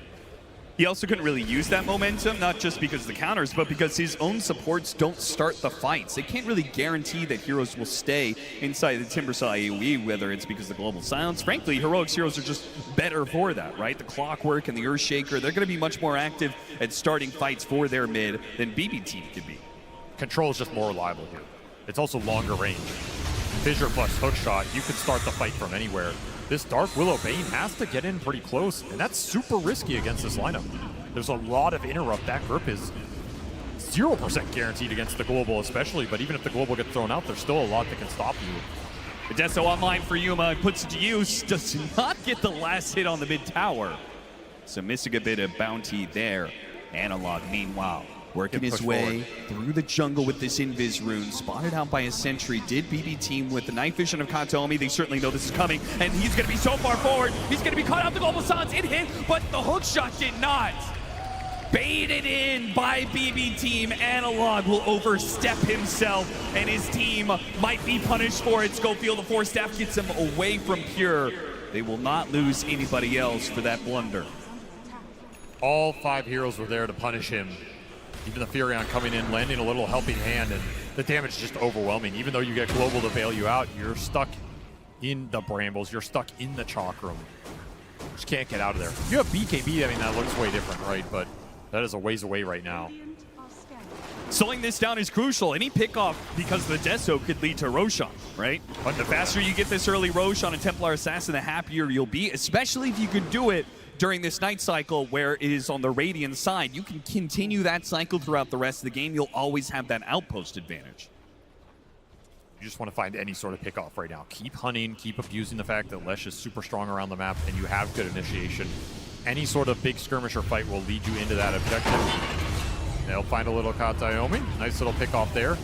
He also couldn't really use that momentum, not just because of the counters, but because his own supports don't start the fights. They can't really guarantee that heroes will stay inside the Timbersaw AoE, whether it's because of the Global Silence. Frankly, Heroic's heroes are just better for that, right? The Clockwork and the Earthshaker, they're going to be much more active at starting fights for their mid than BB team could be. Control is just more reliable here. It's also longer range. Fissure plus hookshot, you can start the fight from anywhere. This Dark Willow Bane has to get in pretty close, and that's super risky against this lineup. There's a lot of interrupt. That grip is 0% guaranteed against the global especially, but even if the global gets thrown out, there's still a lot that can stop you. Adesso online for Yuma, puts it to use, does not get the last hit on the mid tower. So missing a bit of bounty there. Analog, meanwhile, working his way through the jungle with this Invis rune, spotted out by a sentry. Did BB Team with the night vision of Kataomi. They certainly know this is coming, and he's going to be so far forward. He's going to be caught out the global silence. It hit, but the hook shot did not. Baited in by BB Team. Analog will overstep himself, and his team might be punished for it. Schofield, the 4-staff, gets him away from Pure. They will not lose anybody else for that blunder. All 5 heroes were there to punish him. Even the Furion coming in, landing a little helping hand, and the damage is just overwhelming. Even though you get Global to bail you out, you're stuck in the brambles. You're stuck in the chalk room. Just can't get out of there. You have BKB, I mean, that looks way different, right? But that is a ways away right now. Slowing this down is crucial. Any pickoff because of the Deso could lead to Roshan, right? But the faster you get this early Roshan and Templar Assassin, the happier you'll be, especially if you could do it during this night cycle where it is on the Radiant side. You can continue that cycle throughout the rest of the game. You'll always have that outpost advantage. You just want to find any sort of pickoff right now. Keep hunting, keep abusing the fact that Lesh is super strong around the map and you have good initiation. Any sort of big skirmisher fight will lead you into that objective. They'll find a little Kataomi. Nice little pickoff there.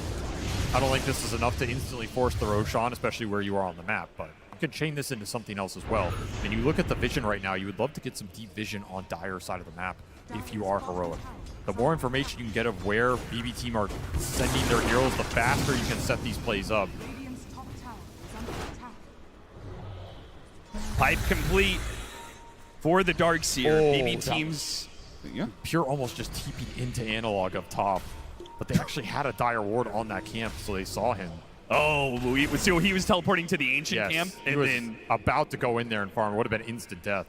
I don't think this is enough to instantly force the Roshan, especially where you are on the map, but you can chain this into something else as well. And you look at the vision right now, you would love to get some deep vision on Dire side of the map if you are heroic. The more information you can get of where BB Team are sending their heroes, the faster you can set these plays up. Pipe complete for the Darkseer. BB Team's... Yeah. Pure almost just TP'd into Analog up top. But they actually had a Dire ward on that camp, so they saw him. Oh, so he was teleporting to the Ancient camp? And he was about to go in there and farm. Would have been instant death.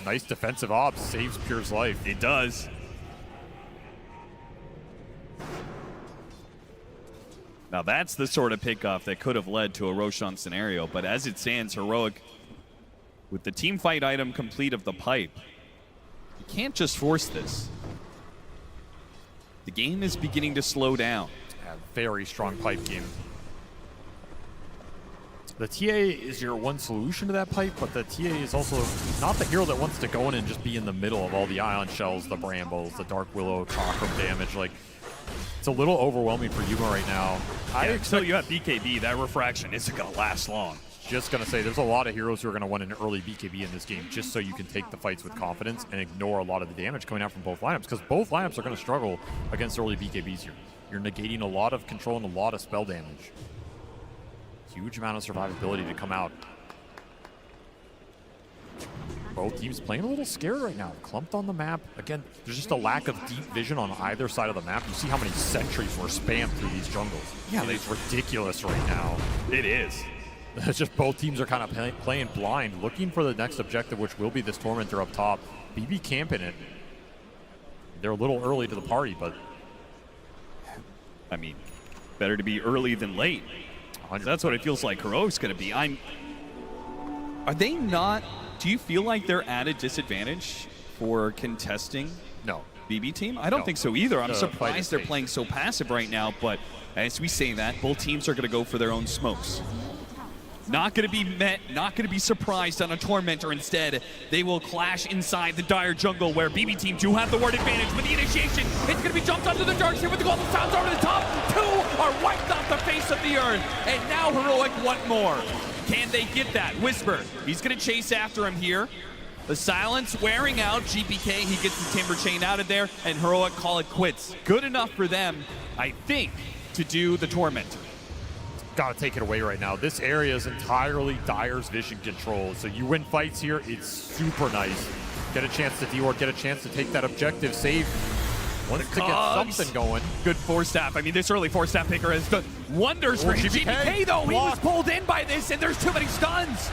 Nice defensive ops. Saves Pure's life. It does. Now that's the sort of pickoff that could have led to a Roshan scenario. But as it stands, Heroic, with the team fight item complete of the pipe, you can't just force this. The game is beginning to slow down. Yeah, very strong pipe game. The TA is your one solution to that pipe, but the TA is also not the hero that wants to go in and just be in the middle of all the Ion Shells, the Brambles, the Dark Willow, Chakram damage. Like, it's a little overwhelming for Yuma right now. So you have BKB, that refraction isn't going to last long. Just going to say, there's a lot of heroes who are going to want an early BKB in this game just so you can take the fights with confidence and ignore a lot of the damage coming out from both lineups, because both lineups are going to struggle against early BKBs here. You're negating a lot of control and a lot of spell damage. Huge amount of survivability to come out. Both teams playing a little scared right now. Clumped on the map. Again, there's just a lack of deep vision on either side of the map. You see how many sentries were spammed through these jungles. Yeah, it's ridiculous right now. It is. It's just both teams are kind of playing blind, looking for the next objective, which will be this Tormentor up top. BB camping it. They're a little early to the party, but... I mean, better to be early than late. That's what it feels like Heroic's going to be. Are they not... Do you feel like they're at a disadvantage for contesting BB Team? I don't think so either. I'm surprised they're playing so passive right now, but as we say that, both teams are going to go for their own smokes. Not going to be met, not going to be surprised on a Tormentor. Instead, they will clash inside the Dire jungle where BB Team do have the ward advantage. With the initiation, it's going to be jumped onto the Darkseer with the Golden Sounds over the top. 2 are wiped off the face of the earth, and now Heroic want more. Can they get that? Whisper, he's going to chase after him here. The silence wearing out. GPK, he gets the Timber Chain out of there, and Heroic call it quits. Good enough for them, I think, to do the Tormentor. Gotta take it away right now. This area is entirely Dire's vision control. So you win fights here, it's super nice. Get a chance to D-Ward, get a chance to take that objective, save. Wants to get something going. Good 4-staff. I mean, this early 4-staff picker has done wonders for GPK, though. He was pulled in by this, and there's too many stuns.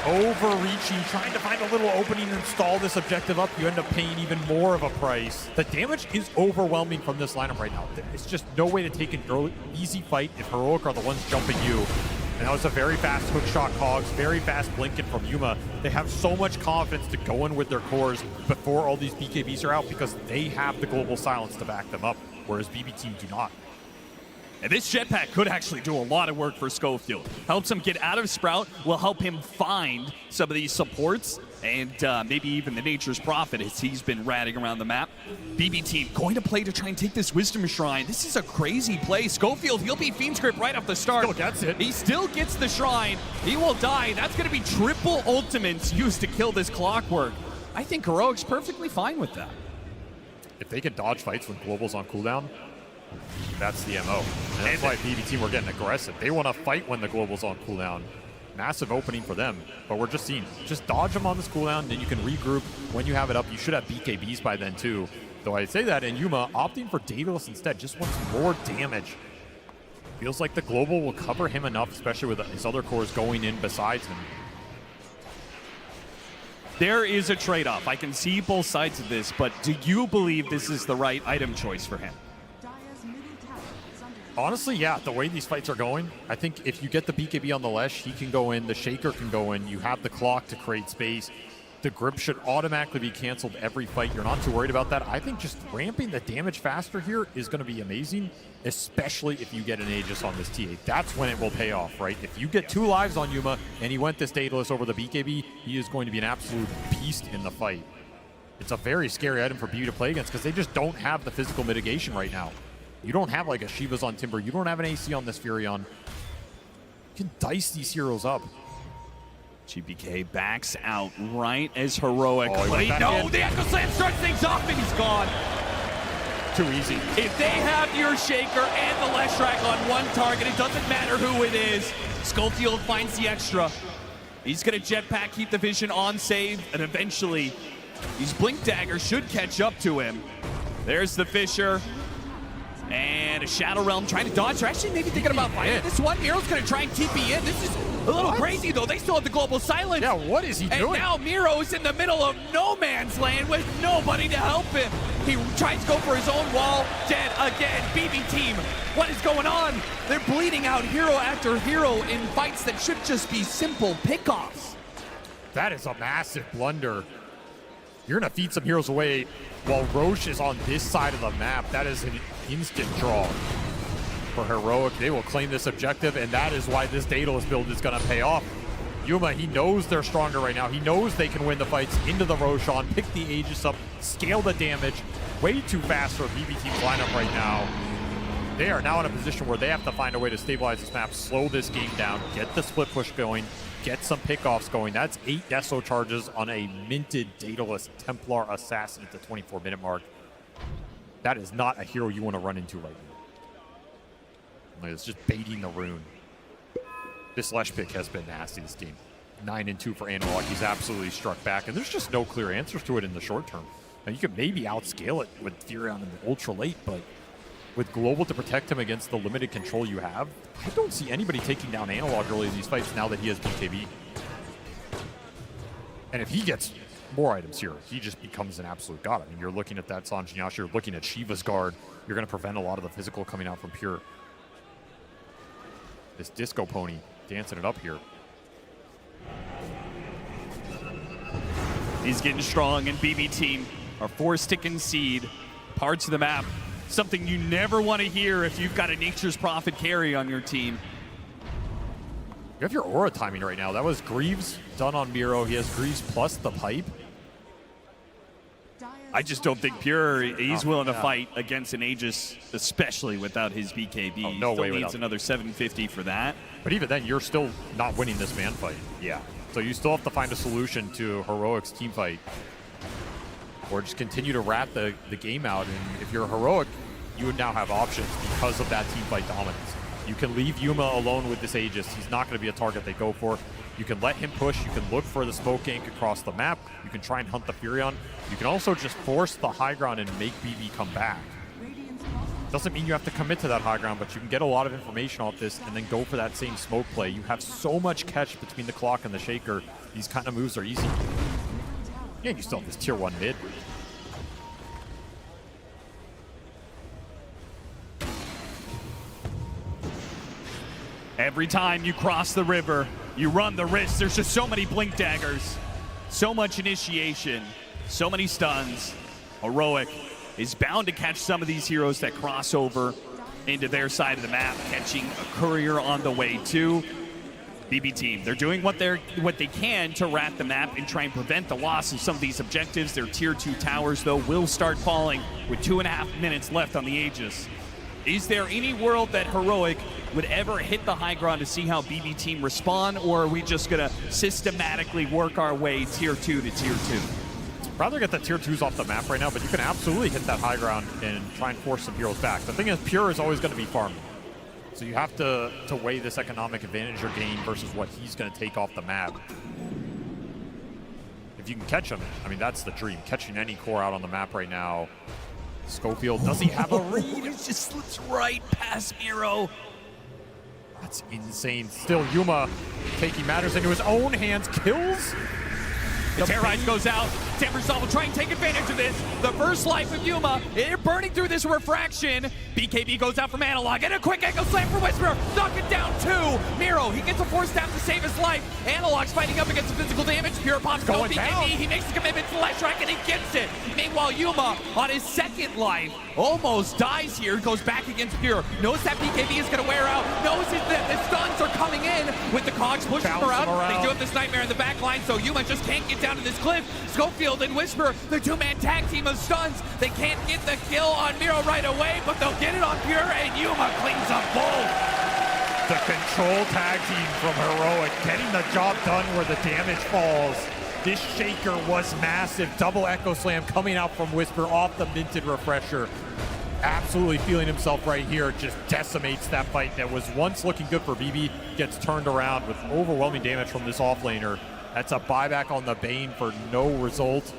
Overreaching, trying to find a little opening and stall this objective up. You end up paying even more of a price. The damage is overwhelming from this lineup right now. It's just no way to take an early, easy fight if Heroic are the ones jumping you. And that was a very fast hook shot Cogs, very fast blinking from Yuma. They have so much confidence to go in with their cores before all these BKBs are out because they have the global silence to back them up, whereas BB Team do not. And this jetpack could actually do a lot of work for Schofield. Helps him get out of Sprout, will help him find some of these supports, and maybe even the Nature's Prophet as he's been ratting around the map. BB team going to play to try and take this Wisdom Shrine. This is a crazy play. Schofield, he'll be Fiend's Grip right off the start. Still gets it. He still gets the Shrine. He will die. That's going to be triple ultimates used to kill this Clockwork. I think Heroic's perfectly fine with that. If they can dodge fights when Global's on cooldown, that's the MO. And that's why BB team were getting aggressive. They want to fight when the Global's on cooldown. Massive opening for them, but we're just seeing, just dodge them on this cooldown, then you can regroup. When you have it up, you should have BKBs by then too. Though I say that, and Yuma opting for Daedalus instead, just wants more damage. Feels like the Global will cover him enough, especially with his other cores going in besides him. There is a trade-off. I can see both sides of this, but do you believe this is the right item choice for him? Honestly, yeah, the way these fights are going, I think if you get the BKB on the Lesh, he can go in, the Shaker can go in, you have the clock to create space. The grip should automatically be canceled every fight. You're not too worried about that. I think just ramping the damage faster here is going to be amazing, especially if you get an Aegis on this T8. That's when it will pay off, right? If you get 2 lives on Yuma and he went this Daedalus over the BKB, he is going to be an absolute beast in the fight. It's a very scary item for BU to play against because they just don't have the physical mitigation right now. You don't have like a Shiva's on Timber. You don't have an AC on this Furion. You can dice these heroes up. GBK backs out right as Heroic. Oh, no, the Echo Slam starts things off and he's gone. Too easy. If they have your Shaker and the Leshrac on one target, it doesn't matter who it is. Schofield finds the extra. He's going to jetpack, keep the vision on save, and eventually these Blink Daggers should catch up to him. There's the Fisher. And a Shadow Realm trying to dodge. They're actually maybe thinking about fighting this one. Miro's going to try and TP in. This is a little crazy, though. They still have the Global Silence. Yeah, what is he doing? And now Miro's in the middle of no man's land with nobody to help him. He tries to go for his own wall. Dead again. BB team, what is going on? They're bleeding out hero after hero in fights that should just be simple pickoffs. That is a massive blunder. You're going to feed some heroes away while Roche is on this side of the map. That is an instant draw for Heroic. They will claim this objective, and that is why this Daedalus build is going to pay off. Yuma, he knows they're stronger right now. He knows they can win the fights into the Roshan, pick the Aegis up, scale the damage. Way too fast for BB team's lineup right now. They are now in a position where they have to find a way to stabilize this map, slow this game down, get the split push going, get some pickoffs going. That's 8 Deso charges on a minted Daedalus Templar Assassin at the 24-minute mark. That is not a hero you want to run into right now. It's just baiting the rune. This Lesh pick has been nasty this game. 9-2 for Analog. He's absolutely struck back, and there's just no clear answers to it in the short term. Now, you could maybe outscale it with Furion and Ultra Late, but with Global to protect him against the limited control you have, I don't see anybody taking down Analog early in these fights now that he has BKB. And if he gets more items here, he just becomes an absolute god. I mean, you're looking at that Sanjin Yasha, you're looking at Shiva's guard, you're going to prevent a lot of the physical coming out from Pure. This Disco Pony dancing it up here. He's getting strong, and BB team are forced to concede parts of the map. Something you never want to hear if you've got a Nature's Prophet carry on your team. You have your aura timing right now. That was Greaves done on Miro. He has Greaves plus the pipe. I just don't think Pure, he's willing to fight against an Aegis, especially without his BKB. Oh, no he way still needs without. Another 750 for that. But even then, you're still not winning this man fight. Yeah. So you still have to find a solution to Heroic's team fight. Or just continue to rat the game out. And if you're Heroic, you would now have options because of that team fight dominance. You can leave Yuma alone with this Aegis. He's not going to be a target they go for. You can let him push. You can look for the smoke gank across the map. You can try and hunt the Furion. You can also just force the high ground and make BB come back. Doesn't mean you have to commit to that high ground, but you can get a lot of information off this and then go for that same smoke play. You have so much catch between the clock and the Shaker. These kind of moves are easy. Yeah, you still have this tier 1 mid. Every time you cross the river, you run the risk. There's just so many Blink Daggers, so much initiation, so many stuns. Heroic is bound to catch some of these heroes that cross over. into their side of the map, catching a courier on the way too. BB team, they're doing what they can to rat the map and try and prevent the loss of some of these objectives. Their tier 2 towers, though, will start falling with 2.5 minutes left on the Aegis. Is there any world that Heroic would ever hit the high ground to see how BB team respond, or are we just going to systematically work our way tier 2 to tier 2? Rather get the tier 2s off the map right now, but you can absolutely hit that high ground and try and force some heroes back. The thing is, Pure is always going to be farming. So you have to weigh this economic advantage you're gaining versus what he's going to take off the map. If you can catch him, I mean, that's the dream. Catching any core out on the map right now. Schofield, does he have a read? He just slips right past Miro. That's insane. Still, Yuma taking matters into his own hands. Kills. The Terrorite goes out. Timbersaw will try and take advantage of this. The first life of Yuma, they're burning through this refraction. BKB goes out from Analog, and a quick Echo Slam for Whisperer. Knock it down 2. Miro, he gets a force stab to save his life. Analog's fighting up against the physical damage. Pure pops go BKB. Down. He makes the commitment to Leshrac, and he gets it. Meanwhile, Yuma, on his second life, almost dies here. Goes back against Pure. Knows that BKB is going to wear out. Knows that the stuns are coming in with the cogs pushing him around. They do have this Nightmare in the back line, so Yuma just can't get down to this cliff. Schofield and Whisper, the 2-man tag team of stuns. They can't get the kill on Miro right away, but they'll get it on Pure, and Yuma cleans up both. The control tag team from Heroic getting the job done where the damage falls. This Shaker was massive. Double Echo Slam coming out from Whisper off the minted refresher. Absolutely feeling himself right here. Just decimates that fight that was once looking good for BB. Gets turned around with overwhelming damage from this offlaner. That's a buyback on the Bane for no result.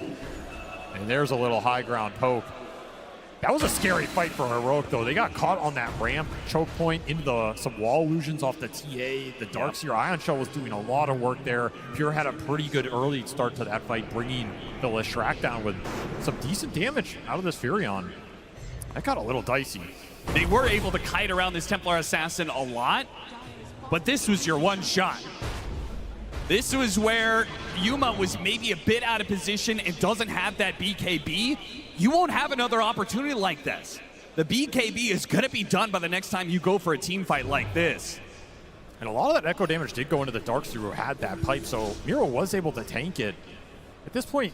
And there's a little high ground poke. That was a scary fight for Heroic, though. They got caught on that ramp choke point into some wall illusions off the TA. The Darkseer Ion Shell was doing a lot of work there. Pure had a pretty good early start to that fight, bringing the Leshrac down with some decent damage out of this Furion. That got a little dicey. They were able to kite around this Templar Assassin a lot, but this was your one shot. This was where Yuma was maybe a bit out of position and doesn't have that BKB. You won't have another opportunity like this. The BKB is going to be done by the next time you go for a team fight like this. And a lot of that echo damage did go into the Darkseer who had that pipe, so Miro was able to tank it. At this point,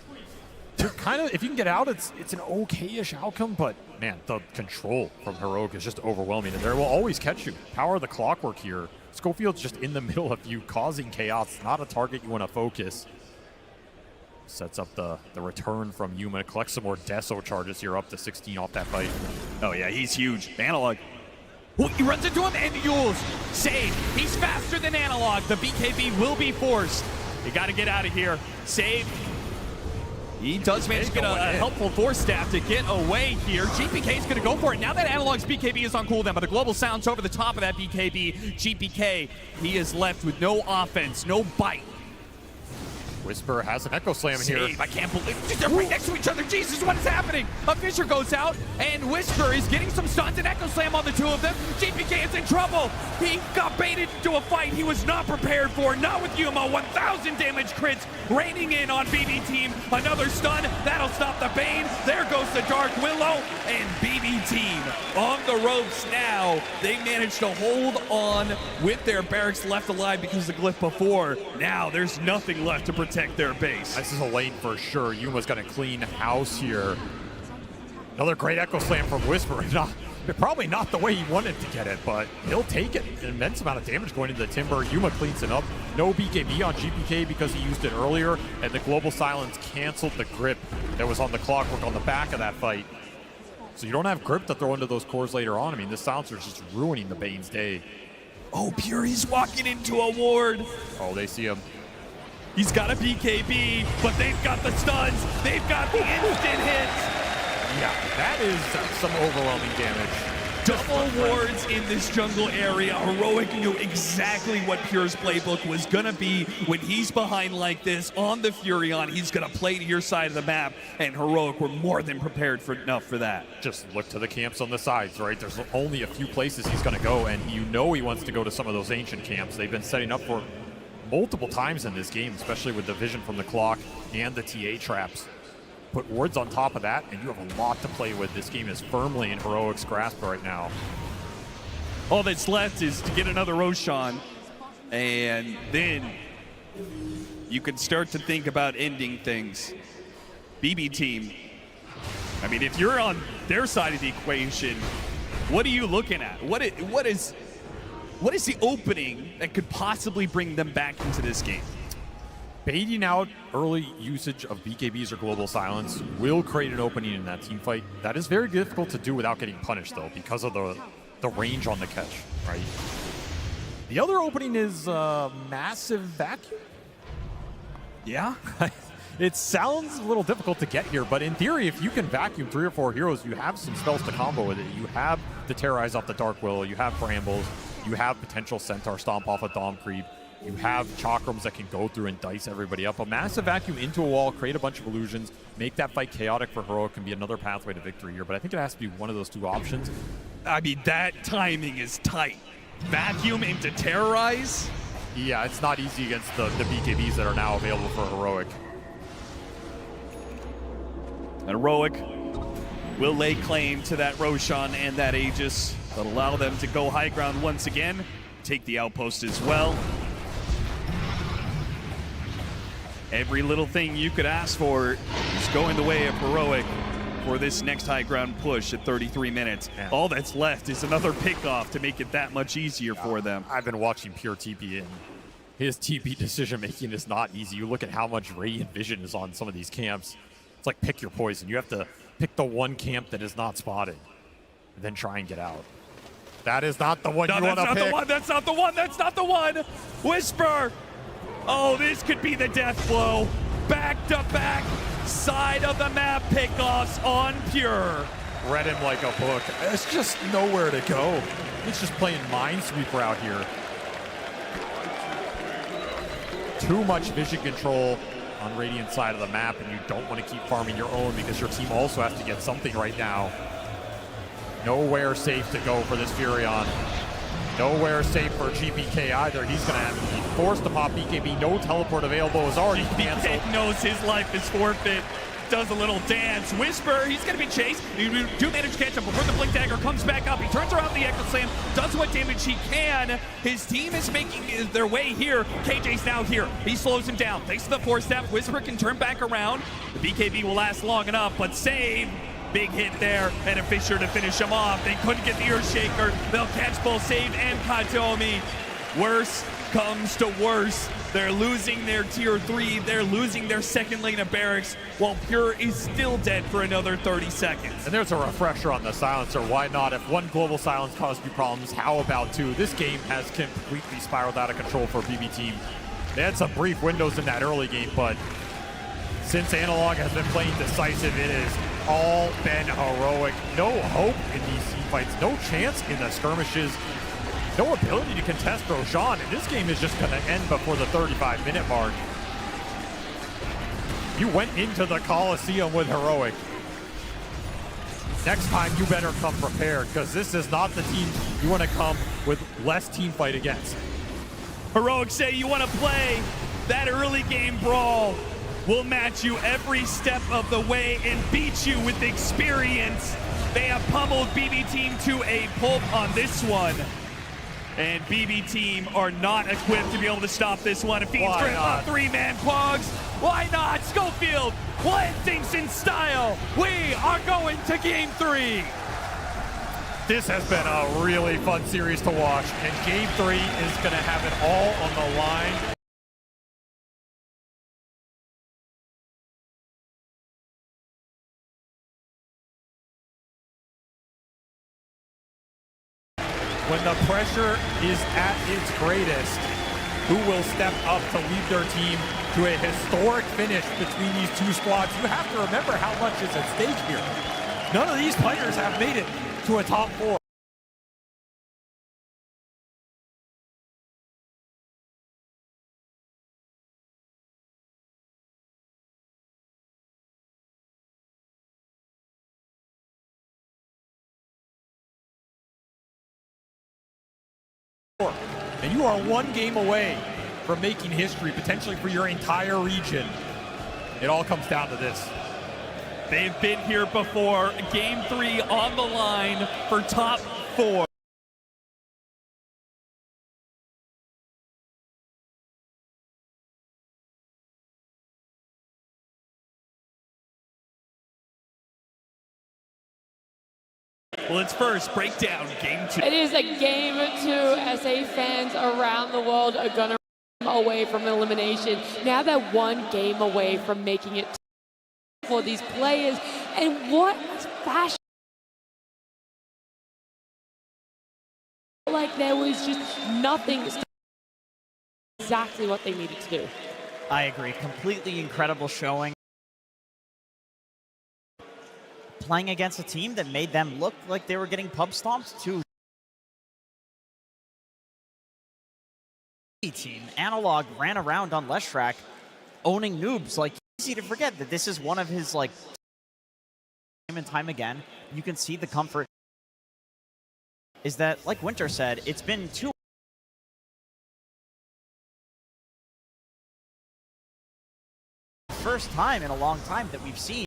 kind of, if you can get out, it's an okay-ish outcome, but man, the control from Heroic is just overwhelming, and they will always catch you. Power of the clockwork here. Schofield's just in the middle of you, causing chaos. Not a target you want to focus. Sets up the return from Yuma. Collects some more Deso charges here, up to 16 off that fight. Oh yeah, he's huge. Analog. Ooh, he runs into him, and Yules save. He's faster than Analog. The BKB will be forced. You got to get out of here. Save. He does manage to get a helpful force staff to get away here. GPK is going to go for it. Now that Analog's BKB is on cooldown, but the global sounds over the top of that BKB. GPK, he is left with no offense, no bite. Whisper has an Echo Slam here. I can't believe they're right next to each other. Jesus, what is happening? A Fisher goes out, and Whisper is getting some stuns and Echo Slam on the two of them. GPK is in trouble. He got baited into a fight he was not prepared for. Not with Yuma. 1,000 damage crits raining in on BB team. Another stun. That'll stop the Bane. There goes the Dark Willow. And BB team on the ropes now. They managed to hold on with their barracks left alive because of the glyph before. Now there's nothing left to protect their base. This is a lane for sure. Yuma's going to clean house here. Another great Echo Slam from Whisper. Probably not the way he wanted to get it, but he'll take it. An immense amount of damage going into the Timber. Yuma cleans it up. No BKB on GPK because he used it earlier, and the Global Silence canceled the grip that was on the clockwork on the back of that fight. So you don't have grip to throw into those cores later on. I mean, this Silencer is just ruining the Bane's day. Oh, Pure, he's walking into a ward. Oh, they see him. He's got a BKB, but they've got the stuns. They've got the instant hits. Yeah, that is some overwhelming damage. Double wards in this jungle area. Heroic knew exactly what Pure's playbook was going to be. When he's behind like this on the Furion, he's going to play to your side of the map, and Heroic were more than prepared for enough for that. Just look to the camps on the sides, right? There's only a few places he's going to go, and you know he wants to go to some of those ancient camps. They've been setting up for multiple times in this game, especially with the vision from the clock and the TA traps. Put wards on top of that, and you have a lot to play with. This game is firmly in Heroic's grasp right now. All that's left is to get another Roshan, and then you can start to think about ending things. BB team, I mean, if you're on their side of the equation, what are you looking at? What is the opening that could possibly bring them back into this game? Baiting out early usage of BKBs or Global Silence will create an opening in that team fight. That is very difficult to do without getting punished, though, because of the range on the catch, right? The other opening is Massive Vacuum. Yeah. It sounds a little difficult to get here, but in theory, if you can vacuum 3 or 4 heroes, you have some spells to combo with it. You have to terrorize off the Dark Willow, you have Brambles, you have potential Centaur Stomp off a Dom Creep, you have Chakrams that can go through and dice everybody up. A Massive Vacuum into a wall, create a bunch of illusions, make that fight chaotic for Heroic can be another pathway to victory here, but I think it has to be one of those 2 options. I mean, that timing is tight. Vacuum into terrorize? Yeah, it's not easy against the BKBs that are now available for Heroic. Heroic will lay claim to that Roshan and that Aegis, but allow them to go high ground once again, take the outpost as well. Every little thing you could ask for is going the way of Heroic for this next high ground push at 33 minutes. Yeah. All that's left is another pickoff to make it that much easier for them. I've been watching Pure TP, and his TP decision making is not easy. You look at how much Radiant Vision is on some of these camps. It's like pick your poison. You have to pick the one camp that is not spotted and then try and get out. That is not the one you want to pick. That's not the one. That's not the one. Whisper. Oh, this could be the death blow. Back to back side of the map pickoffs on Pure. Read him like a book. It's just nowhere to go. It's just playing Minesweeper out here. Too much vision control on Radiant side of the map, and you don't want to keep farming your own because your team also has to get something right now. Nowhere safe to go for this Furion. Nowhere safe for GPK either. He's going to have to be forced to pop BKB. No teleport available. Is already canceled. GPK knows his life is forfeit. Does a little dance. Whisper, he's going to be chased. You do manage to catch him before the Blink Dagger comes back up. He turns around the Echo Slam, does what damage he can. His team is making their way here. KJ's now here. He slows him down. Thanks to the 4-step, Whisper can turn back around. The BKB will last long enough, but save. Big hit there, and a Fissure to finish him off. They couldn't get the Earthshaker. They'll catch both Save and Katomi. Worse comes to worse. They're losing their tier 3. They're losing their second lane of barracks, while Pure is still dead for another 30 seconds. And there's a refresher on the silencer. Why not? If one global silence caused you problems, how about 2? This game has completely spiraled out of control for BB Team. They had some brief windows in that early game, but since Analog has been playing decisive, it has all been Heroic. No hope in these team fights. No chance in the skirmishes. No ability to contest Roshan, and this game is just going to end before the 35-minute mark. You went into the Coliseum with Heroic. Next time, you better come prepared, because this is not the team you want to come with less team fight against. Heroic say you want to play that early game brawl. We'll match you every step of the way and beat you with experience. They have pummeled BB Team to a pulp on this one. And BB Team are not equipped to be able to stop this one. It feeds for a 3-man Quags. Why not? Schofield, one thinks in style. We are going to game 3. This has been a really fun series to watch, and game 3 is going to have it all on the line. When the pressure is at its greatest, who will step up to lead their team to a historic finish between these 2 squads? You have to remember how much is at stake here. None of these players have made it to a top 4. And you are 1 game away from making history, potentially for your entire region. It all comes down to this. They've been here before. Game 3 on the line for top 4. Let's first break down game 2. It is a game 2. SA fans around the world are going to away from elimination. Now they're one game away from making it for these players. And what fashion. Like there was just nothing exactly what they needed to do. I agree. Completely incredible showing. Playing against a team that made them look like they were getting pub stomped too. Team Analog ran around on Leshrac owning noobs. Like, easy to forget that this is one of his, like, time and time again. You can see the comfort is that, like Winter said, it's been 2 first time in a long time that we've seen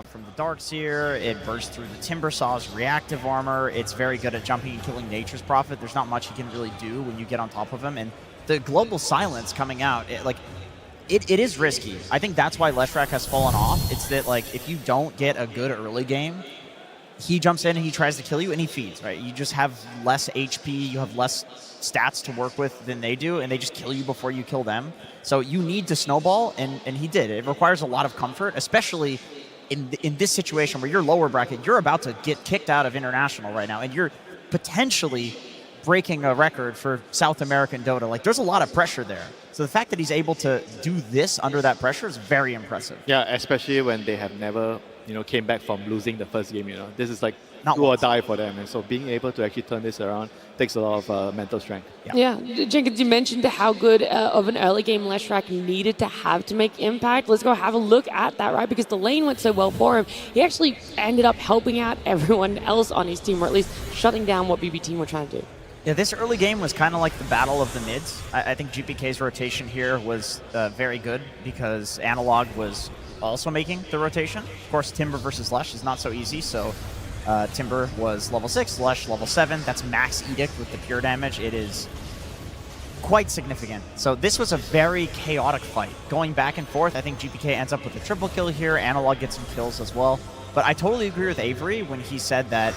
from the Darkseer, it bursts through the Timbersaw's reactive armor. It's very good at jumping and killing Nature's Prophet. There's not much he can really do when you get on top of him. And the global silence coming out, it is risky. I think that's why Leshrac has fallen off. It's that, like, if you don't get a good early game, he jumps in and he tries to kill you and he feeds, right? You just have less HP, you have less stats to work with than they do, and they just kill you before you kill them. So you need to snowball, and he did. It requires a lot of comfort, especially in this situation where you're lower bracket. You're about to get kicked out of International right now, and you're potentially breaking a record for South American Dota. Like, there's a lot of pressure there. So the fact that he's able to do this under that pressure is very impressive. Yeah, especially when they have never, came back from losing the first game. This is like Not do or once. die for them, and so being able to actually turn this around takes a lot of mental strength. Yeah, Jenkins, you mentioned how good of an early game Leshrac needed to have to make impact. Let's go have a look at that, right? Because the lane went so well for him. He actually ended up helping out everyone else on his team, or at least shutting down what BB team were trying to do. Yeah, this early game was kind of like the battle of the mids. I think GPK's rotation here was very good because Analog was also making the rotation. Of course, Timber versus Lesh is not so easy, so Timber was level 6, Lesh level 7. That's max Edict with the pure damage. It is quite significant. So this was a very chaotic fight. Going back and forth, I think GPK ends up with a triple kill here. Analog gets some kills as well. But I totally agree with Avery when he said that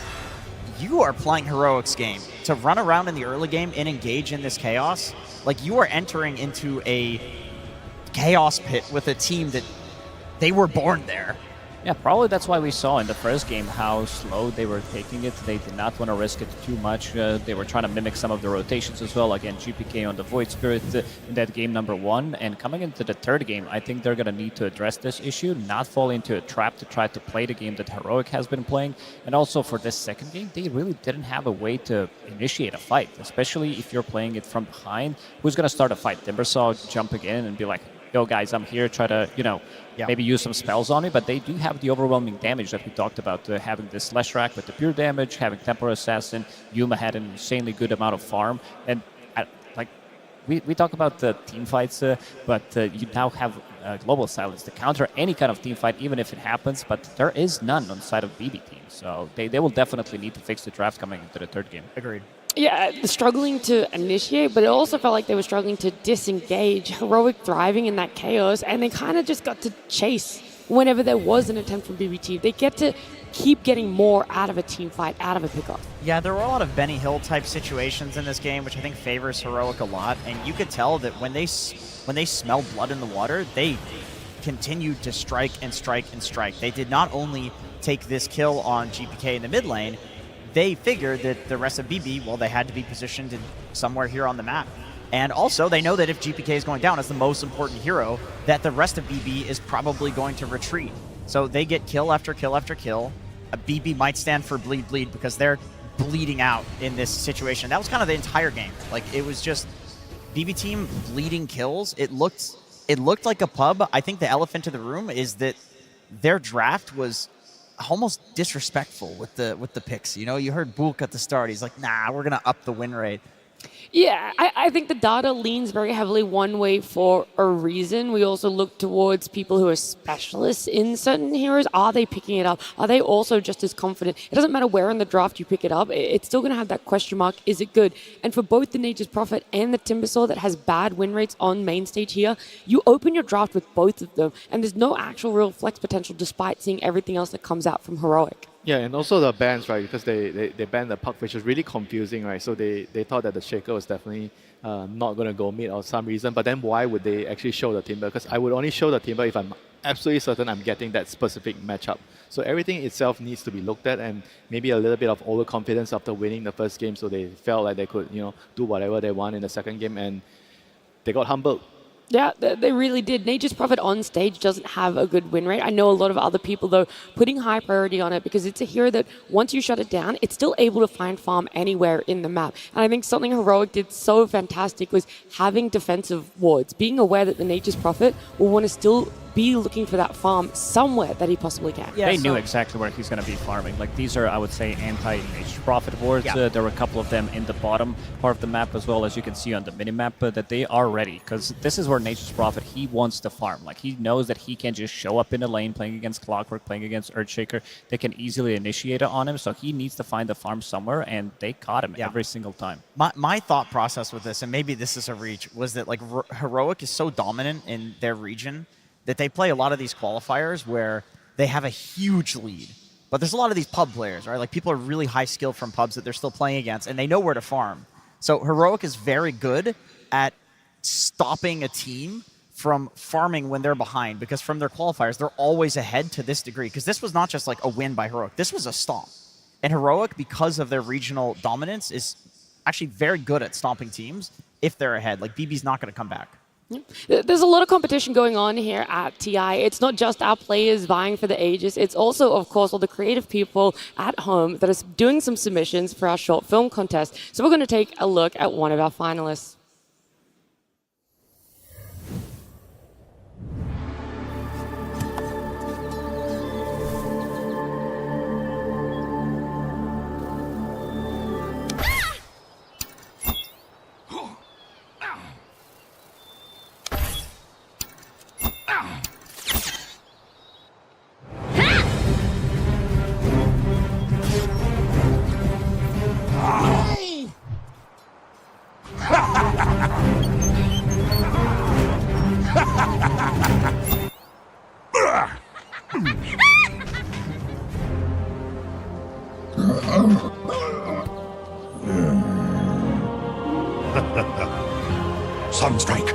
you are playing Heroic's game. To run around in the early game and engage in this chaos, like, you are entering into a chaos pit with a team that they were born there. Yeah, probably that's why we saw in the first game how slow they were taking it. They did not want to risk it too much. They were trying to mimic some of the rotations as well. Again, GPK on the Void Spirit in that game number 1. And coming into the third game, I think they're going to need to address this issue, not fall into a trap to try to play the game that Heroic has been playing. And also for this second game, they really didn't have a way to initiate a fight, especially if you're playing it from behind. Who's going to start a fight? Timbersaw jumping in and be like, yo guys, I'm here, try to, maybe use some spells on me, but they do have the overwhelming damage that we talked about, having this Leshrac with the pure damage, having Temporal Assassin. Yuma had an insanely good amount of farm, and we talk about the team fights, but you now have global silence to counter any kind of team fight, even if it happens, but there is none on the side of BB team, so they will definitely need to fix the draft coming into the third game. Agreed. Yeah, struggling to initiate, but it also felt like they were struggling to disengage. Heroic thriving in that chaos, and they kind of just got to chase whenever there was an attempt from BBT. They get to keep getting more out of a team fight, out of a pickoff. Yeah, there were a lot of Benny Hill type situations in this game, which I think favors Heroic a lot. And you could tell that when they smelled blood in the water, they continued to strike and strike and strike. They did not only take this kill on GPK in the mid lane, they figured that the rest of BB, well, they had to be positioned somewhere here on the map. And also, they know that if GPK is going down as the most important hero, that the rest of BB is probably going to retreat. So they get kill after kill after kill. BB might stand for bleed bleed because they're bleeding out in this situation. That was kind of the entire game. Like, it was just BB team bleeding kills. It looked like a pub. I think the elephant in the room is that their draft was almost disrespectful with the picks. You know, you heard Bulk at the start. He's like, nah, we're going to up the win rate. Yeah, I think the data leans very heavily one way for a reason. We also look towards people who are specialists in certain heroes. Are they picking it up? Are they also just as confident? It doesn't matter where in the draft you pick it up. It's still going to have that question mark. Is it good? And for both the Nature's Prophet and the Timbersaw that has bad win rates on main stage here, you open your draft with both of them, and there's no actual real flex potential despite seeing everything else that comes out from Heroic. Yeah, and also the bans, right? Because they banned the puck, which is really confusing, right? So they thought that the Shaker was definitely not going to go mid or some reason. But then why would they actually show the Timber? Because I would only show the Timber if I'm absolutely certain I'm getting that specific matchup. So everything itself needs to be looked at, and maybe a little bit of overconfidence after winning the first game, so they felt like they could, do whatever they want in the second game, and they got humbled. Yeah, they really did. Nature's Prophet on stage doesn't have a good win rate. I know a lot of other people, though, putting high priority on it because it's a hero that once you shut it down, it's still able to find farm anywhere in the map. And I think something Heroic did so fantastic was having defensive wards, being aware that the Nature's Prophet will want to still be looking for that farm somewhere that he possibly can. Yeah, they knew exactly where he's going to be farming. Like, these are, I would say, anti-Nature's Prophet wards. Yeah. There were a couple of them in the bottom part of the map as well, as you can see on the minimap, that they are ready. Because this is where Nature's Prophet, he wants to farm. Like, he knows that he can just show up in the lane playing against Clockwork, playing against Earthshaker. They can easily initiate it on him, so he needs to find the farm somewhere, and they caught him every single time. My thought process with this, and maybe this is a reach, was that like Heroic is so dominant in their region that they play a lot of these qualifiers where they have a huge lead. But there's a lot of these pub players, right? Like, people are really high skilled from pubs that they're still playing against, and they know where to farm. So Heroic is very good at stopping a team from farming when they're behind, because from their qualifiers, they're always ahead to this degree. Because this was not just like a win by Heroic. This was a stomp. And Heroic, because of their regional dominance, is actually very good at stomping teams if they're ahead. Like, BB's not going to come back. There's a lot of competition going on here at TI. It's not just our players vying for the Aegis. It's also, of course, all the creative people at home that are doing some submissions for our short film contest. So we're going to take a look at one of our finalists. Sunstrike.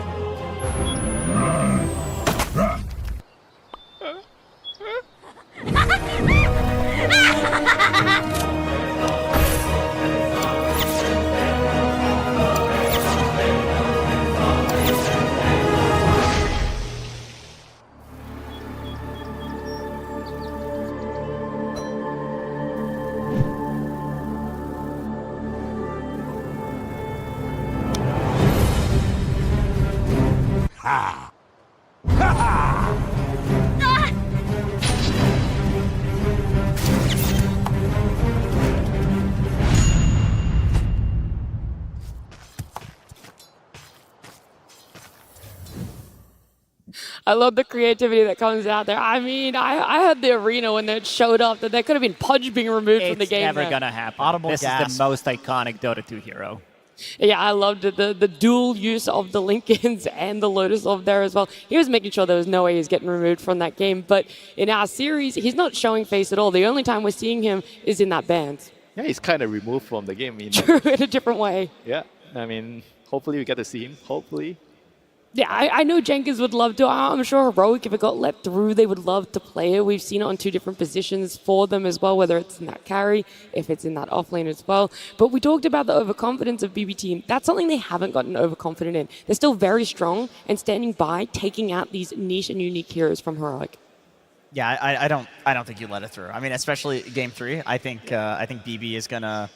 I love the creativity that comes out there. I mean, I had the arena when it showed up that there could have been Pudge being removed from the game. It's never going to happen. Audible this gasp. is the most iconic Dota 2 hero. Yeah, I loved it. The dual use of the Lincolns and the Lotus Orb there as well. He was making sure there was no way he was getting removed from that game. But in our series, he's not showing face at all. The only time we're seeing him is in that band. Yeah, he's kind of removed from the game. True, in a different way. Yeah, I mean, hopefully we get to see him. Hopefully. Yeah, I know Jenkins would love to. I'm sure Heroic, if it got let through, they would love to play it. We've seen it on 2 different positions for them as well, whether it's in that carry, if it's in that offlane as well. But we talked about the overconfidence of BB Team. That's something they haven't gotten overconfident in. They're still very strong and standing by, taking out these niche and unique heroes from Heroic. Yeah, I don't think you let it through. I mean, especially game 3. I think BB is gonna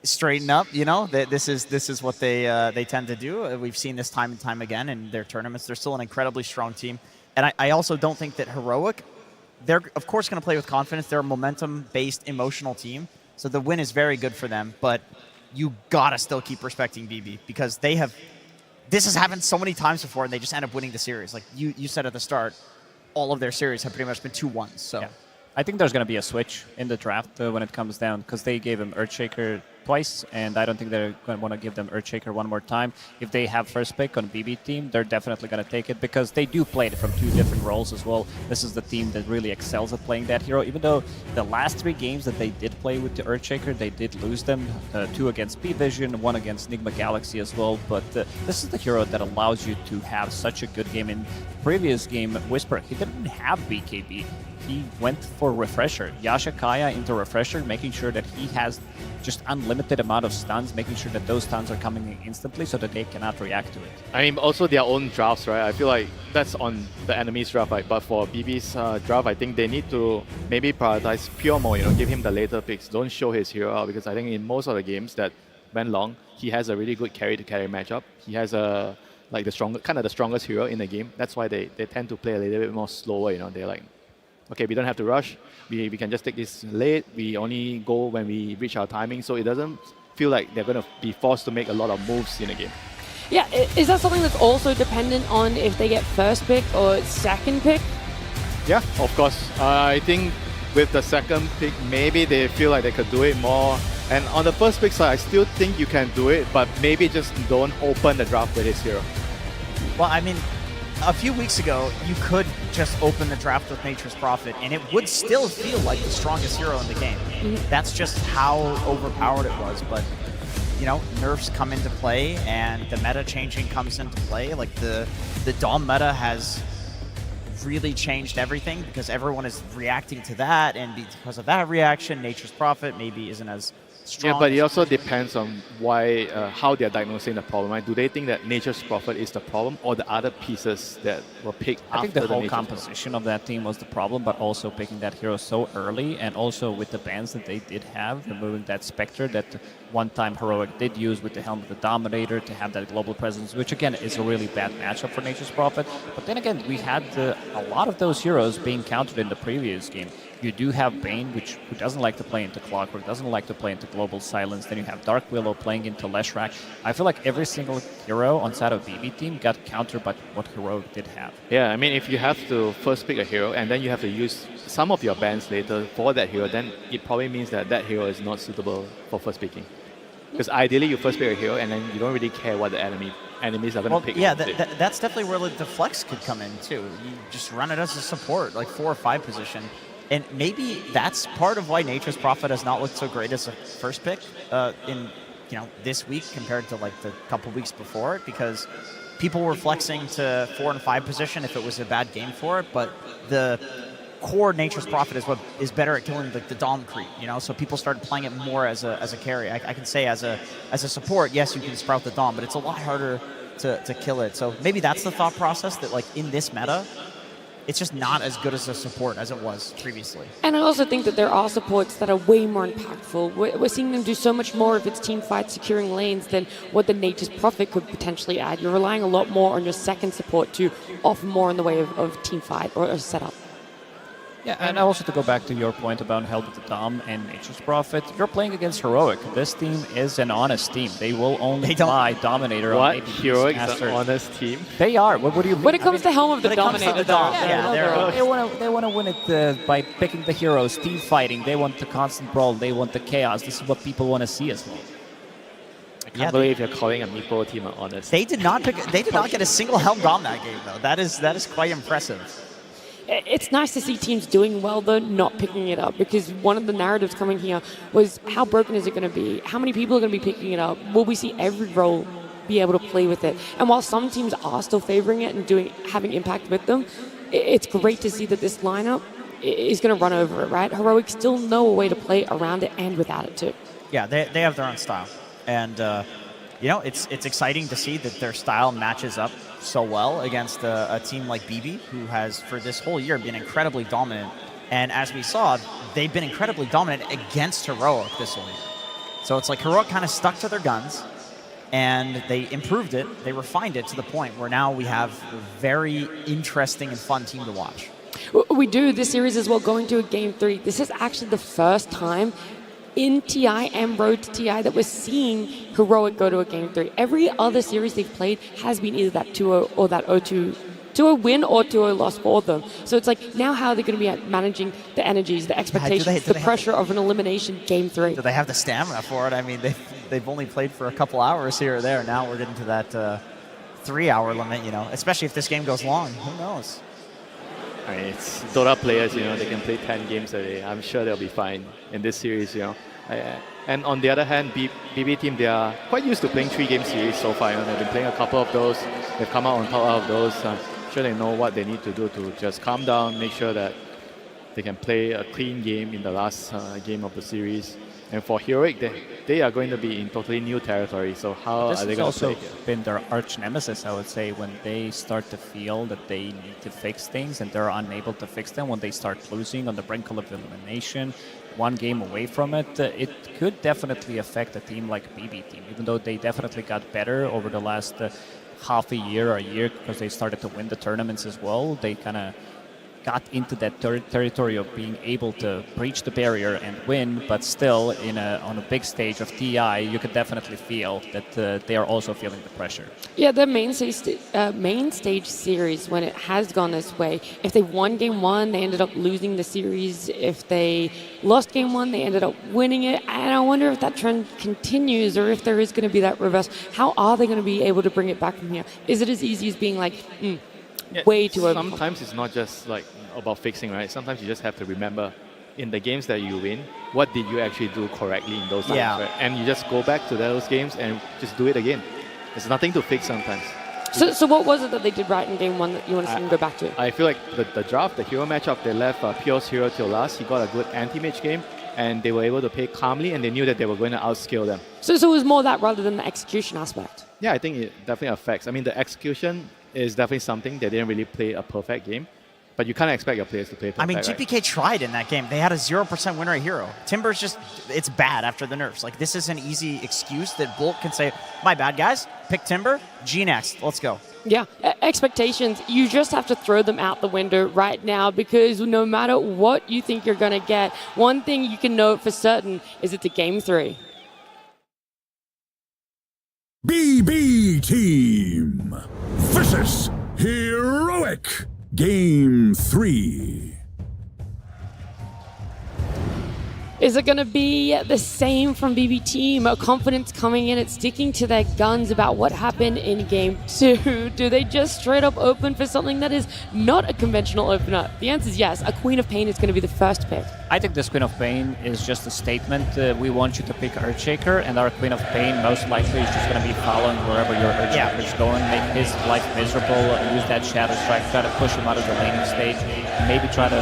straighten up. You know, this is what they tend to do. We've seen this time and time again in their tournaments. They're still an incredibly strong team, and I also don't think that Heroic. They're of course going to play with confidence. They're a momentum-based, emotional team, so the win is very good for them. But you gotta still keep respecting BB because they have. This has happened so many times before, and they just end up winning the series. Like you said at the start, all of their series have pretty much been 2-1s. So. Yeah. I think there's going to be a switch in the draft when it comes down because they gave him Earthshaker twice, and I don't think they're going to want to give them Earthshaker one more time. If they have first pick on BB team, they're definitely going to take it because they do play it from 2 different roles as well. This is the team that really excels at playing that hero, even though the last 3 games that they did play with the Earthshaker, they did lose them. 2 against P-Vision, 1 against Nigma Galaxy as well, but this is the hero that allows you to have such a good game. In previous game, Whisper, he didn't have BKB. He went for Refresher. Yasha Kaya into Refresher, making sure that he has just unlimited amount of stuns, making sure that those stuns are coming in instantly so that they cannot react to it. I mean, also their own drafts, right? I feel like that's on the enemy's draft, right? But for BB's draft, I think they need to maybe prioritize Pure more, give him the later picks. Don't show his hero out because I think in most of the games that went long, he has a really good carry-to-carry matchup. He has the strongest hero in the game. That's why they tend to play a little bit more slower, They're like, okay, we don't have to rush. We can just take this late. We only go when we reach our timing. So it doesn't feel like they're going to be forced to make a lot of moves in a game. Yeah, is that something that's also dependent on if they get first pick or second pick? Yeah, of course. I think with the second pick, maybe they feel like they could do it more. And on the first pick side, I still think you can do it, but maybe just don't open the draft with his hero. Well, I mean, a few weeks ago, you could just open the draft with Nature's Prophet, and it would still feel like the strongest hero in the game. That's just how overpowered it was. But, nerfs come into play, and the meta changing comes into play. Like, the Dom meta has really changed everything because everyone is reacting to that, and because of that reaction, Nature's Prophet maybe isn't as strong. Yeah, but it also depends on how they're diagnosing the problem, right? Do they think that Nature's Prophet is the problem or the other pieces that were picked after the I think the whole Nature's composition of that team was the problem, but also picking that hero so early, and also with the bans that they did have, removing that Spectre that one time Heroic did use with the Helm of the Dominator to have that global presence, which again is a really bad matchup for Nature's Prophet. But then again, we had a lot of those heroes being countered in the previous game. You do have Bane, who doesn't like to play into Clockwork, doesn't like to play into Global Silence. Then you have Dark Willow playing into Leshrac. I feel like every single hero on side of BB team got countered by what Heroic did have. Yeah, I mean, if you have to first pick a hero and then you have to use some of your bans later for that hero, then it probably means that hero is not suitable for first picking. Because ideally, you first pick a hero and then you don't really care what the enemies are going to pick. Yeah, that's definitely where the flex could come in, too. You just run it as a support, like 4 or 5 position. And maybe that's part of why Nature's Prophet has not looked so great as a first pick in this week compared to like the couple weeks before it, because people were flexing to 4 and 5 position if it was a bad game for it, but the core Nature's Prophet is what is better at killing the Dom creep, so people started playing it more as a carry. I can say as a support, yes, you can sprout the Dom, but it's a lot harder to kill it. So maybe that's the thought process, that like in this meta, it's just not as good as a support as it was previously. And I also think that there are supports that are way more impactful. We're seeing them do so much more if it's team fight securing lanes than what the Nature's Prophet could potentially add. You're relying a lot more on your second support to offer more in the way of team fight or a setup. Yeah, and also to go back to your point about Helm of the Dom and Nature's Prophet, you're playing against Heroic. This team is an honest team. They will only buy Dominator on maybe Heroic is an honest team? They are. What do you mean? When it comes to Helm of the Dominator, they want to win it by picking the heroes, team fighting. They want the constant brawl. They want the chaos. This is what people want to see as well. can't believe you're calling a Meepo team an honest. They did not get a single Helm Dom that game though. That is quite impressive. It's nice to see teams doing well, though, not picking it up, because one of the narratives coming here was how broken is it going to be? How many people are going to be picking it up? Will we see every role be able to play with it? And while some teams are still favoring it and having impact with them, it's great to see that this lineup is going to run over it, right? Heroic still know a way to play around it and without it, too. Yeah, they have their own style. And, it's exciting to see that their style matches up so well against a team like BB, who has, for this whole year, been incredibly dominant. And as we saw, they've been incredibly dominant against Heroic this whole year. So it's like Heroic kind of stuck to their guns, and they improved it, they refined it to the point where now we have a very interesting and fun team to watch. We do this series as well, going to a Game 3. This is actually the first time in TI and Road to TI that we're seeing Heroic go to a Game 3. Every other series they've played has been either that 2-0 or that 0-2 2-0 win or 2-0 loss for them. So it's like, now how are they going to be managing the energies, the expectations, the pressure of an elimination Game 3? Do they have the stamina for it? I mean, they've only played for a couple hours here or there. Now we're getting to that 3-hour limit, especially if this game goes long. Who knows? I mean, it's Dota players, they can play 10 games a day. I'm sure they'll be fine in this series, And on the other hand, BB team, they are quite used to playing 3-game series so far. They've been playing a couple of those. They've come out on top of those. I'm sure they know what they need to do to just calm down, make sure that they can play a clean game in the last game of the series. And for Heroic, they are going to be in totally new territory. So how are they going to play? This has also been their arch nemesis, I would say, when they start to feel that they need to fix things and they're unable to fix them, when they start losing on the brink of elimination, one game away from it, it could definitely affect a team like BB team, even though they definitely got better over the last half a year or a year because they started to win the tournaments as well. They kind of got into that territory of being able to breach the barrier and win, but still on a big stage of TI, you could definitely feel that they are also feeling the pressure. Yeah, the main stage series, when it has gone this way, if they won Game 1, they ended up losing the series. If they lost Game 1, they ended up winning it. And I wonder if that trend continues or if there is going to be that reverse. How are they going to be able to bring it back from here? Is it as easy as being like, way too open? Sometimes it's not just like about fixing, right? Sometimes you just have to remember in the games that you win, what did you actually do correctly in those times, right? And you just go back to those games and just do it again. There's nothing to fix sometimes. So what was it that they did right in Game 1 that you want to see them go back to? I feel like the draft, the hero matchup, they left Pio's hero till last. He got a good anti-mage game, and they were able to play calmly, and they knew that they were going to outscale them. So it was more that rather than the execution aspect? Yeah, I think it definitely affects. I mean, the execution is definitely something. They didn't really play a perfect game, but you can't expect your players to play perfect. I mean, GPK tried in that game. They had a 0% win rate hero. Timber's just, it's bad after the nerfs. Like, this is an easy excuse that Bolt can say, my bad, guys. Pick Timber, G next. Let's go. Yeah, expectations, you just have to throw them out the window right now, because no matter what you think you're going to get, one thing you can know for certain is it's a Game 3. BB Team versus Heroic Game 3. Is it going to be the same from BB Team? A confidence coming in at sticking to their guns about what happened in Game 2? Do they just straight up open for something that is not a conventional opener? The answer is yes. A Queen of Pain is going to be the first pick. I think this Queen of Pain is just a statement. We want you to pick Earthshaker, and our Queen of Pain most likely is just going to be following wherever your Earthshaker is going, make his life miserable, use that Shadow Strike, try to push him out of the laning stage, maybe try to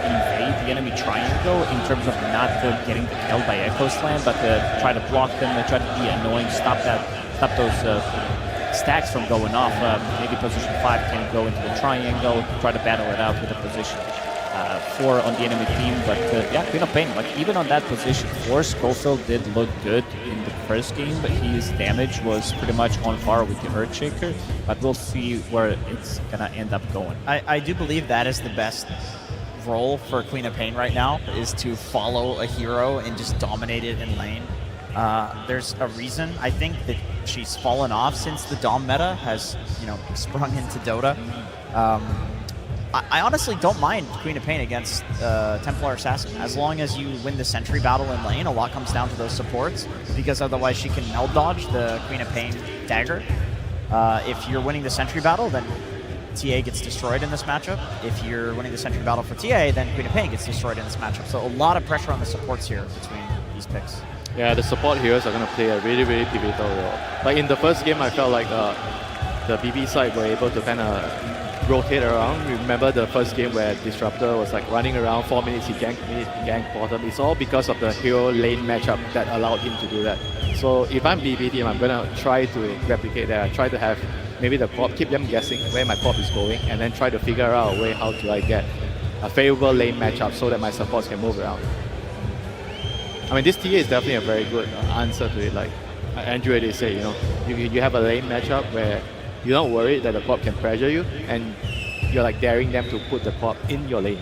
invade the enemy triangle in terms of not getting killed by Echo Slam, but try to block them, try to be annoying, stop those stacks from going off. Maybe position 5 can go into the triangle, try to battle it out with a position 4 on the enemy team. But yeah, Queen of Pain, like even on that position 4, Schofield did look good in the first game, but his damage was pretty much on par with the Earthshaker. But we'll see where it's gonna end up going. I do believe that is the best role for Queen of Pain right now, is to follow a hero and just dominate it in lane. There's a reason, I think, that she's fallen off since the Dom meta has, sprung into Dota. I honestly don't mind Queen of Pain against Templar Assassin. As long as you win the sentry battle in lane, a lot comes down to those supports, because otherwise she can meld dodge the Queen of Pain dagger. If you're winning the sentry battle, then TA gets destroyed in this matchup. If you're winning the sentry battle for TA, then Queen of Pain gets destroyed in this matchup. So a lot of pressure on the supports here between these picks. Yeah, the support heroes are going to play a really, really pivotal role. Like in the first game, I felt like the BB side were able to kind of rotate around. Remember the first game where Disruptor was like running around 4 minutes, he ganked mid, he ganked bottom. It's all because of the hero lane matchup that allowed him to do that. So if I'm BB team, I'm going to try to replicate that. I try to have maybe the corp, keep them guessing where my corp is going, and then try to figure out a way how do I get a favorable lane matchup so that my supports can move around. I mean, this TA is definitely a very good answer to it. Like Andrew already said, you know, you have a lane matchup where you're not worried that the corp can pressure you, and you're like daring them to put the corp in your lane.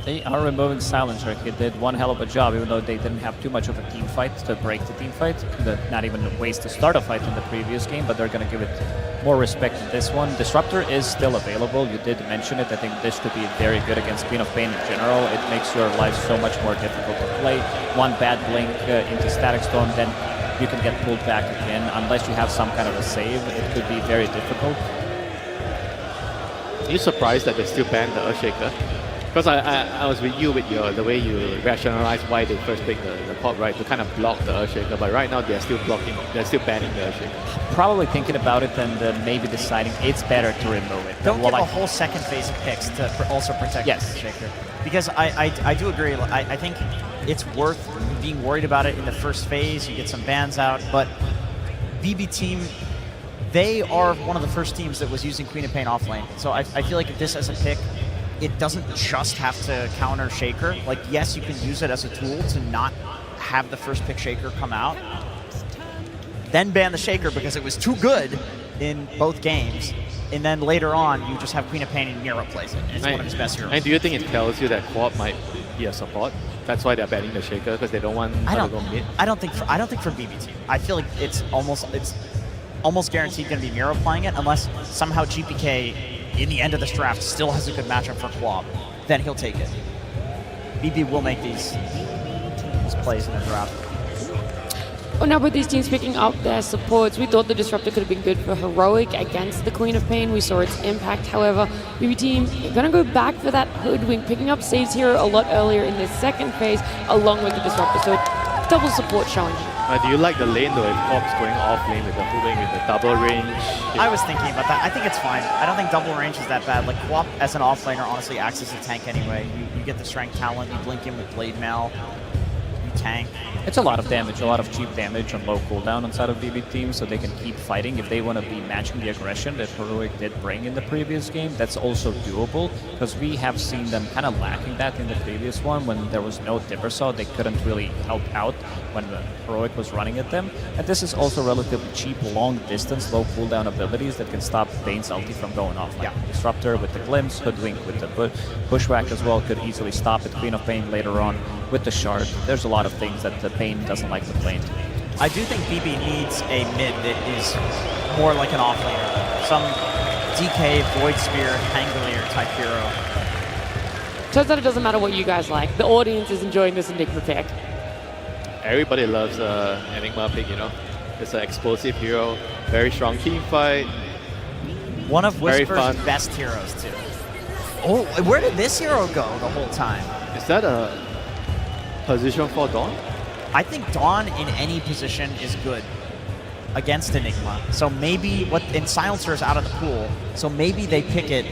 They are removing Silencer. He did one hell of a job, even though they didn't have too much of a team fight to break the team fight. Not even a waste to start a fight in the previous game, but they're going to give it more respect in this one. Disruptor is still available. You did mention it. I think this could be very good against Queen of Pain in general. It makes your life so much more difficult to play. One bad blink into Static Storm, then you can get pulled back again. Unless you have some kind of a save, it could be very difficult. Are you surprised that they still banned the Earthshaker? Because I was with you with the way you rationalize why they first picked the corp, right, to kind of block the Earthshaker, but right now they're still blocking, they're still banning the Earthshaker. Probably thinking about it and maybe deciding it's better to remove it. Don't give a whole second phase of picks to also protect the Earthshaker. Because I do agree, I think it's worth being worried about it in the first phase, you get some bans out, but BB team, they are one of the first teams that was using Queen of Pain off lane. So I feel like if this as a pick, it doesn't just have to counter Shaker. Like, yes, you can use it as a tool to not have the first pick Shaker come out, then ban the Shaker because it was too good in both games, and then later on you just have Queen of Pain and Mira plays it. It's one of his best heroes. And do you think it tells you that co-op might be a support? That's why they're banning the Shaker, because they don't want her to go mid? I don't think for BB team. I feel like it's almost guaranteed going to be Mira playing it, unless somehow GPK in the end of this draft still has a good matchup for Quab, then he'll take it. BB will make these plays in the draft. Well, now with these teams picking up their supports, we thought the Disruptor could have been good for Heroic against the Queen of Pain. We saw its impact. However, BB team going to go back for that Hoodwink, picking up Saves Hero a lot earlier in this second phase, along with the Disruptor. So double support showing here. Do you like the lane though, if Corp's going off lane with the Hoodwink with the double range? I was thinking about that. I think it's fine. I don't think double range is that bad. Like, Quap as an offlaner honestly acts as a tank anyway. You get the strength talent, you blink in with Blade Mail, you tank. It's a lot of damage, a lot of cheap damage on low cooldown inside of BB team, so they can keep fighting. If they want to be matching the aggression that Heroic did bring in the previous game, that's also doable, because we have seen them kind of lacking that in the previous one. When there was no Dippersaw, they couldn't really help out when the Heroic was running at them. And this is also relatively cheap, long distance, low cooldown abilities that can stop Bane's ulti from going off. Like Disruptor with the Glimpse, Hoodwink with the Bushwhack as well could easily stop it. Queen of Pain later on with the Shard. There's a lot of things that the Pain doesn't like to play into. I do think BB needs a mid that is more like an offlaner. Some DK, Void Spear, Hangolier type hero. Turns out it doesn't matter what you guys like. The audience is enjoying this Enigma pick. Everybody loves Enigma pick, you know. It's an explosive hero, very strong team fight. One of Whisper's best heroes too. Oh, where did this hero go the whole time? Is that a position for Dawn? I think Dawn in any position is good against Enigma. So maybe and Silencer is out of the pool, so maybe they pick it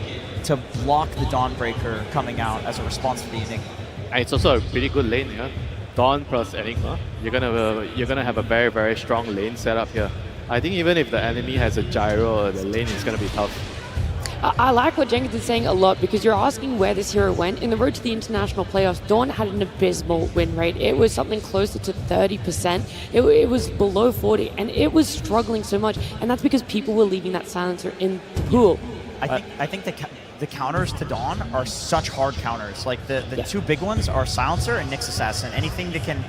to block the Dawnbreaker coming out as a response to the Enigma. And it's also a pretty good lane here. Dawn plus Enigma. You're gonna have a very, very strong lane setup here. I think even if the enemy has a gyro, the lane is gonna be tough. I like what Jenkins is saying a lot, because you're asking where this hero went. In the road to the international playoffs, Dawn had an abysmal win rate. It was something closer to 30%. It was below 40, and it was struggling so much. And that's because people were leaving that Silencer in the pool. I think the counters to Dawn are such hard counters. Like the two big ones are Silencer and Nyx Assassin. Anything that can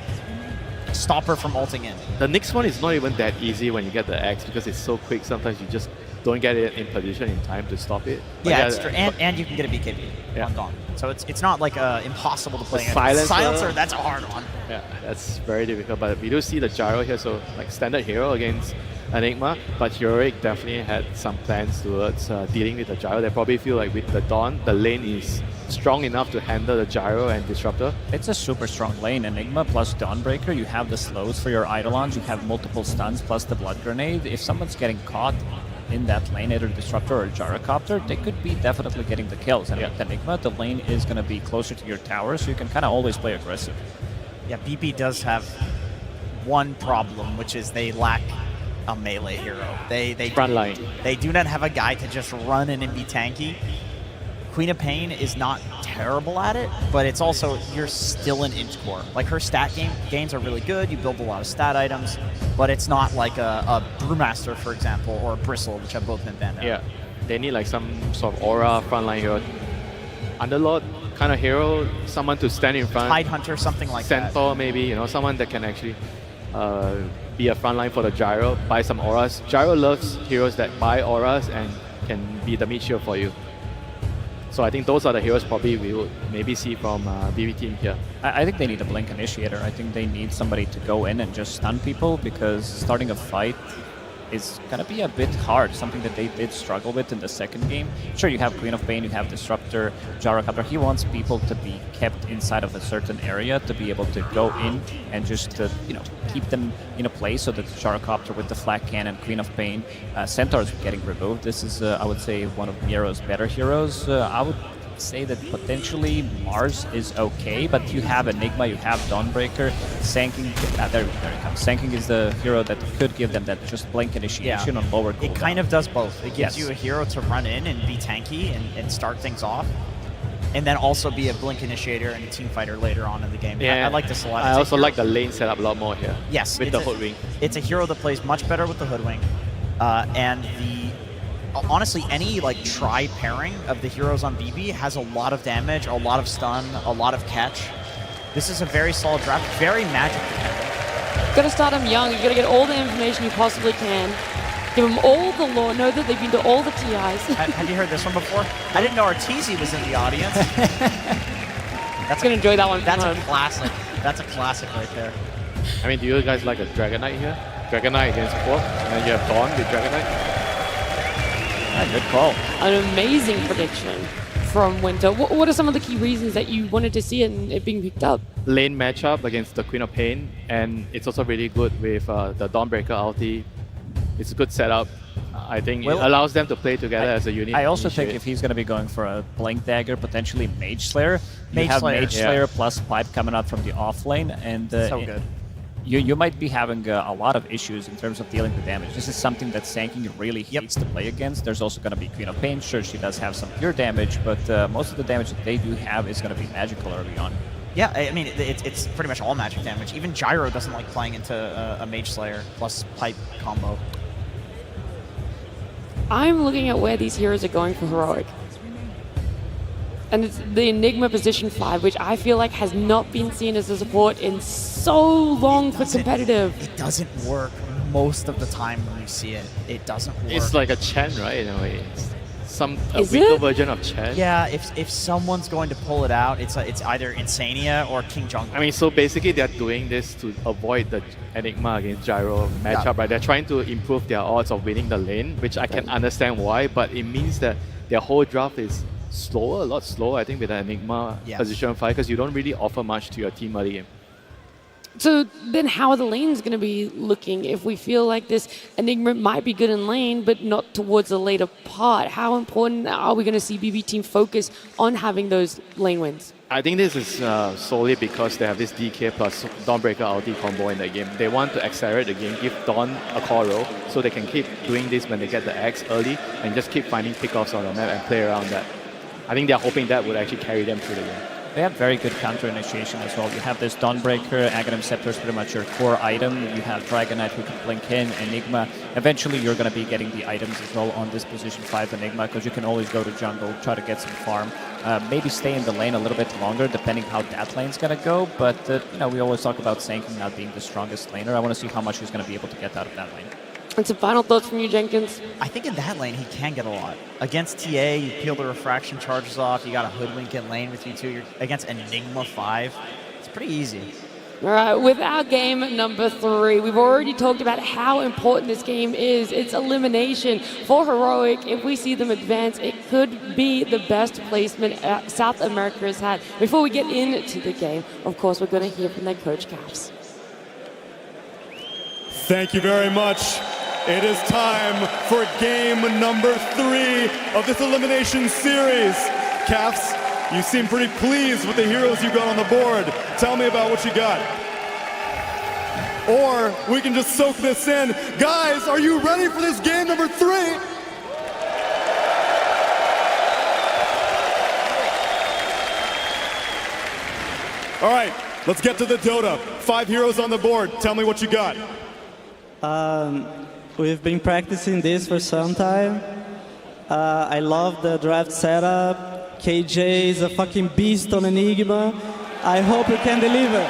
stop her from ulting in. The next one is not even that easy when you get the X because it's so quick. Sometimes you just don't get it in position in time to stop it. But Yeah, it's true. And you can get a BKB on Dawn. So it's not like impossible to play. Silencer, that's a hard one. Yeah, that's very difficult. But we do see the gyro here, so like standard hero against Enigma. But Heroic definitely had some plans towards dealing with the gyro. They probably feel like with the Dawn, the lane is strong enough to handle the gyro and disruptor. It's a super strong lane. Enigma plus Dawnbreaker, you have the slows for your Eidolons, you have multiple stuns plus the blood grenade. If someone's getting caught in that lane, either Disruptor or Gyrocopter, they could be definitely getting the kills. And with Enigma, the lane is going to be closer to your tower, so you can kind of always play aggressive. Yeah, BB does have one problem, which is they lack a melee hero. They Frontline. They do not have a guy to just run in and be tanky. Queen of Pain is not terrible at it, but it's also, you're still an inch core. Like her stat gains are really good, you build a lot of stat items, but it's not like a Brewmaster, for example, or a Bristle, which have both been banned out. Yeah, they need like some sort of aura frontline hero. Underlord kind of hero, someone to stand in front. Tide Hunter, something like that. Centaur maybe, you know, someone that can actually be a frontline for the Gyro, buy some auras. Gyro loves heroes that buy auras and can be the mid shield for you. So I think those are the heroes probably we would maybe see from BB team here. I think they need a Blink Initiator. I think they need somebody to go in and just stun people, because starting a fight is going to be a bit hard, something that they did struggle with in the second game. Sure, you have Queen of Pain, you have Disruptor, Gyrocopter. He wants people to be kept inside of a certain area to be able to go in and just you know, keep them in a place, so that Gyrocopter with the Flak Cannon, Queen of Pain, Centaur is getting removed. This is, I would say, one of Miro's better heroes. I would say that potentially Mars is okay, but you have Enigma, you have Dawnbreaker, Sanking, there it comes. Sanking is the hero that could give them that just Blink Initiation on lower cooldown. It kind of does both. It gives you a hero to run in and be tanky and start things off, and then also be a Blink Initiator and a team fighter later on in the game. Yeah, I like this a lot. I also like the lane setup a lot more here. Yes, with the Hoodwink. It's a hero that plays much better with the Hoodwink, and honestly, any like try pairing of the heroes on BB has a lot of damage, a lot of stun, a lot of catch. This is a very solid draft, very magic dependent. Gotta start them young. You gotta get all the information you possibly can. Give them all the lore. Know that they've been to all the TIs. Have you heard this one before? I didn't know Arteezy was in the audience. That's gonna enjoy that one. That's a classic. That's a classic right there. I mean, do you guys like a Dragon Knight here? Dragon Knight against Quark, and then you have Dawn with Dragon Knight. Good call. An amazing prediction from Winter. What are some of the key reasons that you wanted to see it being picked up? Lane matchup against the Queen of Pain, and it's also really good with the Dawnbreaker ulti. It's a good setup. I think it allows them to play together as a unit. I also think if he's going to be going for a Blink Dagger, potentially Mage Slayer, you have Mage Slayer plus Pipe coming out from the off lane, and so good. You might be having a lot of issues in terms of dealing with damage. This is something that Sanking really hates to play against. There's also going to be Queen of Pain. Sure, she does have some pure damage, but most of the damage that they do have is going to be magical early on. Yeah, I mean, it's pretty much all magic damage. Even Gyro doesn't like playing into a Mage Slayer plus Pipe combo. I'm looking at where these heroes are going for Heroic. And it's the Enigma position 5, which I feel like has not been seen as a support in so long for competitive. It doesn't work most of the time when you see it. It doesn't work. It's like a Chen, right? In a way, a Is weaker it? version of Chen. Yeah, if someone's going to pull it out, it's either Insania or King Jungle. I mean, so basically they're doing this to avoid the Enigma against Gyro matchup, right? They're trying to improve their odds of winning the lane, which I can understand why, but it means that their whole draft is slower, a lot slower, I think, with the Enigma position 5, because you don't really offer much to your team early game. So then how are the lanes going to be looking if we feel like this Enigma might be good in lane, but not towards the later part? How important are we going to see BB team focus on having those lane wins? I think this is solely because they have this DK plus Dawnbreaker ulti combo in the game. They want to accelerate the game, give Dawn a core role, so they can keep doing this when they get the X early and just keep finding pickoffs on the map and play around that. I think they're hoping that would actually carry them through the game. They have very good counter initiation as well. You have this Dawnbreaker, Aghanim Scepter is pretty much your core item. You have Dragon Knight who can blink in, Enigma. Eventually you're going to be getting the items as well on this position 5 Enigma, because you can always go to jungle, try to get some farm. Maybe stay in the lane a little bit longer depending how that lane's going to go, but you know, we always talk about Sanking not being the strongest laner. I want to see how much he's going to be able to get out of that lane. And some final thoughts from you, Jenkins? I think in that lane, he can get a lot. Against TA, you peel the refraction charges off. You got a Hoodwink in lane with you too. You're against Enigma 5. It's pretty easy. All right, with our game number 3, we've already talked about how important this game is. It's elimination for Heroic. If we see them advance, it could be the best placement South America has had. Before we get into the game, of course, we're going to hear from their coach, Caps. Thank you very much. It is time for game number 3 of this elimination series. Caps, you seem pretty pleased with the heroes you got on the board. Tell me about what you got. Or we can just soak this in. Guys, are you ready for this game number 3? All right, let's get to the Dota. 5 heroes on the board. Tell me what you got. We've been practicing this for some time. I love the draft setup. KJ is a fucking beast on Enigma. I hope you can deliver.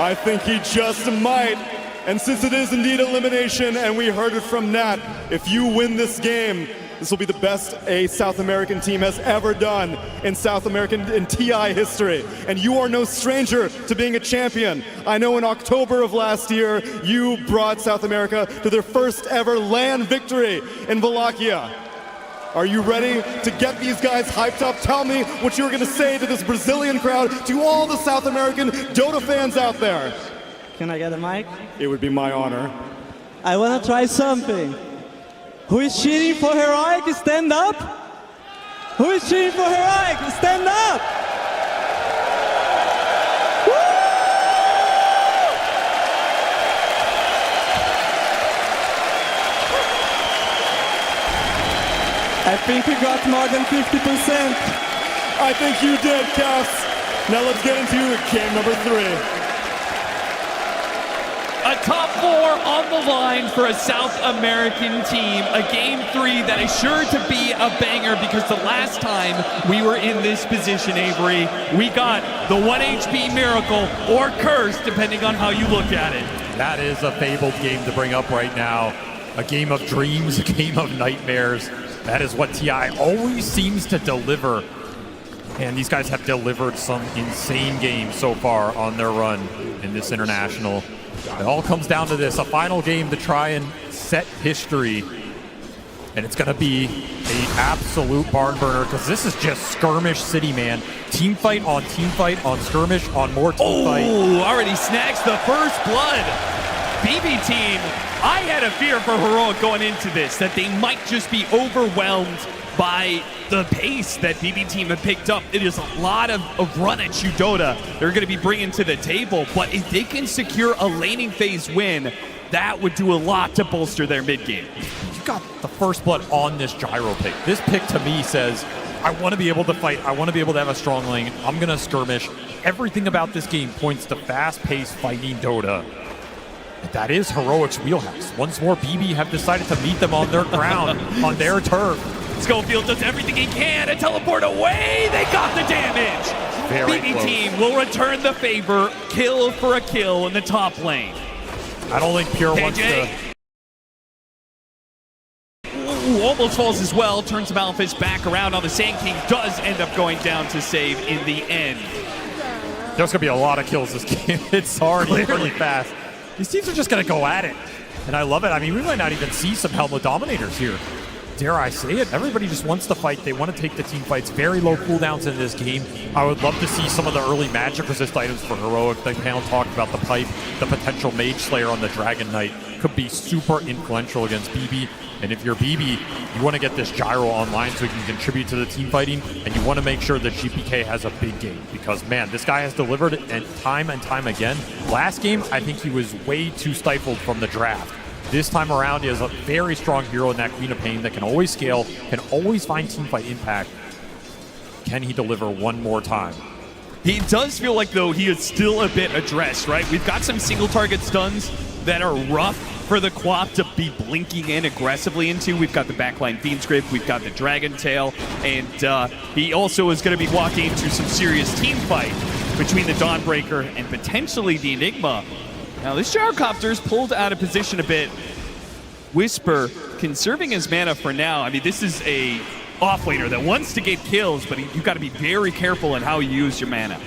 I think he just might. And since it is indeed elimination, and we heard it from Nat, if you win this game, this will be the best a South American team has ever done in South American and TI history. And you are no stranger to being a champion. I know in October of last year, you brought South America to their first ever LAN victory in Wallachia. Are you ready to get these guys hyped up? Tell me what you're going to say to this Brazilian crowd, to all the South American Dota fans out there. Can I get a mic? It would be my honor. I want to try something. Who is cheering for Heroic? Stand up. Who is cheering for Heroic? Stand up. Woo! I think we got more than 50%. I think you did, Cass. Now let's get into game number 3. A top 4 on the line for a South American team. A game 3 that is sure to be a banger, because the last time we were in this position, Avery, we got the 1 HP miracle or curse, depending on how you look at it. That is a fabled game to bring up right now. A game of dreams, a game of nightmares. That is what TI always seems to deliver. And these guys have delivered some insane games so far on their run in this international. It all comes down to this, a final game to try and set history. And it's going to be an absolute barn burner, because this is just skirmish city, man. Team fight on skirmish on more team fight. Oh, already snacks the first blood. BB team, I had a fear for Heroic going into this, that they might just be overwhelmed by the pace that BB team have picked up. It is a lot of run at you Dota they're going to be bringing to the table, but if they can secure a laning phase win, that would do a lot to bolster their mid game. You got the first blood on this gyro pick. This pick to me says, I want to be able to fight, I want to be able to have a strong lane, I'm going to skirmish. Everything about this game points to fast-paced fighting Dota. But that is Heroic's wheelhouse. Once more, BB have decided to meet them on their ground, on their turf. Schofield does everything he can to teleport away. They got the damage. Very BB close. team will return the favor. Kill for a kill in the top lane. I don't think Pure wants to... Ooh, almost falls as well. Turns Malphite back around on the Sand King. Does end up going down to save in the end. There's going to be a lot of kills this game. It's already pretty fast. These teams are just going to go at it. And I love it. I mean, we might not even see some Helmet Dominators here. Dare I say it? Everybody just wants to fight. They want to take the team fights. Very low cooldowns in this game. I would love to see some of the early magic resist items for Heroic. The panel talked about the pipe, the potential Mage Slayer on the Dragon Knight could be super influential against BB. And if you're BB, you want to get this gyro online so you can contribute to the team fighting, and you want to make sure that GPK has a big game, because man, this guy has delivered and time again. Last game, I think he was way too stifled from the draft. This time around, he has a very strong hero in that Queen of Pain that can always scale, can always find teamfight impact. Can he deliver one more time? He does feel like, though, he is still a bit addressed, right? We've got some single target stuns that are rough for the Quap to be blinking in aggressively into. We've got the backline Fiend's Grip, we've got the Dragon Tail, and he also is going to be walking into some serious team fight between the Dawnbreaker and potentially the Enigma. Now, this Gyrocopter's pulled out of position a bit. Whisper conserving his mana for now. I mean, this is a offlaner that wants to get kills, but you've got to be very careful in how you use your mana.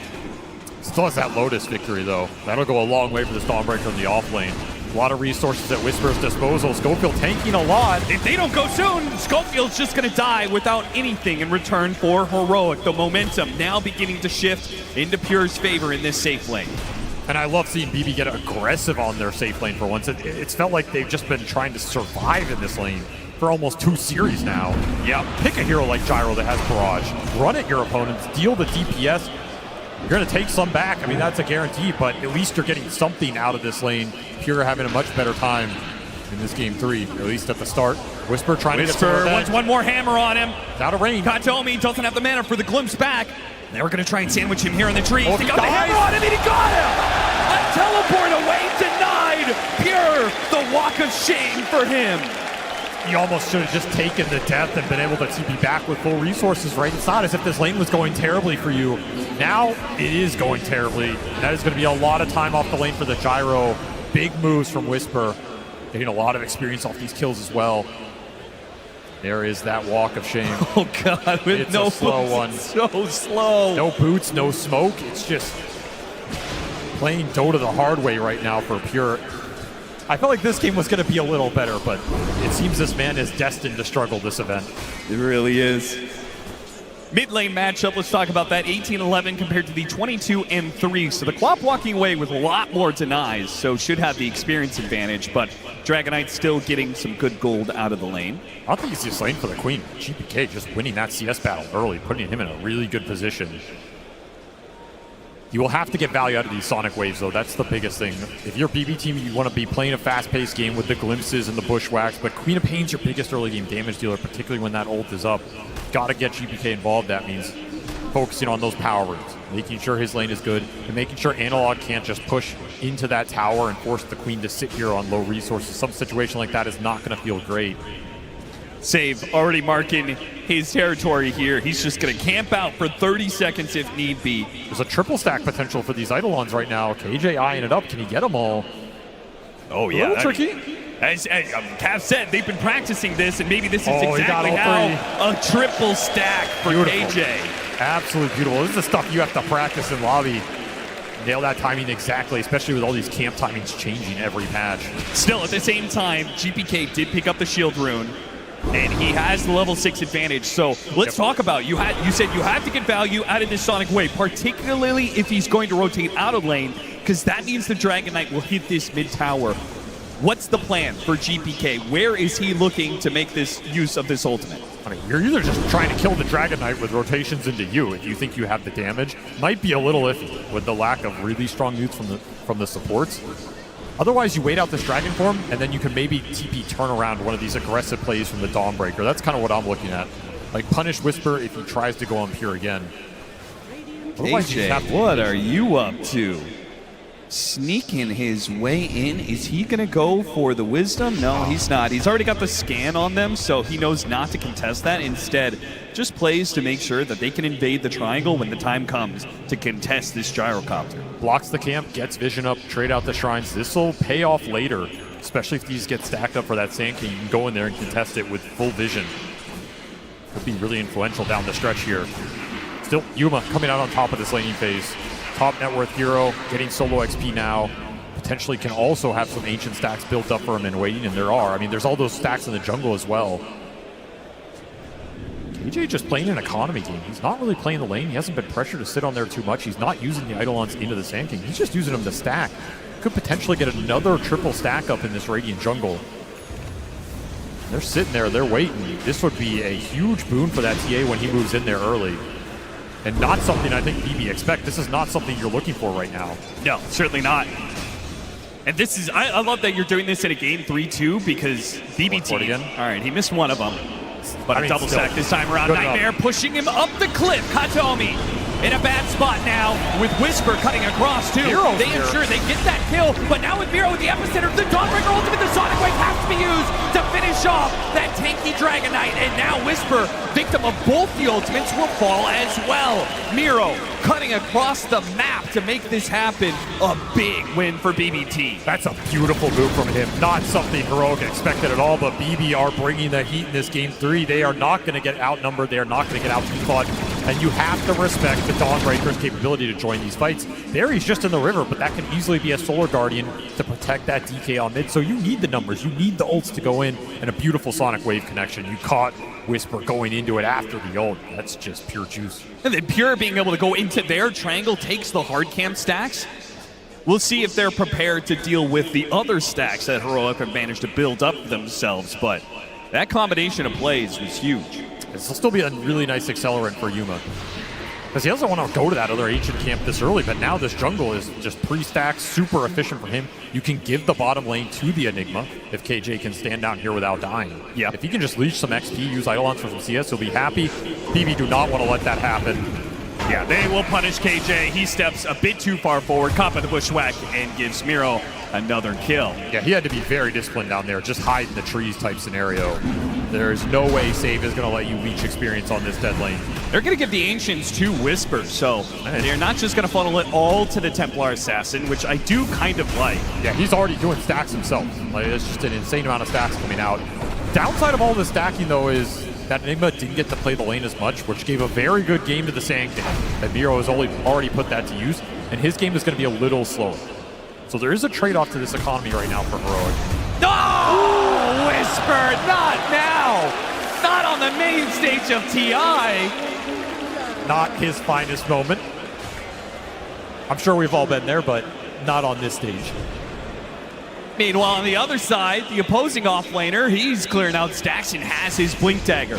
Still has that Lotus victory, though. That'll go a long way for this Dawnbreaker in the offlane. A lot of resources at Whisper's disposal. Schofield tanking a lot. If they don't go soon, Schofield's just going to die without anything in return for Heroic. The momentum now beginning to shift into Pure's favor in this safe lane. And I love seeing BB get aggressive on their safe lane for once. It's felt like they've just been trying to survive in this lane for almost 2 series now. Yeah, pick a hero like Gyro that has Barrage. Run at your opponents, deal the DPS. You're going to take some back. I mean, that's a guarantee, but at least you're getting something out of this lane. Pure having a much better time in this game 3, at least at the start. Whisper trying to get some wants one more hammer on him. Out of range. Katomi doesn't have the mana for the glimpse back. They were going to try and sandwich him here in the trees. Oh, he got the hammer on him and he got him! A teleport away denied! Pure, the walk of shame for him. He almost should have just taken the death and been able to TP back with full resources, right? It's not as if this lane was going terribly for you. Now it is going terribly. That is going to be a lot of time off the lane for the Gyro. Big moves from Whisper. Getting a lot of experience off these kills as well. There is that walk of shame. Oh, God. With it's no a slow boots, one. It's so slow. No boots, no smoke. It's just playing Dota the hard way right now for Pure. I felt like this game was going to be a little better, but it seems this man is destined to struggle this event. It really is. Mid lane matchup, let's talk about that. 18-11 compared to the 22-3. So the Quap walking away with a lot more denies, so should have the experience advantage, but Dragonite still getting some good gold out of the lane. I don't think it's just lane for the Queen. GPK just winning that CS battle early, putting him in a really good position. You will have to get value out of these Sonic Waves, though. That's the biggest thing. If you're BB team, you want to be playing a fast-paced game with the glimpses and the bushwhacks, but Queen of Pain's your biggest early game damage dealer, particularly when that ult is up. Got to get GPK involved. That means focusing on those power rooms, making sure his lane is good, and making sure Analog can't just push into that tower and force the Queen to sit here on low resources. Some situation like that is not going to feel great. Save already marking his territory here. He's just going to camp out for 30 seconds if need be. There's a triple stack potential for these Eidolons right now. KJ eyeing it up. Can he get them all? Oh, yeah. A little tricky. As Cav said, they've been practicing this, and maybe this is Oh, he got exactly all how a triple stack for Beautiful. KJ. Absolutely beautiful. This is the stuff you have to practice in lobby. Nail that timing exactly, especially with all these camp timings changing every patch. Still, at the same time, GPK did pick up the shield rune, and he has the level 6 advantage. So let's talk about, you said you have to get value out of this Sonic Wave, particularly if he's going to rotate out of lane, because that means the Dragon Knight will hit this mid tower. What's the plan for GPK? Where is he looking to make this use of this ultimate? I mean, you're either just trying to kill the Dragon Knight with rotations into you if you think you have the damage. Might be a little iffy with the lack of really strong use from the supports. Otherwise, you wait out this Dragon form, and then you can maybe TP turn around one of these aggressive plays from the Dawnbreaker. That's kind of what I'm looking at. Like, punish Whisper if he tries to go on Pure again. AJ, what are you up to? Sneaking his way in. Is he going to go for the Wisdom? No, he's not. He's already got the scan on them, so he knows not to contest that. Instead, just plays to make sure that they can invade the triangle when the time comes to contest this Gyrocopter. Blocks the camp, gets vision up, trade out the shrines. This will pay off later, especially if these get stacked up for that Sand King. You can go in there and contest it with full vision. Could be really influential down the stretch here. Still, Yuma coming out on top of this laning phase. Top net worth hero, getting solo XP now. Potentially can also have some ancient stacks built up for him and waiting, and there are. I mean, there's all those stacks in the jungle as well. KJ just playing an economy game. He's not really playing the lane. He hasn't been pressured to sit on there too much. He's not using the Eidolons into the Sand King. He's just using them to stack. Could potentially get another triple stack up in this Radiant jungle. They're sitting there, they're waiting. This would be a huge boon for that TA when he moves in there early. And not something I think BB expect. This is not something you're looking for right now. No, certainly not. And this is, I love that you're doing this in a game 3-2 because BB team, again. All right, he missed one of them. But a double stack this time around. Nightmare pushing him up the cliff. Katomi in a bad spot now with Whisper cutting across too. They ensure they get that kill, but now with Miro with the epicenter, the Dawnbreaker ultimate, the Sonic Wave has to be used to finish off that tanky Dragon Knight, and now Whisper, victim of both the ultimates, will fall as well. Miro cutting across the map to make this happen. A big win for BBT. That's a beautiful move from him. Not something Heroic expected at all, but BB are bringing the heat in this game 3. They are not going to get outnumbered. They are not going to get out-fought. And you have to respect the Dawnbreaker's capability to join these fights. There he's just in the river, but that can easily be a Solar Guardian to protect that DK on mid. So you need the numbers. You need the ults to go in, and a beautiful Sonic Wave connection. You caught Whisper going into it after the ult. That's just pure juice. And then Pure being able to go into their triangle takes the hard cam stacks. We'll see if they're prepared to deal with the other stacks that Heroic have managed to build up themselves, but that combination of plays was huge. This will still be a really nice accelerant for Yuma, because he doesn't want to go to that other ancient camp this early, but now this jungle is just pre-stacked, super efficient for him. You can give the bottom lane to the Enigma if KJ can stand down here without dying. Yeah. If he can just leech some XP, use Eidolons for some CS, he'll be happy. BB do not want to let that happen. Yeah, they will punish KJ. He steps a bit too far forward, caught by the bushwhack, and gives Miro another kill. Yeah, he had to be very disciplined down there, just hide in the trees type scenario. There's no way Save is going to let you leech experience on this dead lane. They're going to give the Ancients to Whisper, so they're not just going to funnel it all to the Templar Assassin, which I do kind of like. Yeah, he's already doing stacks himself. Like, it's just an insane amount of stacks coming out. Downside of all the stacking, though, is that Enigma didn't get to play the lane as much, which gave a very good game to the Sanctum. That Miro has already put that to use, and his game is going to be a little slower. So there is a trade-off to this economy right now for Heroic. Oh, Whisper, not now! Not on the main stage of TI! Not his finest moment. I'm sure we've all been there, but not on this stage. Meanwhile, on the other side, the opposing offlaner, he's clearing out stacks and has his Blink Dagger.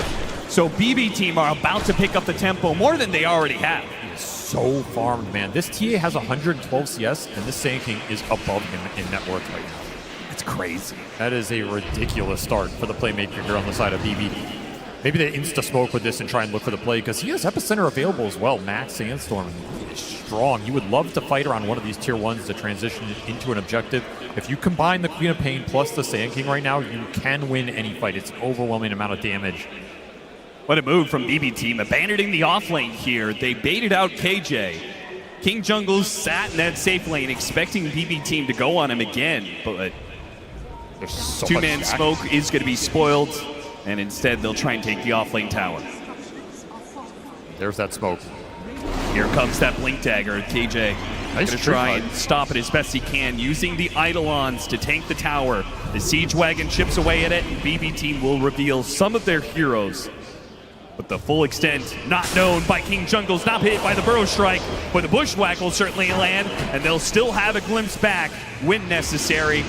So BB team are about to pick up the tempo more than they already have. He is so farmed, man. This TA has 112 CS, and this Sand King is above him in net worth right now. That's crazy. That is a ridiculous start for the playmaker here on the side of BB. Maybe they insta-smoke with this and try and look for the play, because he has Epicenter available as well. Max Sandstorm is strong. You would love to fight around one of these tier 1s to transition into an objective. If you combine the Queen of Pain plus the Sand King right now, you can win any fight. It's an overwhelming amount of damage. What a move from BB team, abandoning the off lane here. They baited out KJ. King Jungle sat in that safe lane expecting BB team to go on him again, but so two-man smoke is going to be spoiled, and instead they'll try and take the off-lane tower. There's that smoke. Here comes that Blink Dagger. KJ going to try and stop it as best he can, using the Eidolons to tank the tower. The Siege Wagon chips away at it, and BB team will reveal some of their heroes. But the full extent not known by King Jungle's, not hit by the Burrow Strike, but the Bushwhack will certainly land, and they'll still have a glimpse back when necessary.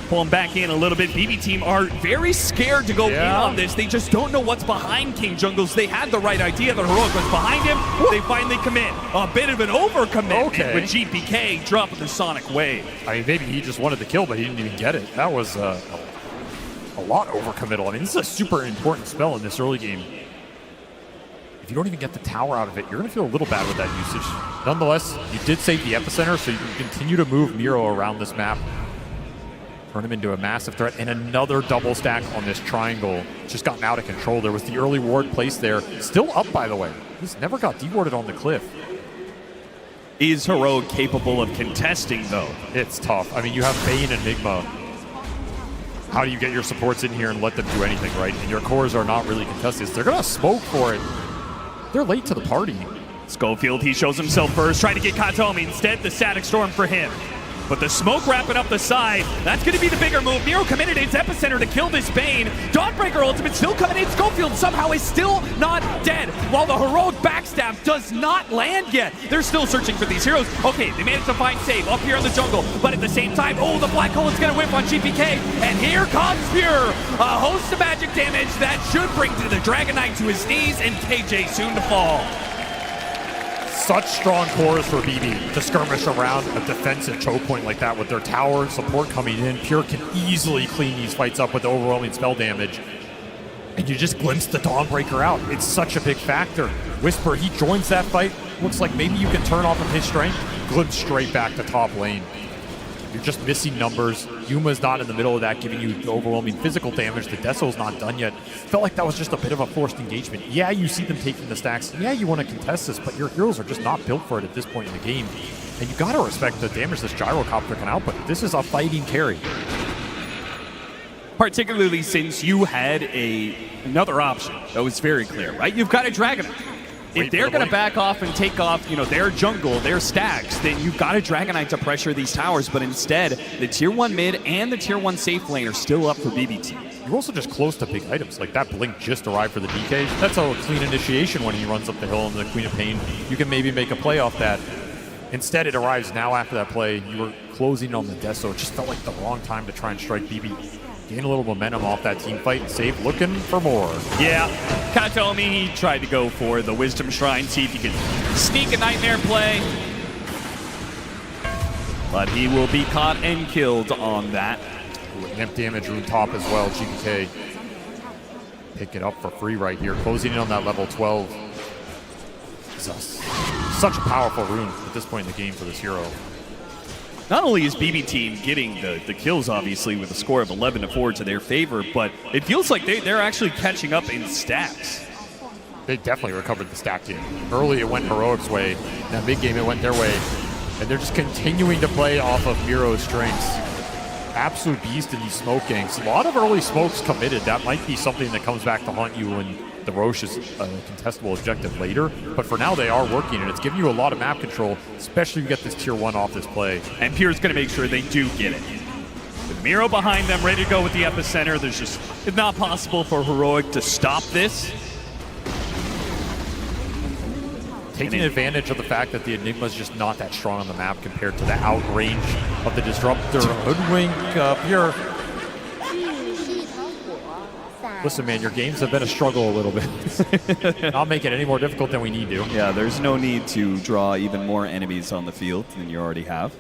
Pull them back in a little bit. BB team are very scared to go in on this. They just don't know what's behind King Jungles. They had the right idea. The Heroic was behind him. They finally commit. A bit of an overcommitment with GPK dropping the Sonic Wave. I mean, maybe he just wanted the kill, but he didn't even get it. That was a lot overcommittal. I mean, this is a super important spell in this early game. If you don't even get the tower out of it, you're going to feel a little bad with that usage. Nonetheless, you did save the Epicenter, so you can continue to move Miro around this map. Turn him into a massive threat, and another double stack on this triangle. Just gotten out of control. There was the early ward placed there. Still up, by the way. He's never got dewarded on the cliff. Is Heroic capable of contesting, though? It's tough. I mean, you have Bane and Enigma. How do you get your supports in here and let them do anything, right? And your cores are not really contested. They're going to smoke for it. They're late to the party. Schofield, he shows himself first, trying to get Katomi. Instead, the Static Storm for him. But the smoke wrapping up the side, that's going to be the bigger move. Miro committed its Epicenter to kill this Bane. Dawnbreaker ultimate still coming in. Schofield somehow is still not dead, while the Heroic backstab does not land yet. They're still searching for these heroes. Okay, they managed to find Save up here in the jungle, but at the same time, oh, the Black Hole is going to whip on GPK, and here comes Pure. A host of magic damage that should bring to the Dragon Knight to his knees, and KJ soon to fall. Such strong cores for BB to skirmish around a defensive choke point like that with their tower support coming in. Pure can easily clean these fights up with overwhelming spell damage. and you just glimpse the Dawnbreaker out. It's such a big factor. Whisper, he joins that fight. Looks like maybe you can turn off of his strength, glimpse straight back to top lane. You're just missing numbers. Yuma's not in the middle of that, giving you overwhelming physical damage. The Deso's not done yet. Felt like that was just a bit of a forced engagement. Yeah, you see them taking the stacks. Yeah, you want to contest this, but your heroes are just not built for it at this point in the game. And you got to respect the damage this Gyrocopter can output. This is a fighting carry. Particularly since you had another option that was very clear, right? You've got a Dragonite. If they're going to back off and take off, their jungle, their stacks, then you've got a Dragonite to pressure these towers. But instead, the tier 1 mid and the tier 1 safe lane are still up for BBT. You're also just close to big items. Like that Blink just arrived for the DK. That's a clean initiation when he runs up the hill in the Queen of Pain. You can maybe make a play off that. Instead, it arrives now after that play. You were closing on the Deso. It just felt like the wrong time to try and strike BB. Gain a little momentum off that team fight. Save looking for more. Yeah, Katomi, he tried to go for the Wisdom Shrine, see if he could sneak a Nightmare play. But he will be caught and killed on that. Ooh, imp damage rune top as well, GBK. Pick it up for free right here. Closing in on that level 12. Such a powerful rune at this point in the game for this hero. Not only is BB Team getting the kills, obviously, with a score of 11-4 to their favor, but it feels like they're actually catching up in stacks. They definitely recovered the stack team. Early, it went Heroic's way. Now, mid game, it went their way. And they're just continuing to play off of Miro's strengths. Absolute beast in these smoke ganks. A lot of early smokes committed. That might be something that comes back to haunt you when the Roche is a contestable objective later. But for now, they are working, and it's giving you a lot of map control, especially if you get this tier 1 off this play. And Pure's going to make sure they do get it. With Miro behind them, ready to go with the epicenter, it's not possible for Heroic to stop this. Taking advantage of the fact that the Enigma's just not that strong on the map compared to the outrange of the Disruptor. Hoodwink, Pure. Listen, man, your games have been a struggle a little bit. Not make it any more difficult than we need to. Yeah, there's no need to draw even more enemies on the field than you already have.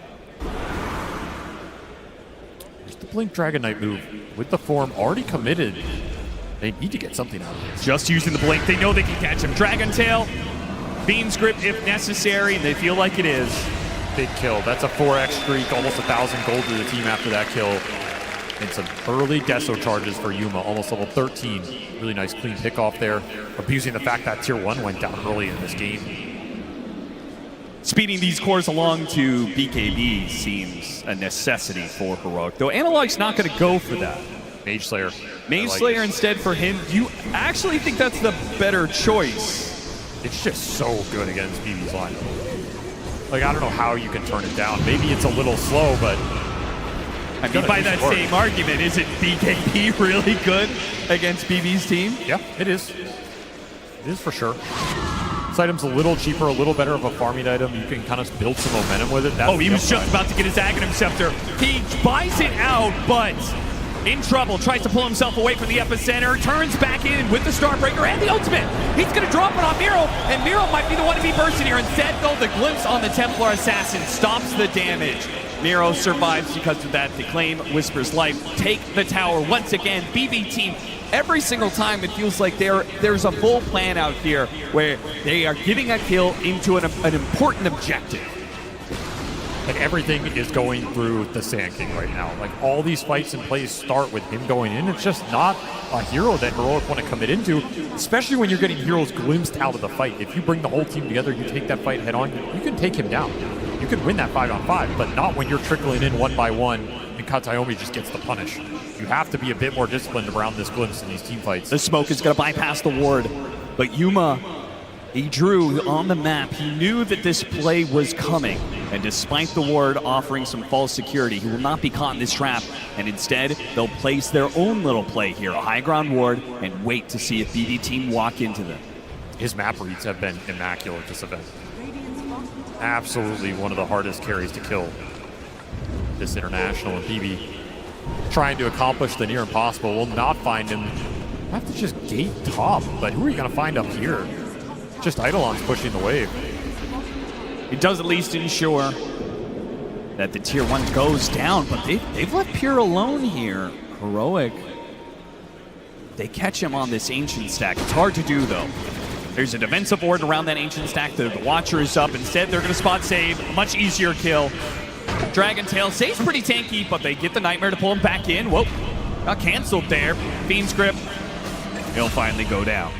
There's the Blink Dragonite move with the form already committed. They need to get something out of this. Just using the Blink, they know they can catch him. Dragon Tail, Bean's Grip if necessary, and they feel like it is. Big kill. That's a 4x streak, almost 1,000 gold to the team after that kill. And some early Deso charges for Yuma, almost level 13. Really nice clean pick off there. Abusing the fact that tier 1 went down early in this game. Speeding these cores along to BKB seems a necessity for Heroic, though Analog's not going to go for that. Mage Slayer. Mage Slayer instead for him. You actually think that's the better choice? It's just so good against BB's line. Like, I don't know how you can turn it down. Maybe it's a little slow, but I mean, by that same argument, isn't BKB really good against BB's team? Yeah, it is. It is for sure. This item's a little cheaper, a little better of a farming item. You can kind of build some momentum with it. That's he was just about to get his Aghanim Scepter. He buys it out, but in trouble. Tries to pull himself away from the epicenter. Turns back in with the Starbreaker and the ultimate. He's going to drop it on Miro, and Miro might be the one to be bursting here. Instead, though, the glimpse on the Templar Assassin stops the damage. Miro survives because of that. They claim Whisper's life. Take the tower once again. BB Team, every single time it feels like there's a full plan out here where they are getting a kill into an important objective. And everything is going through the Sand King right now. Like, all these fights and plays start with him going in. It's just not a hero that Heroic want to commit into, especially when you're getting heroes glimpsed out of the fight. If you bring the whole team together, you take that fight head on, you can take him down. You can win that 5-on-5, but not when you're trickling in one by one and Kataomi just gets the punish. You have to be a bit more disciplined around this glimpse in these team fights. The smoke is going to bypass the ward, but Yuma, he drew on the map. He knew that this play was coming, and despite the ward offering some false security, he will not be caught in this trap, and instead, they'll place their own little play here, a high ground ward, and wait to see if BB Team walk into them. His map reads have been immaculate this event. Absolutely one of the hardest carries to kill this international, and BB trying to accomplish the near impossible. Will not find him. Have to just gate top, but who are you going to find up here? Just Eidolon's pushing the wave. It does at least ensure that the tier 1 goes down, but they've left Pure alone here. Heroic They catch him on this Ancient stack. It's hard to do, though. There's a defensive ward around that Ancient stack. The Watcher is up. Instead, they're going to spot save. A much easier kill. Dragon Tail stays pretty tanky, but they get the Nightmare to pull him back in. Whoa, got canceled there. Fiend's Grip. He'll finally go down.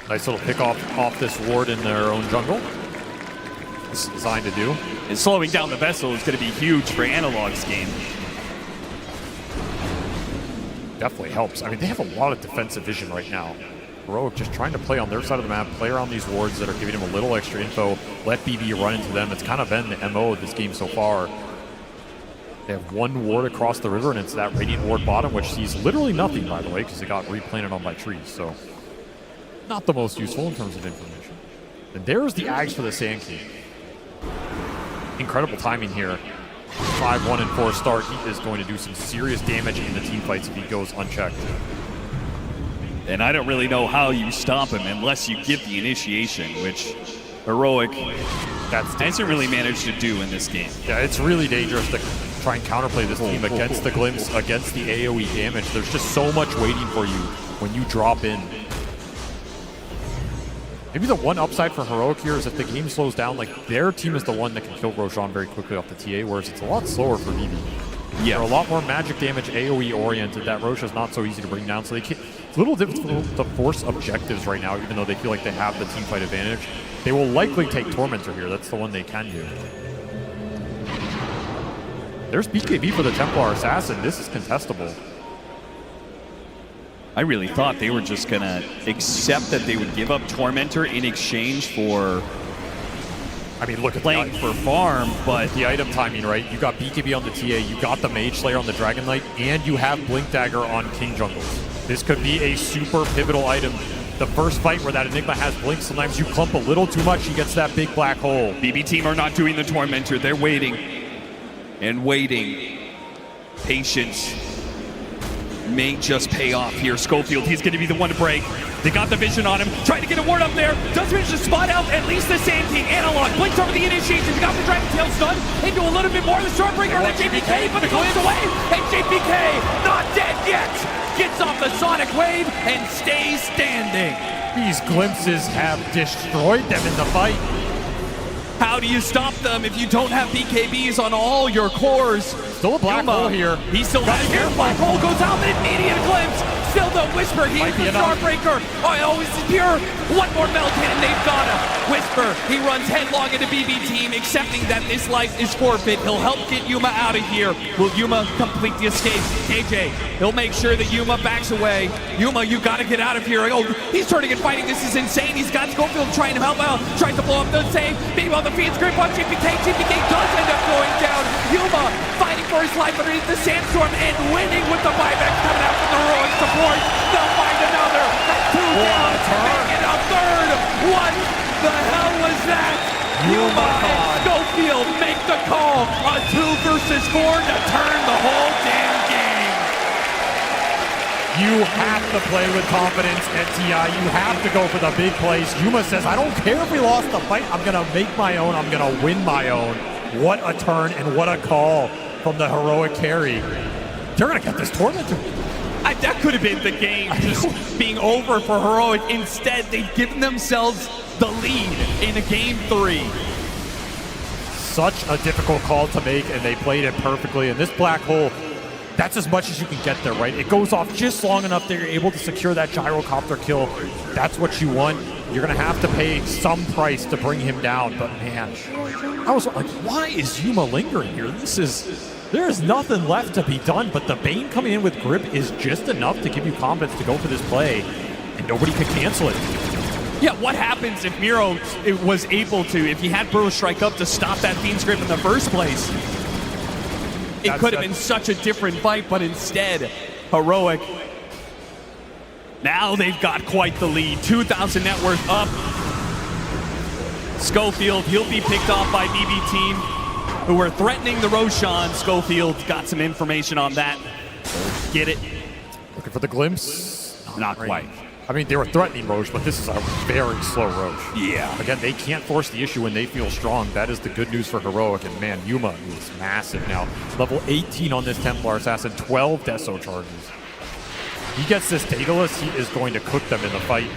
Nice little pick off this ward in their own jungle. It's designed to do. And slowing down the Vessel is going to be huge for Analog's game. Definitely helps. I mean, they have a lot of defensive vision right now. Heroic just trying to play on their side of the map, play around these wards that are giving him a little extra info, let BB run into them. It's kind of been the MO of this game so far. They have one ward across the river, and it's that Radiant ward bottom, which sees literally nothing, by the way, because it got replanted on by trees. So not the most useful in terms of information. And there's the Ags for the Sand King. Incredible timing here. 5-1 and 4 start. He is going to do some serious damage in the team fights if he goes unchecked. And I don't really know how you stop him unless you get the initiation, which Heroic hasn't really managed to do in this game. Yeah, it's really dangerous to try and counterplay this team against the Glimpse, against the AoE damage. There's just so much waiting for you when you drop in. Maybe the one upside for Heroic here is if the game slows down, like their team is the one that can kill Roshan very quickly off the TA, whereas it's a lot slower for BB. Yeah. They're a lot more magic damage AoE oriented. That Rosh is not so easy to bring down, so they can't, it's a little difficult to force objectives right now, even though they feel like they have the team fight advantage. They will likely take Tormentor here. That's the one they can do. There's BKB for the Templar Assassin. This is contestable. I really thought they were just going to accept that they would give up Tormentor in exchange for look at playing for farm, but the item timing, right? You got BKB on the TA, you got the Mage Slayer on the Dragon Knight, and you have Blink Dagger on King Jungles. This could be a super pivotal item. The first fight where that Enigma has Blink, sometimes you clump a little too much, he gets that big black hole. BB team are not doing the Tormentor. They're waiting and waiting. Patience may just pay off here. Schofield, he's going to be the one to break. They got the vision on him. Trying to get a ward up there. Does manage to spot out at least the Sand King. Analog blinks over the initiation. He got the Dragon Tail stun. Into a little bit more of the Stormbreaker than JPK, but it goes away. And JPK, not dead yet, gets off the Sonic Wave and stays standing. These glimpses have destroyed them in the fight. How do you stop them if you don't have BKBs on all your cores? Still a black hole here. He still has here. Black hole goes out, an immediate glimpse. Still the Whisper here for Starbreaker. Oh, this is pure. One more melt hit and they've got him. Whisper, he runs headlong into BB team, accepting that this life is forfeit. He'll help get Yuma out of here. Will Yuma complete the escape? KJ, he'll make sure that Yuma backs away. Yuma, you gotta get out of here. Oh, he's turning and fighting. This is insane. He's got Schofield trying to help out. Tries to blow up the save. Maybe on the Fiend's Grip on JPK. JPK does end up going down. Yuma fighting for his life underneath the sandstorm and winning with the buyback coming out from the heroic support. They'll find another. Two down. Make it a third. What the hell was that? Yuma and Schofield make the call. A 2 versus 4 to turn the whole damn game. You have to play with confidence at TI. You have to go for the big plays. Yuma says, I don't care if we lost the fight. I'm going to make my own. I'm going to win my own. What a turn and what a call from the heroic carry. They're going to get this Tormentor. That could have been the game just being over for Heroic. Instead, they've given themselves the lead in a game 3. Such a difficult call to make, and they played it perfectly. And this black hole, that's as much as you can get there, right? It goes off just long enough that you're able to secure that gyrocopter kill. That's what you want. You're going to have to pay some price to bring him down. But man, I was like, why is Yuma lingering here? There is nothing left to be done, but the Bane coming in with Grip is just enough to give you confidence to go for this play, and nobody can cancel it. Yeah, what happens if Miro was able to, if he had Burrow strike up to stop that Fiend's Grip in the first place? It could have been such a different fight, but instead, Heroic. Now they've got quite the lead. 2,000 net worth up. Schofield, he'll be picked off by BB team, who were threatening the Roshan. Schofield got some information on that. Get it? Looking for the glimpse? Not quite. I mean, they were threatening Roche, but this is a very slow Roche. Yeah. Again, they can't force the issue when they feel strong. That is the good news for Heroic. And man, Yuma is massive now. Level 18 on this Templar Assassin, 12 Deso charges. he gets this Daedalus, he is going to cook them in the fight.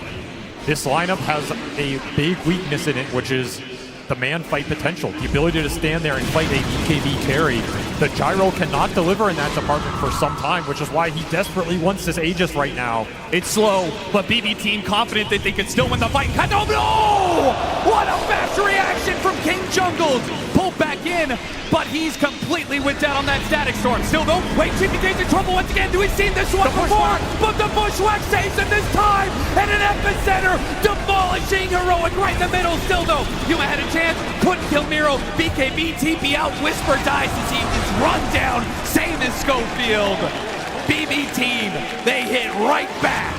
This lineup has a big weakness in it, which is the man fight potential, the ability to stand there and fight a BKB carry. The Gyro cannot deliver in that department for some time, which is why he desperately wants this Aegis right now. It's slow, but BB team confident that they can still win the fight. Oh no! What a fast reaction from King Jungles! Pulled back in, but he's completely went down on that Static Storm. Still though, wait, CTTO's in trouble once again. Do we see this one before? But the Bushwhack saves him this time, and an epicenter demolishing Heroic right in the middle. Still though, Yuma had a chance, couldn't kill Miro. BKB TP out, Whisper dies as he is run down. Same as Schofield. BB team, they hit right back.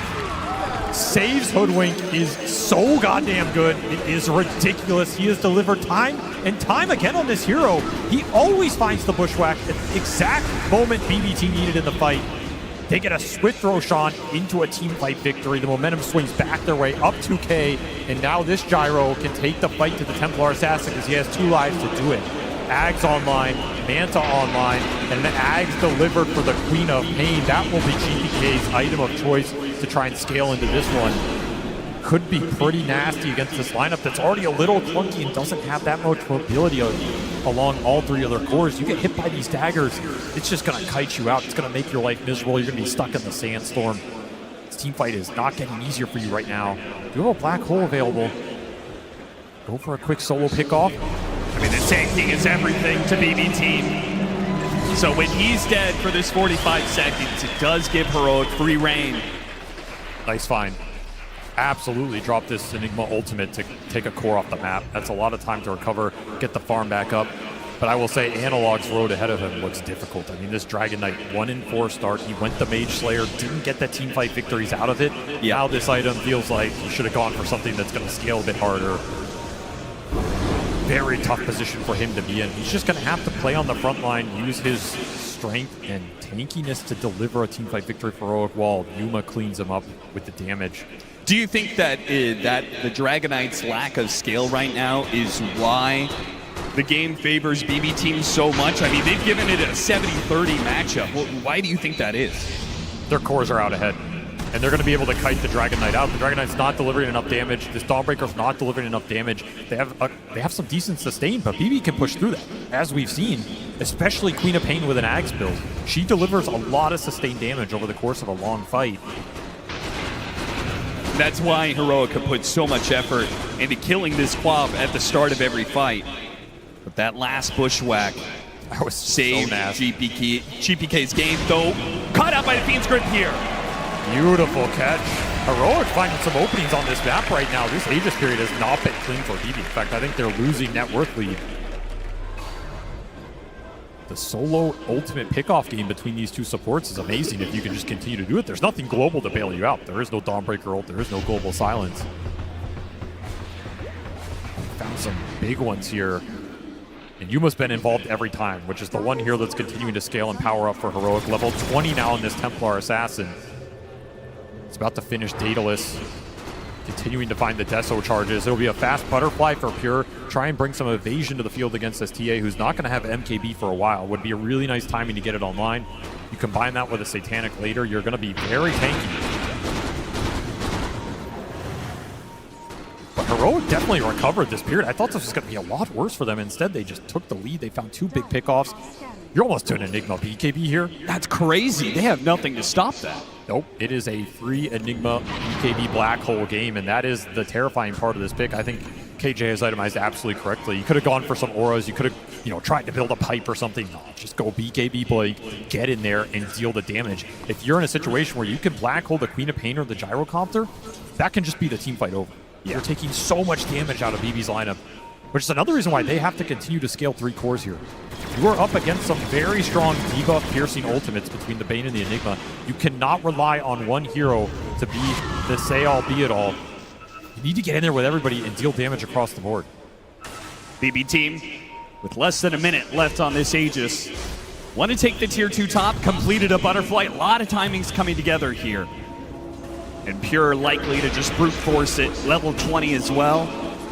Saves Hoodwink is so goddamn good. It is ridiculous. He has delivered time and time again on this hero. He always finds the Bushwhack at the exact moment BBT needed in the fight. They get a swift Roshan into a team fight victory. The momentum swings back their way up 2K, and now this Gyro can take the fight to the Templar Assassin because he has 2 lives to do it. Ags online, Manta online, and the Ags delivered for the Queen of Pain. That will be GPK's item of choice to try and scale into this one. Could be pretty nasty against this lineup that's already a little clunky and doesn't have that much mobility along all 3 other cores. You get hit by these daggers, it's just going to kite you out. It's going to make your life miserable. You're going to be stuck in the sandstorm. This team fight is not getting easier for you right now. You have a black hole available. Go for a quick solo pickoff. I mean, the tanking is everything to BB team. So when he's dead for this 45 seconds, it does give Heroic free reign. Nice find. Absolutely drop this Enigma ultimate to take a core off the map. That's a lot of time to recover, get the farm back up. But I will say Analog's road ahead of him looks difficult. I mean, this Dragon Knight 1-4 start. He went the Mage Slayer, didn't get the team fight victories out of it. Yeah. Now this item feels like he should have gone for something that's going to scale a bit harder. Very tough position for him to be in. He's just going to have to play on the front line, use his strength and tankiness to deliver a teamfight victory for Heroic while Yuma cleans him up with the damage. Do you think that that the Dragon Knight's lack of scale right now is why the game favors BB team so much? I mean, they've given it a 70-30 matchup. Well, why do you think that is? Their cores are out ahead, and they're going to be able to kite the Dragon Knight out. The Dragon Knight's not delivering enough damage. This Dawnbreaker's not delivering enough damage. They have some decent sustain, but BB can push through that, as we've seen, especially Queen of Pain with an Ags build. She delivers a lot of sustained damage over the course of a long fight. That's why Heroic could put so much effort into killing this Quab at the start of every fight. But that last Bushwhack was saved so GPK's game, though. Caught out by the Fiend's Grip here. Beautiful catch. Heroic finding some openings on this map right now. This Aegis period has not been clean for BB. In fact, I think they're losing net worth lead. The solo ultimate pickoff game between these 2 supports is amazing if you can just continue to do it. There's nothing global to bail you out. There is no Dawnbreaker ult. There is no global silence. Found some big ones here. And Yuma's been involved every time, which is the one here that's continuing to scale and power up for Heroic. Level 20 now in this Templar Assassin. It's about to finish Daedalus. Continuing to find the Deso charges. It'll be a fast butterfly for Pure. Try and bring some evasion to the field against this TA, who's not going to have MKB for a while. Would be a really nice timing to get it online. You combine that with a Satanic later, you're going to be very tanky. But Heroic definitely recovered this period. I thought this was going to be a lot worse for them. Instead, they just took the lead. They found 2 big pickoffs. You're almost to an Enigma BKB here. That's crazy. They have nothing to stop that. Nope, it is a free Enigma BKB black hole game, and that is the terrifying part of this pick. I think KJ has itemized absolutely correctly. You could have gone for some auras. You could have, tried to build a pipe or something. No, just go BKB Blake, get in there, and deal the damage. If you're in a situation where you can black hole the Queen of Pain or the Gyrocopter, that can just be the team fight over. Yeah. You're taking so much damage out of BB's lineup, which is another reason why they have to continue to scale 3 cores here. You are up against some very strong debuff piercing ultimates between the Bane and the Enigma. You cannot rely on one hero to be the say-all, be-it-all. You need to get in there with everybody and deal damage across the board. BB team, with less than a minute left on this Aegis, want to take the tier 2 top, completed a butterfly. A lot of timings coming together here. And Pure likely to just brute force it. Level 20 as well.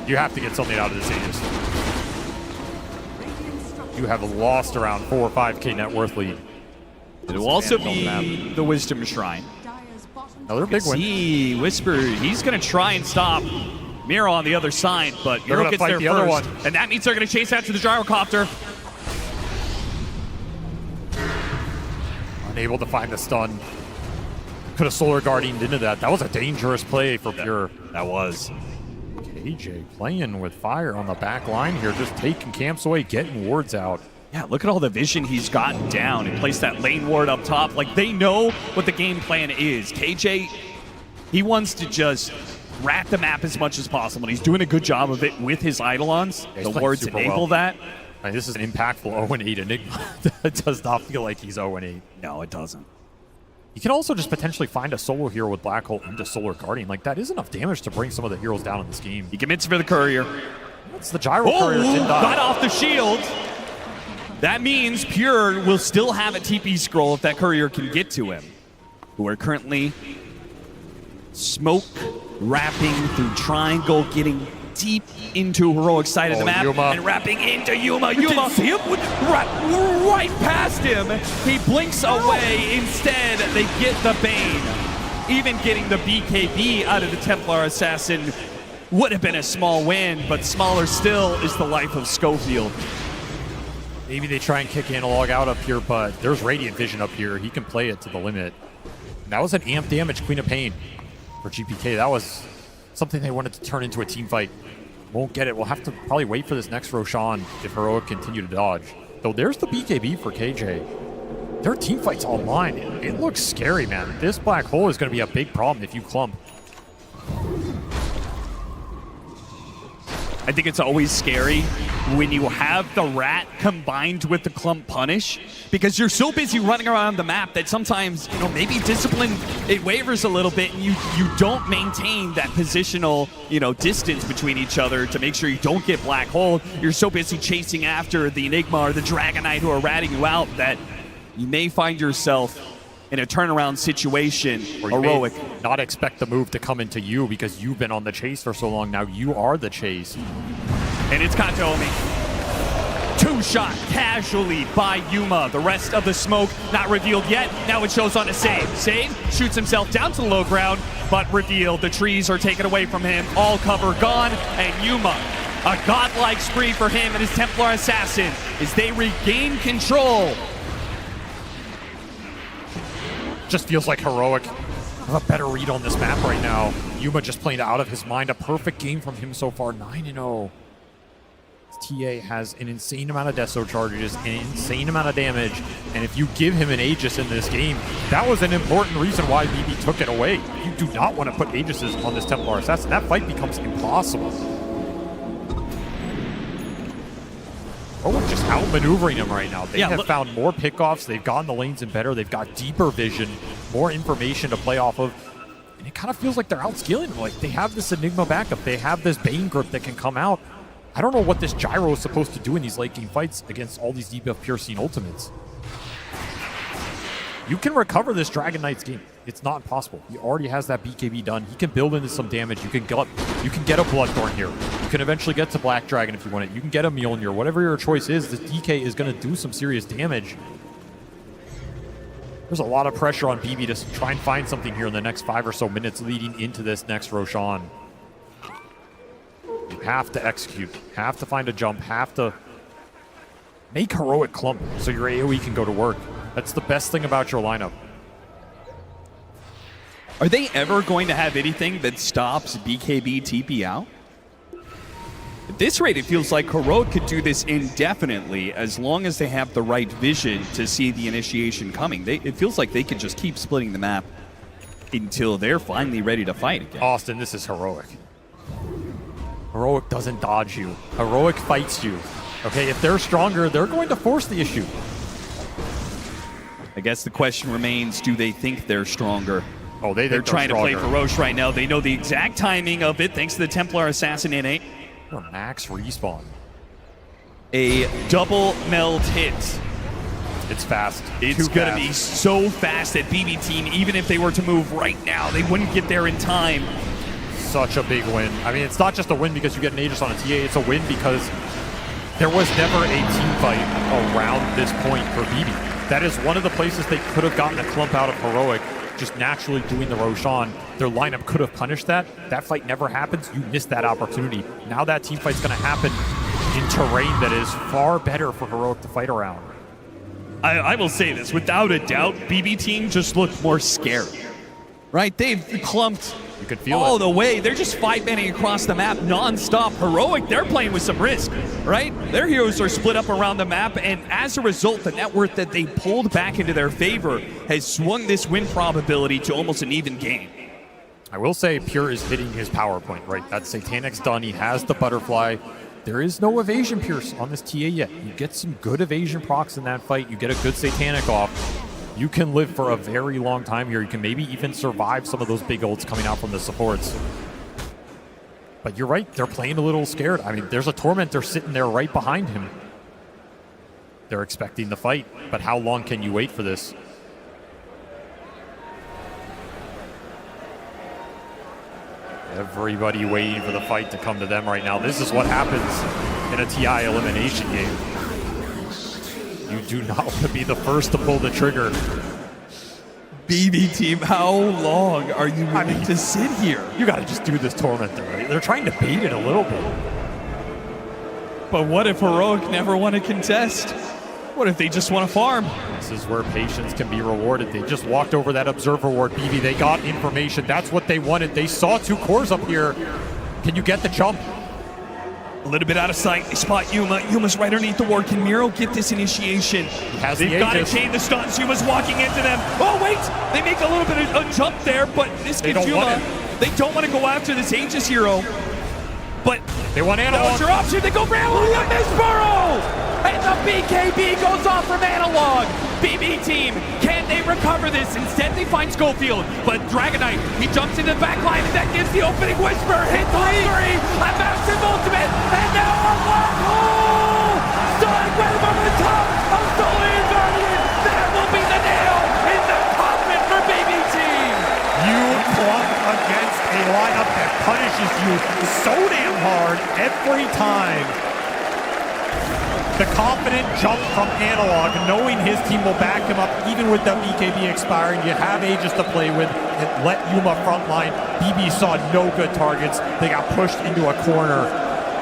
You have to get something out of this Aegis. You have lost around 4 or 5K net worth lead. It will also be the Wisdom Shrine. Another big win. See, Whisper, he's going to try and stop Miro on the other side, but They're Miro gonna gets fight there the other first. one. And that means they're going to chase after the gyrocopter. Unable to find the stun. Could have Solar Guardianed into that. That was a dangerous play for Pure. That was. KJ playing with fire on the back line here, just taking camps away, getting wards out. Yeah, look at all the vision he's gotten down and placed that lane ward up top. Like, they know what the game plan is. KJ, he wants to just rat the map as much as possible, and he's doing a good job of it with his Eidolons. Yeah, the wards enable that. I mean, this is an impactful 0-8 Enigma. It does not feel like he's 0-8. No, it doesn't. You can also just potentially find a solo hero with Black Hole into Solar Guardian. Like, that is enough damage to bring some of the heroes down in this game. He commits for the courier. That's the Gyro Courier. Didn't die. Got off the shield. That means Pure will still have a TP scroll if that courier can get to him. Who are currently smoke wrapping through triangle, getting deep into heroic side of the map, Yuma. and wrapping into Yuma. Yuma see him right past him. He blinks away. Instead, they get the Bane. Even getting the BKB out of the Templar Assassin would have been a small win, but smaller still is the life of Schofield. Maybe they try and kick Analog out up here, but there's Radiant Vision up here. He can play it to the limit. And that was an amp damage Queen of Pain for GPK. That was something they wanted to turn into a team fight. Won't get it. We'll have to probably wait for this next Roshan if Heroic continue to dodge. Though there's the BKB for KJ. Their team fight's online. It looks scary, man. This black hole is going to be a big problem if you clump. I think it's always scary when you have the rat combined with the clump punish, because you're so busy running around the map that sometimes, you know, maybe discipline, it wavers a little bit, and you don't maintain that positional, you know, distance between each other to make sure you don't get black hole. You're so busy chasing after the Enigma or the Dragonite who are ratting you out that you may find yourself in a turnaround situation. Or you Heroic. may not expect the move to come into you because you've been on the chase for so long. Now you are the chase. And it's Katomi. Two-shot casually by Yuma. The rest of the smoke not revealed yet. Now it shows on a Save. Save shoots himself down to the low ground, but revealed. The trees are taken away from him. All cover gone, and Yuma, a godlike spree for him and his Templar Assassin as they regain control. Just feels like Heroic have a better read on this map right now. Yuma just playing out of his mind. A perfect game from him so far, 9-0. TA has an insane amount of Deso charges, an insane amount of damage, and if you give him an Aegis in this game, that was an important reason why BB took it away. You do not want to put Aegises on this Templar Assassin. That fight becomes impossible. Oh, just outmaneuvering him right now. They have found more pickoffs. They've gotten the lanes in better. They've got deeper vision, more information to play off of. And it kind of feels like they're outscaling him. Like, they have this Enigma backup. They have this Bane grip that can come out. I don't know what this Gyro is supposed to do in these late game fights against all these debuff Pure Scene ultimates. You can recover this Dragon Knight's game. It's not impossible. He already has that BKB done. He can build into some damage. You can get a Bloodthorn here. You can eventually get to Black Dragon if you want it. You can get a Mjolnir. Whatever your choice is, this DK is going to do some serious damage. There's a lot of pressure on BB to try and find something here in the next 5 or so minutes leading into this next Roshan. You have to execute, have to find a jump, have to make Heroic clump so your AoE can go to work. That's the best thing about your lineup. Are they ever going to have anything that stops BKB TP out? At this rate, it feels like Heroic could do this indefinitely as long as they have the right vision to see the initiation coming. It feels like they can just keep splitting the map until they're finally ready to fight again. Austin, this is Heroic. Heroic doesn't dodge you. Heroic fights you. Okay, if they're stronger, they're going to force the issue. I guess the question remains, do they think they're stronger? Oh, they're trying stronger. to play Feroce right now. They know the exact timing of it thanks to the Templar Assassin innate. Or max respawn. A double meld hit. It's fast. It's going to be so fast that BB Team, even if they were to move right now, they wouldn't get there in time. Such a big win. I mean, it's not just a win because you get an Aegis on a TA. It's a win because there was never a team fight around this point for BB. That is one of the places they could have gotten a clump out of Heroic. just naturally doing the Roshan. Their lineup could have punished that. That fight never happens. You missed that opportunity. Now that team fight's going to happen in terrain that is far better for Heroic to fight around. I will say this, without a doubt, BB team just looked more scared. Right? They've clumped you could feel all it. the way. They're just 5-manning across the map non-stop. Heroic, they're playing with some risk, right? Their heroes are split up around the map, and as a result, the net worth that they pulled back into their favor has swung this win probability to almost an even game. I will say Pure is hitting his power point, right? That Satanic's done. He has the butterfly. There is no evasion Pierce on this TA yet. You get some good evasion procs in that fight. You get a good Satanic off. You can live for a very long time here. You can maybe even survive some of those big ults coming out from the supports. But you're right, they're playing a little scared. I mean, there's a Tormentor sitting there right behind him. They're expecting the fight, but how long can you wait for this? Everybody waiting for the fight to come to them right now. This is what happens in a TI elimination game. You do not want to be the first to pull the trigger. BB team, how long are you willing to sit here? You got to just do this Tormentor, right? They're trying to bait it a little bit. But what if Heroic never want to contest? What if they just want to farm? This is where patience can be rewarded. They just walked over that Observer Ward, BB. They got information. That's what they wanted. They saw 2 cores up here. Can you get the jump? A little bit out of sight. They spot Yuma. Yuma's right underneath the ward. Can Miro get this initiation? They've got to chain the stuns. Yuma's walking into them. Oh, wait! They make a little bit of a jump there, but this gives Yuma. They don't want to go after this Aegis hero. But they want Analog. What's your option? They go for Analog on this burrow! And the BKB goes off from Analog. BB team, can they recover this? Instead, they find Schofield. But Dragonite, he jumps into the back line, and that gives the opening Whisper. Hit 3, a massive ultimate, and now a black hole! Starting right over the top of Solar Guardian. That will be the nail in the coffin for BB team. You clump against a lineup that punishes you so damn hard every time. The confident jump from Analog, knowing his team will back him up even with the BKB expiring. You have Aegis to play with. It let Yuma frontline. BB saw no good targets. They got pushed into a corner,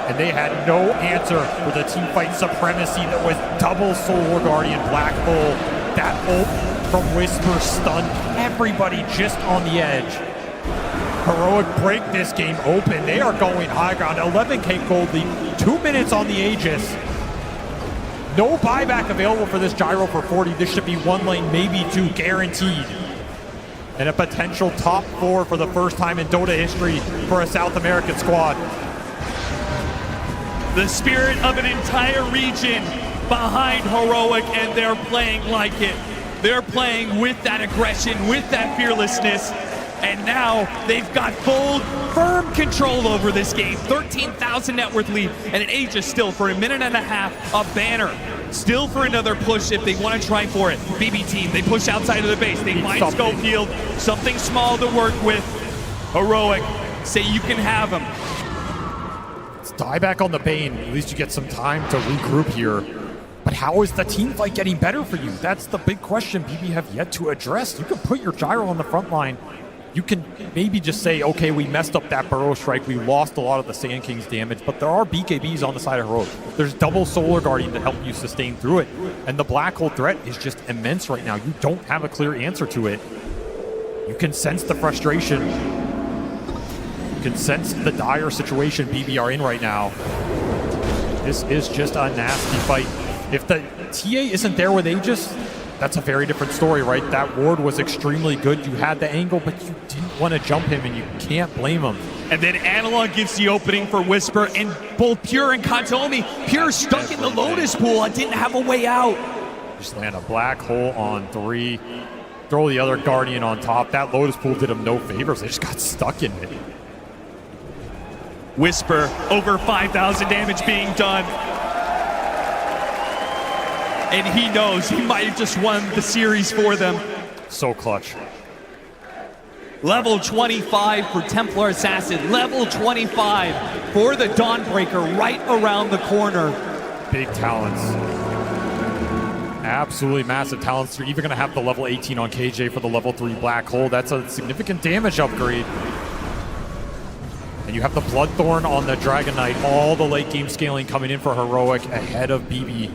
and they had no answer for the teamfight supremacy that was double Solar Guardian Black Hole. That ult from Whisper stunned everybody just on the edge. Heroic break this game open. They are going high ground. 11K gold lead, 2 minutes on the Aegis. No buyback available for this gyro for 40. This should be 1 lane, maybe 2, guaranteed. And a potential top 4 for the first time in Dota history for a South American squad. The spirit of an entire region behind Heroic, and they're playing like it. They're playing with that aggression, with that fearlessness. And now they've got full, firm control over this game. 13,000 net worth lead, and an Aegis still for a minute and a half. A banner still for another push if they want to try for it. BB team, they push outside of the base. They find Schofield, something small to work with. Heroic, say you can have him. Let's die back on the Bane. At least you get some time to regroup here. But how is the team fight getting better for you? That's the big question BB have yet to address. You can put your gyro on the front line. You can maybe just say, okay, we messed up that Burrow Strike. We lost a lot of the Sand King's damage, but there are BKBs on the side of Heroic. There's double Solar Guardian to help you sustain through it. And the Black Hole threat is just immense right now. You don't have a clear answer to it. You can sense the frustration. You can sense the dire situation BB are in right now. This is just a nasty fight. If the TA isn't there with Aegis, that's a very different story, right? That ward was extremely good. You had the angle, but you didn't want to jump him, and you can't blame him. And then Analog gives the opening for Whisper, and both Pure and Katomi. Pure stuck in the Lotus pool. I didn't have a way out. Just land a Black Hole on 3. Throw the other Guardian on top. That Lotus pool did him no favors. They just got stuck in it. Whisper, over 5,000 damage being done. And he knows he might have just won the series for them. So clutch. Level 25 for Templar Assassin. Level 25 for the Dawnbreaker right around the corner. Big talents. Absolutely massive talents. You're even going to have the level 18 on KJ for the level 3 Black Hole. That's a significant damage upgrade. And you have the Bloodthorn on the Dragon Knight. All the late game scaling coming in for Heroic ahead of BB.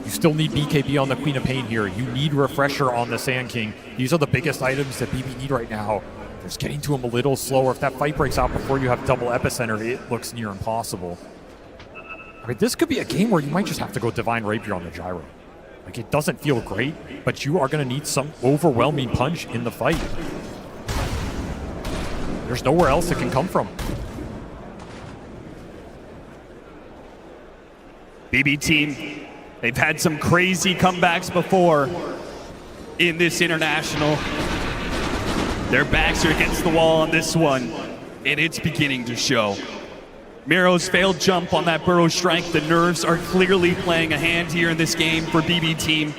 You still need BKB on the Queen of Pain here. You need Refresher on the Sand King. These are the biggest items that BB need right now. Just getting to him a little slower. If that fight breaks out before you have double Epicenter, it looks near impossible. I mean, this could be a game where you might just have to go Divine Rapier on the Gyro. Like, it doesn't feel great, but you are going to need some overwhelming punch in the fight. There's nowhere else it can come from. BB team, they've had some crazy comebacks before in this international. Their backs are against the wall on this one, and it's beginning to show. Miro's failed jump on that Burrow Strike. The nerves are clearly playing a hand here in this game for BB team.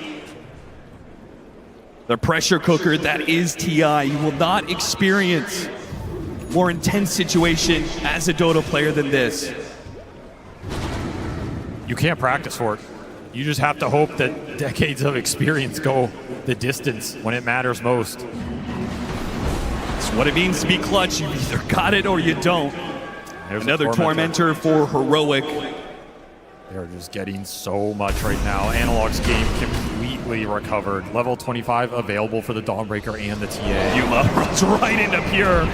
The pressure cooker that is TI. You will not experience more intense situation as a Dota player than this. You can't practice for it. You just have to hope that decades of experience go the distance when it matters most. It's what it means to be clutch. You either got it or you don't. There's another Tormentor for Heroic. They're just getting so much right now. Analog's game completely recovered. Level 25 available for the Dawnbreaker and the TA. Yuma runs right into Pure.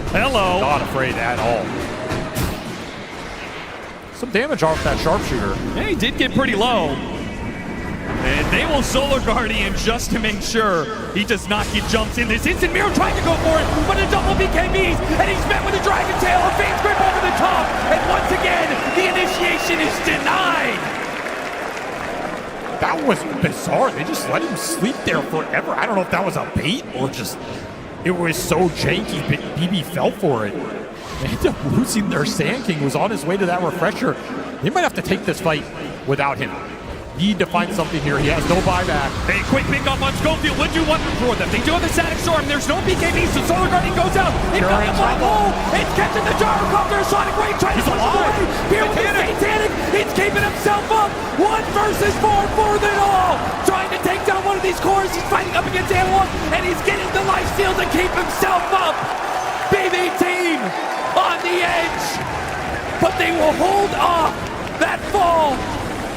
Hello. Not afraid at all. Some damage off that Sharpshooter. Yeah, he did get pretty low. And they will Solar Guardian just to make sure he does not get jumped in this instant. Miro trying to go for it, but a double BKBs, and he's met with a Dragon Tail, a Fate's Grip over the top, and once again, the initiation is denied. That was bizarre. They just let him sleep there forever. I don't know if that was a bait or just, it was so janky, but BB fell for it. They ended up losing their Sand King, who's on his way to that Refresher. They might have to take this fight without him. Need to find something here. He has no buyback. A quick pick up on Schofield would do wonder for them. They do have the Static Storm. There's no BKB, so Solar Guardian goes out. It got the Black Hole. It's catching the Gyrocopter. Sonic Wave trying to push it away. Here with the Satanic. It's keeping himself up. 1 versus 4 for them all. Trying to take down one of these cores. He's fighting up against Analog, and he's getting the life steal to keep himself up. BB team on the edge, but they will hold off that fall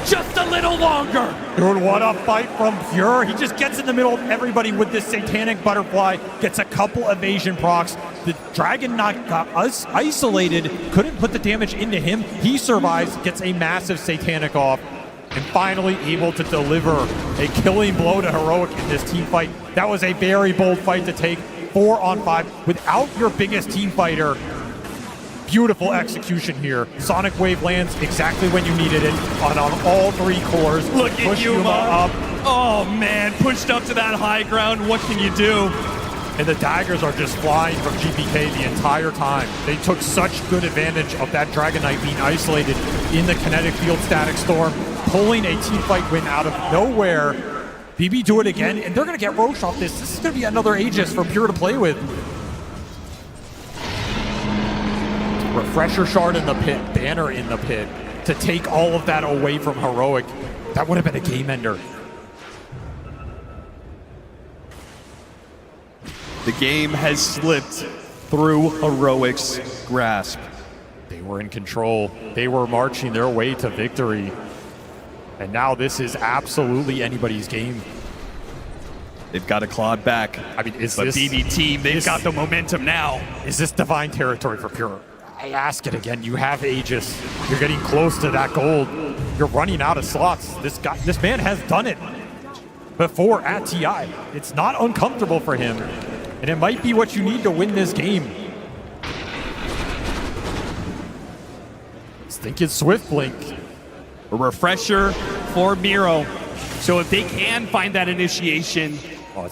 just a little longer. Dude, what a fight from Pure. He just gets in the middle of everybody with this Satanic Butterfly, gets a couple evasion procs. The Dragon Knight got us isolated, couldn't put the damage into him. He survives, gets a massive Satanic off, and finally able to deliver a killing blow to Heroic in this team fight. That was a very bold fight to take. 4 on 5 without your biggest team fighter. Beautiful execution here. Sonic Wave lands exactly when you needed it on all 3 cores. Look at Push Yuma up. Oh man, pushed up to that high ground. What can you do? And the daggers are just flying from GPK the entire time. They took such good advantage of that Dragon Knight being isolated in the kinetic field Static Storm, pulling a team fight win out of nowhere. BB do it again, and they're going to get Roche off this. This is going to be another Aegis for Pure to play with. Refresher Shard in the pit, Banner in the pit, to take all of that away from Heroic. That would have been a game ender. The game has slipped through Heroic's grasp. They were in control. They were marching their way to victory. And now this is absolutely anybody's game. They've got to claw it back. I mean, is but this... BB team, they've got the momentum now. Is this divine territory for Pure? I ask it again. You have Aegis. You're getting close to that gold. You're running out of slots. This man has done it before at TI. It's not uncomfortable for him. And it might be what you need to win this game. Let's think it's Swift Blink. A refresher for Miro. So if they can find that initiation,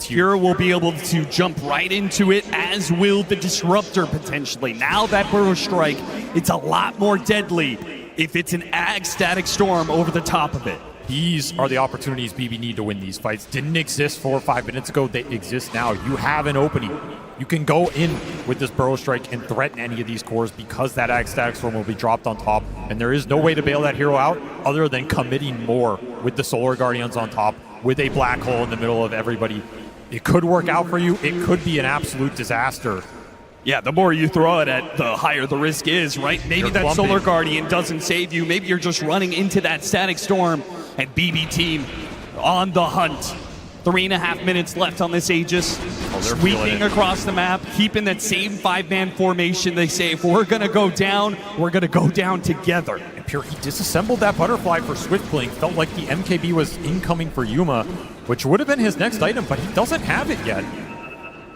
Pure will be able to jump right into it, as will the Disruptor potentially. Now that Burrow Strike, it's a lot more deadly if it's an Ag Static Storm over the top of it. These are the opportunities BB need to win these fights. Didn't exist 4 or 5 minutes ago. They exist now. You have an opening. You can go in with this Burrow Strike and threaten any of these cores because that Ag Static Storm will be dropped on top. And there is no way to bail that hero out other than committing more with the Solar Guardians on top with a black hole in the middle of everybody. It could work out for you. It could be an absolute disaster. Yeah, the more you throw it at, the higher the risk is, right? Maybe You're that clumping. Solar Guardian doesn't save you. Maybe you're just running into that Static Storm. And BB Team on the hunt. 3.5 minutes left on this Aegis. they're feeling Sweeping it. across the map, keeping that same 5-man formation. They say, if we're going to go down, we're going to go down together. And Pure, he disassembled that butterfly for Swiftblink. Felt like the MKB was incoming for Yuma, which would have been his next item, but he doesn't have it yet.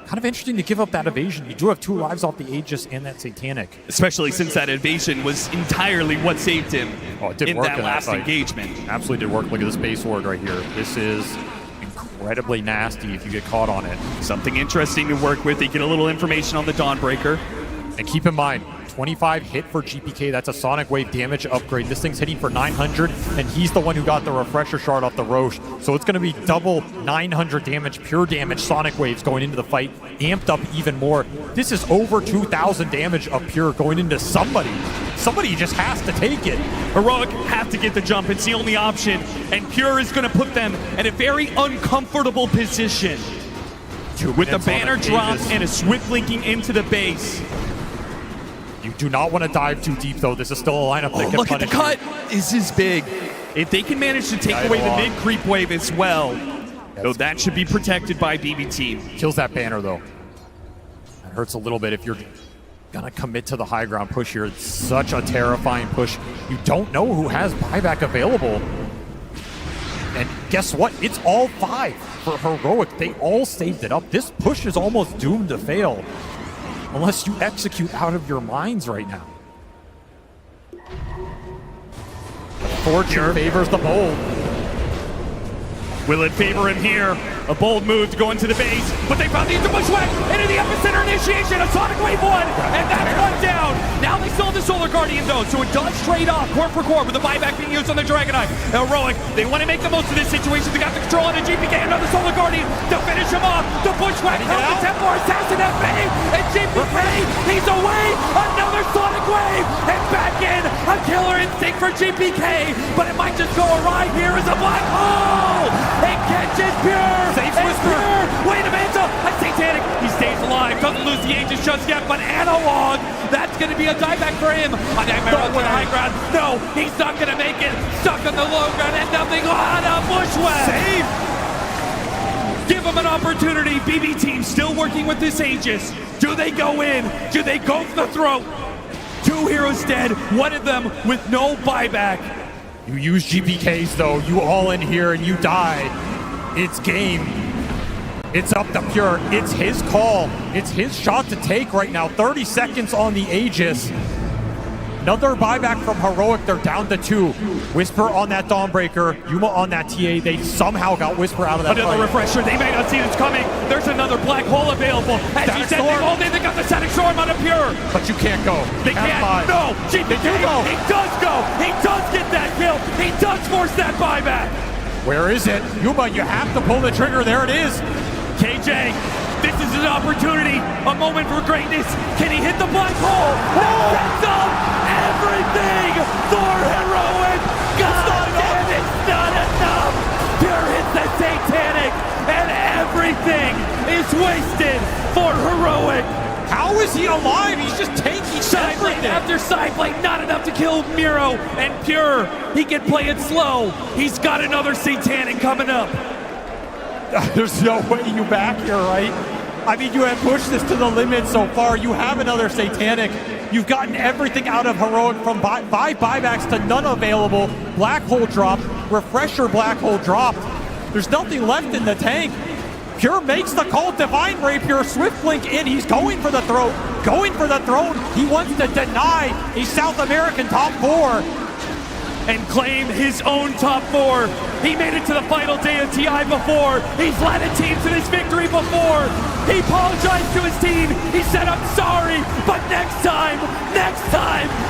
Kind of interesting to give up that evasion. You do have 2 lives off the Aegis and that Satanic. Especially since that evasion was entirely what saved him It did in work that last fight. engagement. Absolutely did work. Look at this base ward right here. This is incredibly nasty if you get caught on it. Something interesting to work with. You get a little information on the Dawnbreaker. And keep in mind, 25 hit for GPK. That's a Sonic Wave damage upgrade. This thing's hitting for 900, and he's the one who got the Refresher Shard off the Roche. So it's going to be double 900 damage, pure damage, Sonic Waves going into the fight, amped up even more. This is over 2,000 damage of pure going into somebody. Somebody just has to take it. Heroic have to get the jump. It's the only option. And Pure is going to put them in a very uncomfortable position. With the banner drop and a swift linking into the base. You do not want to dive too deep, though. This is still a lineup that can Look at the punish cut. This is big. If they can manage to take away the mid creep wave as well, though that should be protected by BB Team. Kills that banner, though. That hurts a little bit if you're going to commit to the high ground push here. It's such a terrifying push. You don't know who has buyback available. And guess what? It's all 5 for Heroic. They all saved it up. This push is almost doomed to fail unless you execute out of your minds right now. Fortune favors the bold. Will it favor him here? A bold move to go into the base, but they found the bushwhack into the epicenter initiation, a Sonic Wave 1, and that's one down. Now they still have the Solar Guardian though, so it does trade off core for core with the buyback being used on the Dragonite. Heroic, they want to make the most of this situation. They got the control on the GPK, another Solar Guardian to finish him off. The bushwhack from the Templar Assassin FA, and GPK, he's away. Another Sonic Wave, and back in. A killer instinct for GPK, but it might just go awry here as a black hole. It catches Pure. Safe Whisper. Wait a minute, a Satanic. He stays alive, doesn't lose the Aegis just yet, but Analog, that's going to be a dieback for him. A Nightmare on the high ground. No, he's not going to make it. Stuck on the low ground and nothing on a bushwhack. Save. Give him an opportunity. BB Team still working with this Aegis. Do they go in? Do they go for the throat? 2 heroes dead, one of them with no buyback. You use GPKs though, you all in here and you die. It's game. It's up to Pure. It's his call. It's his shot to take right now. 30 seconds on the Aegis. Another buyback from Heroic. They're down to 2. Whisper on that Dawnbreaker. Yuma on that TA. They somehow got Whisper out of that Another fight. refresher. They may not see this coming. There's another black hole available. As he said, they got the Static Storm on a Pure. But you can't go. They can't. No. GPK. He does go. He does get that kill. He does force that buyback. Where is it? Yuma, you have to pull the trigger. There it is. KJ, this is an opportunity, a moment for greatness. Can he hit the black hole? That sets up everything for Heroic. God damn, it's not enough. Pure hits the Satanic, and everything is wasted for Heroic. How is he alive? He's just tanking side lane after side lane, not enough to kill Miro. And Pure, he can play it slow. He's got another Satanic coming up. There's no way you back here, right? I mean, you have pushed this to the limit so far. You have another Satanic. You've gotten everything out of Heroic from 5 buybacks to none available. Black hole dropped. Refresher black hole dropped. There's nothing left in the tank. Pure makes the call. Divine Rapier, Swift Blink in. He's going for the throat. Going for the throne. He wants to deny a South American top 4. And claim his own top 4. He made it to the final day of TI before. He's led a team to this victory before. He apologized to his team. He said, I'm sorry, but next time,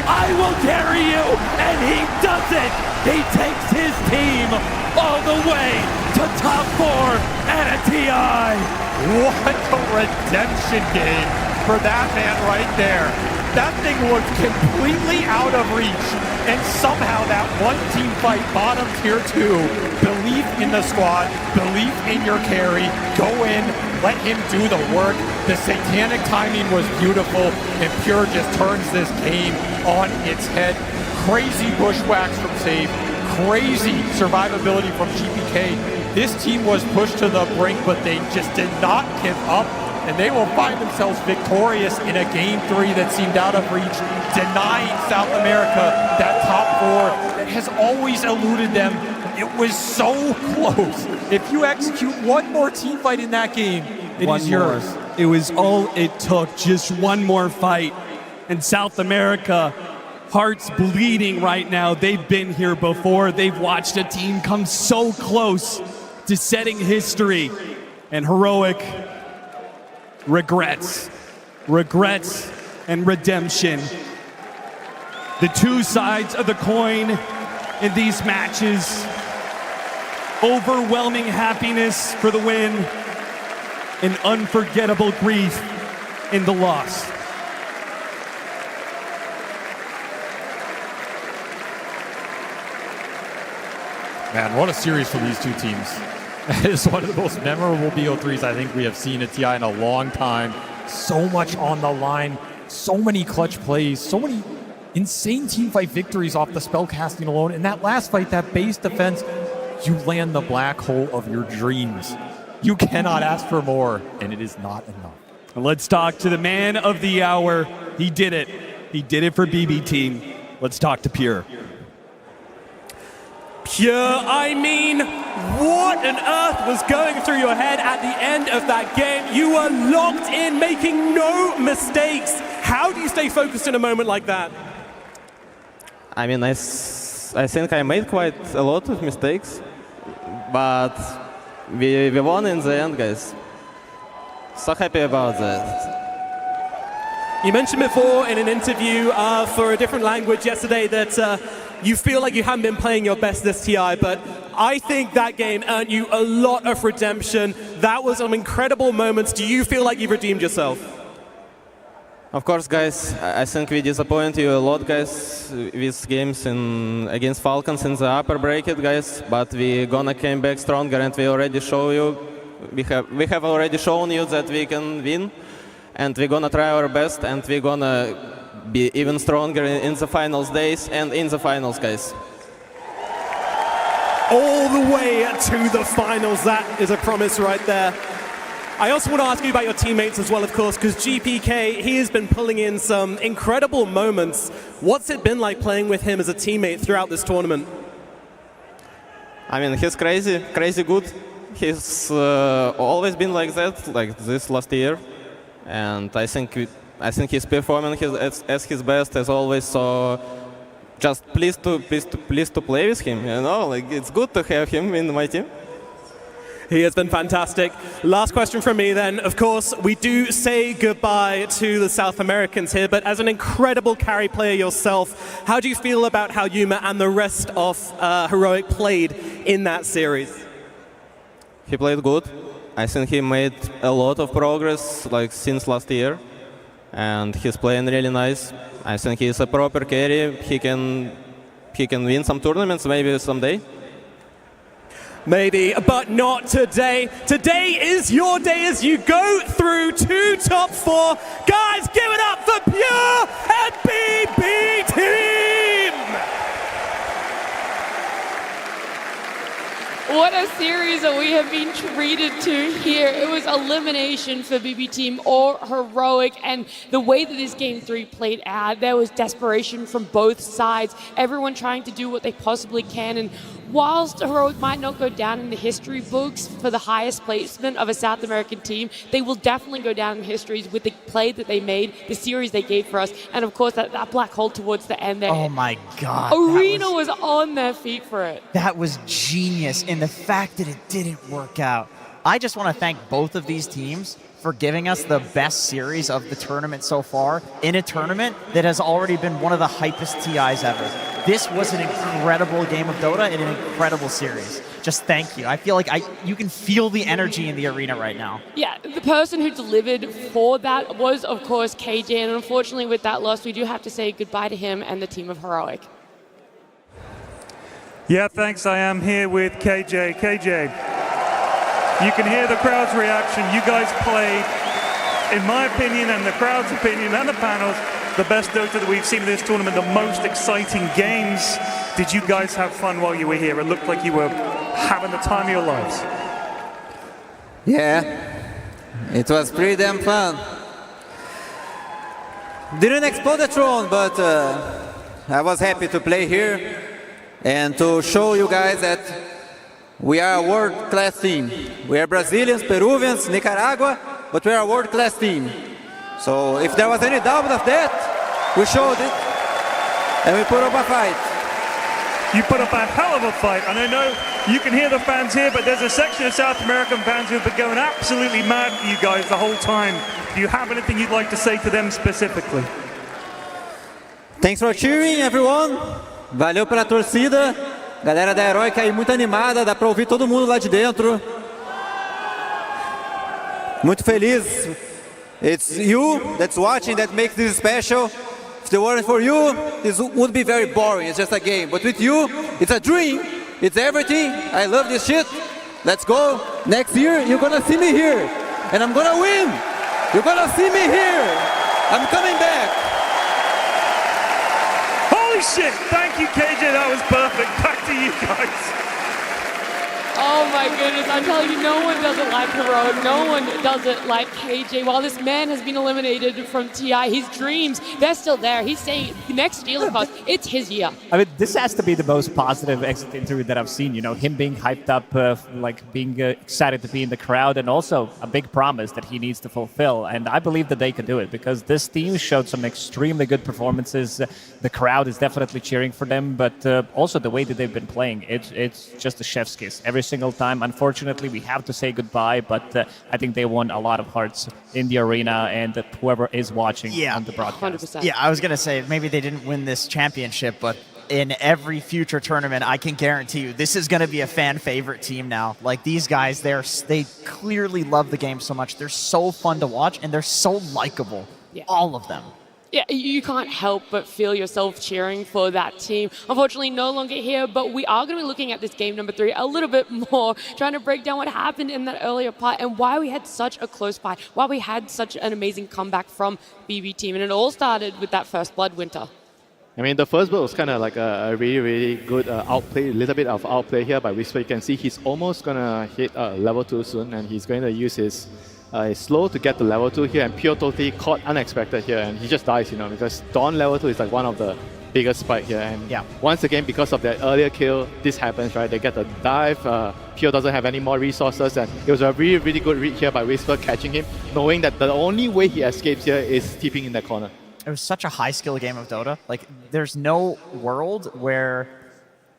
I will carry you. And he does it. He takes his team all the way to top 4 at a TI. What a redemption game for that man right there. That thing was completely out of reach, and somehow that one team fight bottom tier 2, belief in the squad, belief in your carry, go in, let him do the work. The satanic timing was beautiful, and Pure just turns this game on its head. Crazy bushwhacks from Save, crazy survivability from GPK. This team was pushed to the brink, but they just did not give up. And they will find themselves victorious in a Game 3 that seemed out of reach, denying South America that top 4 that has always eluded them. It was so close. If you execute one more team fight in that game, it is yours. It was all it took, just one more fight. And South America, hearts bleeding right now. They've been here before. They've watched a team come so close to setting history. And Heroic regrets and redemption. The two sides of the coin in these matches. Overwhelming happiness for the win and unforgettable grief in the loss. Man, what a series for these two teams. That is one of the most memorable BO3s I think we have seen at TI in a long time. So much on the line, so many clutch plays, so many insane teamfight victories off the spellcasting alone. In that last fight, that base defense, you land the black hole of your dreams. You cannot ask for more, and it is not enough. Let's talk to the man of the hour. He did it. He did it for BB Team. Let's talk to Pure. Pure, I mean, what on earth was going through your head at the end of that game? You were locked in, making no mistakes. How do you stay focused in a moment like that? I mean, I think I made quite a lot of mistakes, but we won in the end, guys. So happy about that. You mentioned before in an interview for a different language yesterday that you feel like you haven't been playing your best this TI, but I think that game earned you a lot of redemption. That was some incredible moments. Do you feel like you've redeemed yourself? Of course, guys, I think we disappoint you a lot, guys, with games against Falcons in the upper bracket, guys, but we gonna come back stronger, and we already show you, we have already shown you that we can win, and we're gonna try our best, and we're gonna be even stronger in the finals days and in the finals, guys. All the way to the finals. That is a promise right there. I also want to ask you about your teammates as well, of course, because GPK, he has been pulling in some incredible moments. What's it been like playing with him as a teammate throughout this tournament? I mean, he's crazy good. He's always been like that, like this last year. And I think he's performing as his best as always, so just pleased to play with him, you know, like it's good to have him in my team. He has been fantastic. Last question from me then. Of course, we do say goodbye to the South Americans here, but as an incredible carry player yourself, how do you feel about how Yuma and the rest of Heroic played in that series? He played good. I think he made a lot of progress like since last year, and he's playing really nice. I think he's a proper carry. He can win some tournaments maybe someday. Maybe, but not today. Today is your day as you go through two top 4. Guys, give it up for Pure and BB Team! What a series that we have been treated to here. It was elimination for BB Team or Heroic, and the way that this Game 3 played out, there was desperation from both sides, everyone trying to do what they possibly can, and whilst Heroic might not go down in the history books for the highest placement of a South American team, they will definitely go down in histories with the play that they made, the series they gave for us, and of course that black hole towards the end there. Oh my God. Arena was on their feet for it. That was genius, and the fact that it didn't work out. I just want to thank both of these teams for giving us the best series of the tournament so far in a tournament that has already been one of the hypest TIs ever. This was an incredible game of Dota and an incredible series. just thank you. I feel like you can feel the energy in the arena right now. Yeah, the person who delivered for that was, of course, KJ, and unfortunately with that loss, we do have to say goodbye to him and the team of Heroic. Yeah, thanks. I am here with KJ. KJ, you can hear the crowd's reaction. You guys played, in my opinion, and the crowd's opinion, and the panel's, the best Dota that we've seen in this tournament, the most exciting games. Did you guys have fun while you were here? It looked like you were having the time of your lives. Yeah, it was pretty damn fun. Didn't explode the throne, but I was happy to play here and to show you guys that we are a world-class team. We are Brazilians, Peruvians, Nicaragua, but we are a world-class team. So if there was any doubt of that, we showed it, and we put up a fight. You put up a hell of a fight, and I know you can hear the fans here, but there's a section of South American fans who've been going absolutely mad for you guys the whole time. Do you have anything you'd like to say to them specifically? Thanks for cheering, everyone. Valeu pela torcida. Galera da Heroic aí muito animada, dá pra ouvir todo mundo lá de dentro. Muito feliz. It's you that's watching that makes this special. If it weren't for you, this would be very boring. It's just a game. But with you, it's a dream. It's everything. I love this shit. Let's go. Next year, you're gonna see me here. And I'm gonna win. You're gonna see me here. I'm coming back. Holy shit! Thank you, KJ. That was perfect. Back to you guys. Oh my goodness, I'm telling you, no one does it like Heroic, no one does it like KJ. While this man has been eliminated from TI, his dreams, they're still there. He's saying next year, it's his year. I mean, this has to be the most positive exit interview that I've seen. You know, him being hyped up, like being excited to be in the crowd, and also a big promise that he needs to fulfill. And I believe that they can do it because this team showed some extremely good performances. The crowd is definitely cheering for them, but also the way that they've been playing, it's just a chef's kiss every single time. Unfortunately, we have to say goodbye, but I think they won a lot of hearts in the arena, and whoever is watching on the broadcast. 100%. Yeah, I was going to say, maybe they didn't win this championship, but in every future tournament, I can guarantee you, this is going to be a fan favorite team now. Like, these guys, they clearly love the game so much. They're so fun to watch, and they're so likable. Yeah. All of them. Yeah, you can't help but feel yourself cheering for that team. Unfortunately, no longer here, but we are going to be looking at this game number 3 a little bit more, trying to break down what happened in that earlier part and why we had such a close fight, why we had such an amazing comeback from BB team. And it all started with that first blood winter. I mean, the first blood was kind of like a really, really good outplay, a little bit of outplay here by Whisper. You can see he's almost going to hit level 2 soon, and he's going to use his slow to get to level 2 here, and Pure totally caught unexpected here, and he just dies, you know, because Dawn level 2 is like one of the biggest spike here, and once again, because of that earlier kill, this happens, right? They get the dive, Pure doesn't have any more resources, and it was a really, really good read here by Whisper, catching him, knowing that the only way he escapes here is TPing in that corner. It was such a high skill game of Dota. Like, there's no world where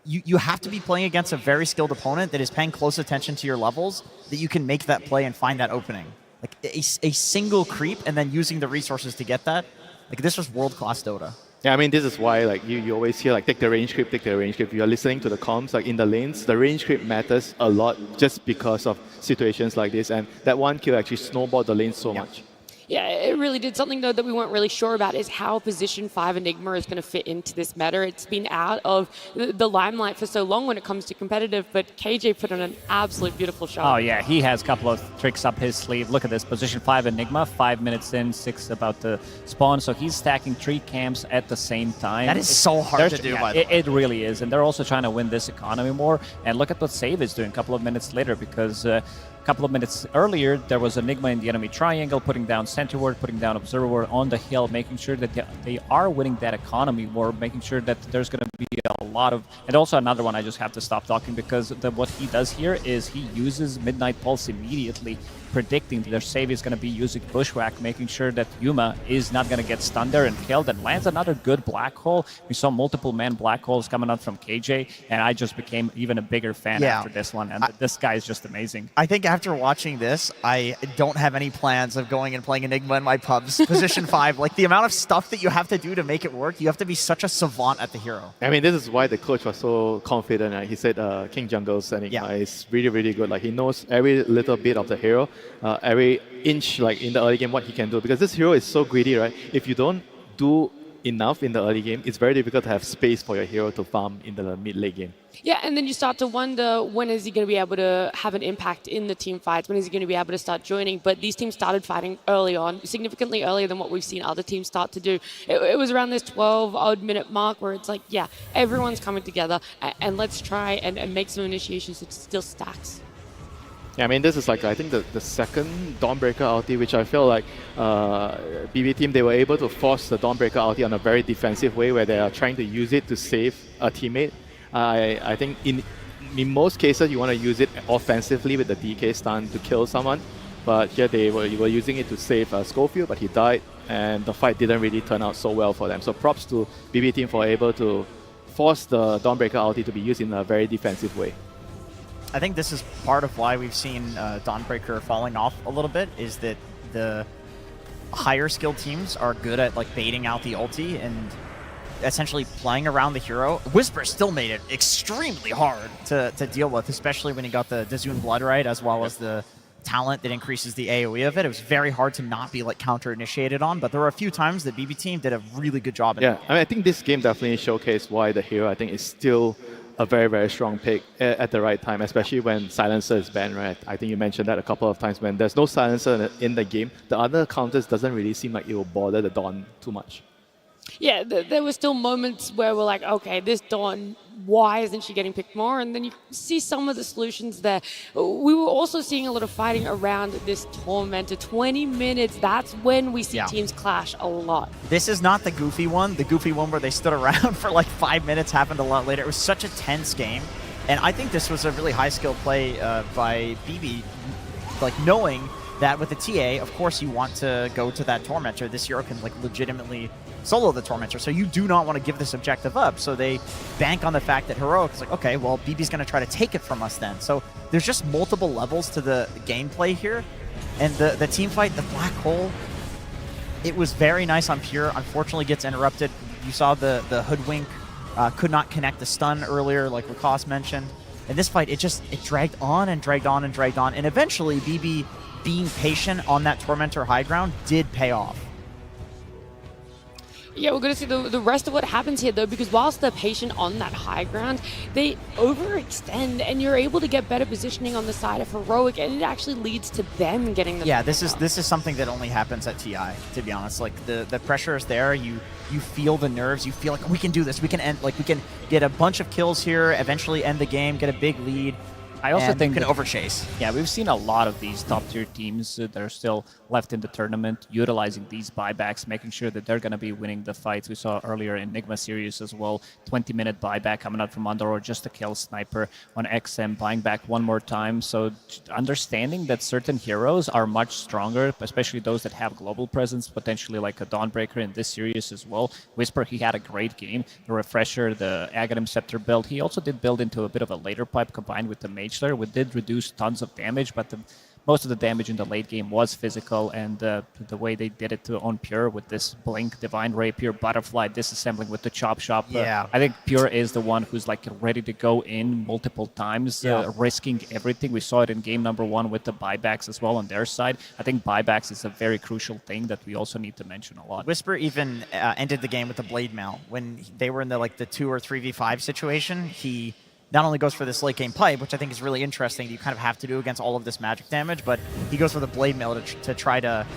you have to be playing against a very skilled opponent that is paying close attention to your levels, that you can make that play and find that opening. Like a single creep and then using the resources to get that. Like, this was world-class Dota. Yeah, I mean, this is why like you always hear like take the range creep, take the range creep. You're listening to the comms, like in the lanes, the range creep matters a lot just because of situations like this. And that one kill actually snowballed the lane so much. Yeah, it really did. Something, though, that we weren't really sure about is how Position 5 Enigma is going to fit into this meta. It's been out of the limelight for so long when it comes to competitive, but KJ put on an absolute beautiful shot. Oh, yeah, he has a couple of tricks up his sleeve. Look at this, Position 5 Enigma, 5 minutes in, 6 about to spawn, so he's stacking 3 camps at the same time. That is so hard to do, by the way. It really is, and they're also trying to win this economy more, and look at what Save is doing a couple of minutes later, because a couple of minutes earlier, there was Enigma in the enemy triangle, putting down Center Ward, putting down Observer Ward on the hill, making sure that they are winning that economy war, making sure that there's going to be a lot of... And also another one, I just have to stop talking, because what he does here is he uses Midnight Pulse immediately predicting that their save is going to be using Bushwhack, making sure that Yuma is not going to get stunned there and killed, and lands another good black hole. We saw multiple man black holes coming out from KJ, and I just became even a bigger fan after this one, and this guy is just amazing. I think after watching this, I don't have any plans of going and playing Enigma in my pubs. Position 5, like the amount of stuff that you have to do to make it work, you have to be such a savant at the hero. I mean, this is why the coach was so confident. Right? He said King Jungle's Enigma is really, really good. Like, he knows every little bit of the hero, every inch, like in the early game, what he can do. Because this hero is so greedy, right? If you don't do enough in the early game, it's very difficult to have space for your hero to farm in the mid-late game. Yeah, and then you start to wonder, when is he going to be able to have an impact in the team fights? When is he going to be able to start joining? But these teams started fighting early on, significantly earlier than what we've seen other teams start to do. It was around this 12-odd minute mark where it's like, yeah, everyone's coming together, and let's try and make some initiations that still stacks. Yeah, I mean, this is like, I think the second Dawnbreaker ulti, which I feel like BB team, they were able to force the Dawnbreaker ulti on a very defensive way where they are trying to use it to save a teammate. I think in most cases, you want to use it offensively with the DK stun to kill someone. But here they were using it to save Schofield, but he died, and the fight didn't really turn out so well for them. So props to BB team for able to force the Dawnbreaker ulti to be used in a very defensive way. I think this is part of why we've seen Dawnbreaker falling off a little bit, is that the higher skilled teams are good at like baiting out the ulti and essentially playing around the hero. Whisper still made it extremely hard to deal with, especially when he got the Dazun Blood right, as well as the talent that increases the AoE of it. It was very hard to not be like counter-initiated on, but there were a few times that BB team did a really good job. Yeah, I mean, I think this game definitely showcased why the hero, I think, is still a very, very strong pick at the right time, especially when Silencer is banned, right? I think you mentioned that a couple of times. When there's no Silencer in the game, the other counters doesn't really seem like it will bother the Dawn too much. Yeah, there were still moments where we're like, okay, this Dawn, why isn't she getting picked more? And then you see some of the solutions there. We were also seeing a lot of fighting around this Tormentor. 20 minutes, that's when we see teams clash a lot. This is not the goofy one. The goofy one where they stood around for like 5 minutes happened a lot later. It was such a tense game. And I think this was a really high skill play by BB, like knowing that with the TA, of course you want to go to that Tormentor. This hero can like legitimately solo the Tormentor, so you do not want to give this objective up. So they bank on the fact that Heroic is like, okay, well, BB's going to try to take it from us then. So there's just multiple levels to the gameplay here. And the team fight, the Black Hole, it was very nice on Pure. Unfortunately gets interrupted. You saw the Hoodwink could not connect the stun earlier, like Lacoste mentioned. In this fight, it dragged on and dragged on and dragged on. And eventually, BB being patient on that Tormentor high ground did pay off. Yeah, we're going to see the rest of what happens here, though, because whilst they're patient on that high ground, they overextend, and you're able to get better positioning on the side of Heroic, and it actually leads to them getting the this is something that only happens at TI, to be honest. Like, the pressure is there. You feel the nerves. You feel like we can do this. We can we can get a bunch of kills here, eventually end the game, get a big lead. I also think you can overchase. Yeah, we've seen a lot of these top-tier teams that are still left in the tournament utilizing these buybacks, making sure that they're going to be winning the fights. We saw earlier in Enigma series as well, 20-minute buyback coming out from Under or just to kill Sniper on XM, buying back one more time. So understanding that certain heroes are much stronger, especially those that have global presence, potentially like a Dawnbreaker in this series as well. Whisper, he had a great game. The Refresher, the Aghanim Scepter build. He also did build into a bit of a later pipe combined with the Mage Slayer. We did reduce tons of damage, but most of the damage in the late game was physical, and the way they did it on Pure with this Blink, Divine Ray, Pure Butterfly, disassembling with the Chop Shop. I think Pure is the one who's like ready to go in multiple times, risking everything. We saw it in game number 1 with the buybacks as well on their side. I think buybacks is a very crucial thing that we also need to mention a lot. Whisper even ended the game with the Blade Mail. When they were in the 2 or 3v5 situation, he not only goes for this late game pipe, which I think is really interesting, you kind of have to do against all of this magic damage, but he goes for the Blade Mail to try to...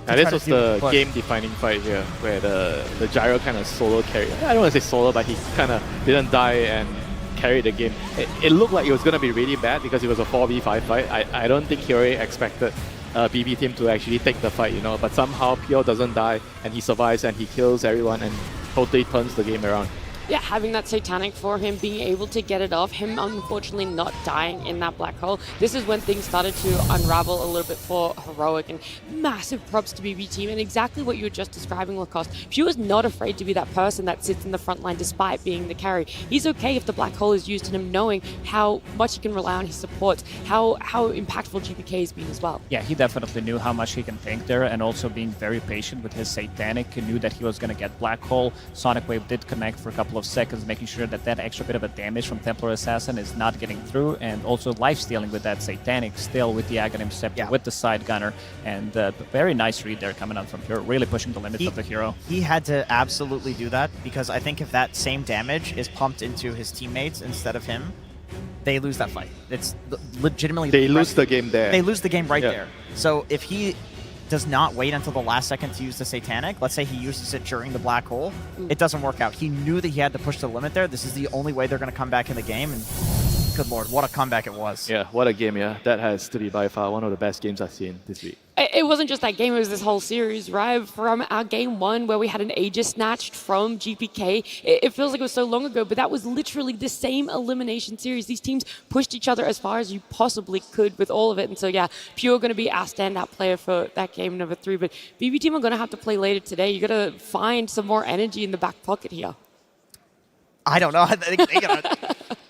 this was the game-defining fight here, where the Gyro kind of solo carried. I don't want to say solo, but he kind of didn't die and carried the game. It looked like it was going to be really bad because it was a 4v5 fight. I don't think Kyori expected BB team to actually take the fight, but somehow Pure doesn't die, and he survives and he kills everyone and totally turns the game around. yeah, having that satanic for him, being able to get it off, him unfortunately not dying in that black hole. This is when things started to unravel a little bit for Heroic, and massive props to BB Team, and exactly what you were just describing, Lacoste. She was not afraid to be that person that sits in the front line despite being the carry. He's okay if the black hole is used in him, knowing how much he can rely on his supports, how impactful GPK has been as well. Yeah, he definitely knew how much he can tank there, and also being very patient with his Satanic. He knew that he was going to get Black Hole. Sonic Wave did connect for a couple of seconds, making sure that that extra bit of a damage from Templar Assassin is not getting through, and also life-stealing with that Satanic still with the Aghanim Scepter, with the Side Gunner, and very nice read there coming out from Hero, really pushing the limits of the hero. He had to absolutely do that, because I think if that same damage is pumped into his teammates instead of him, they lose that fight. It's legitimately... They lose the game there. They lose the game right there. So if he does not wait until the last second to use the Satanic, let's say he uses it during the Black Hole, it doesn't work out. He knew that he had to push the limit there. This is the only way they're going to come back in the game, and good lord, what a comeback it was. Yeah, what a game, yeah. That has to be by far one of the best games I've seen this week. It wasn't just that game, it was this whole series, right? From our game one, where we had an Aegis snatched from GPK, it feels like it was so long ago, but that was literally the same elimination series. These teams pushed each other as far as you possibly could with all of it. And so, yeah, Pure going to be our standout player for that game number 3. But BB Team are going to have to play later today. You got to find some more energy in the back pocket here. I don't know.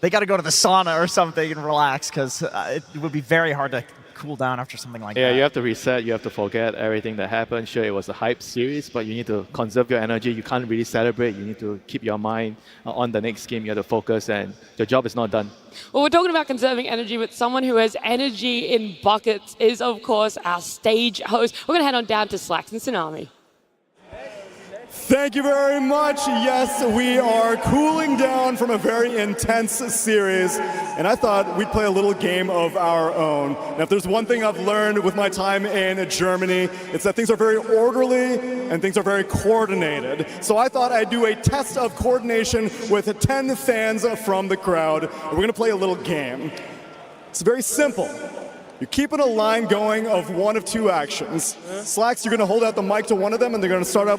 They got to go to the sauna or something and relax, because it would be very hard to cool down after something like that. Yeah, you have to reset. You have to forget everything that happened. Sure, it was a hype series, but you need to conserve your energy. You can't really celebrate. You need to keep your mind on the next game. You have to focus, and your job is not done. Well, we're talking about conserving energy, but someone who has energy in buckets is, of course, our stage host. We're going to head on down to Slacks and Tsunami. Thank you very much. Yes, we are cooling down from a very intense series, and I thought we'd play a little game of our own. Now, if there's one thing I've learned with my time in Germany, it's that things are very orderly and things are very coordinated. So I thought I'd do a test of coordination with 10 fans from the crowd. And we're going to play a little game. It's very simple. You're keeping a line going of one of two actions. Slacks, you're going to hold out the mic to one of them, and they're going to start out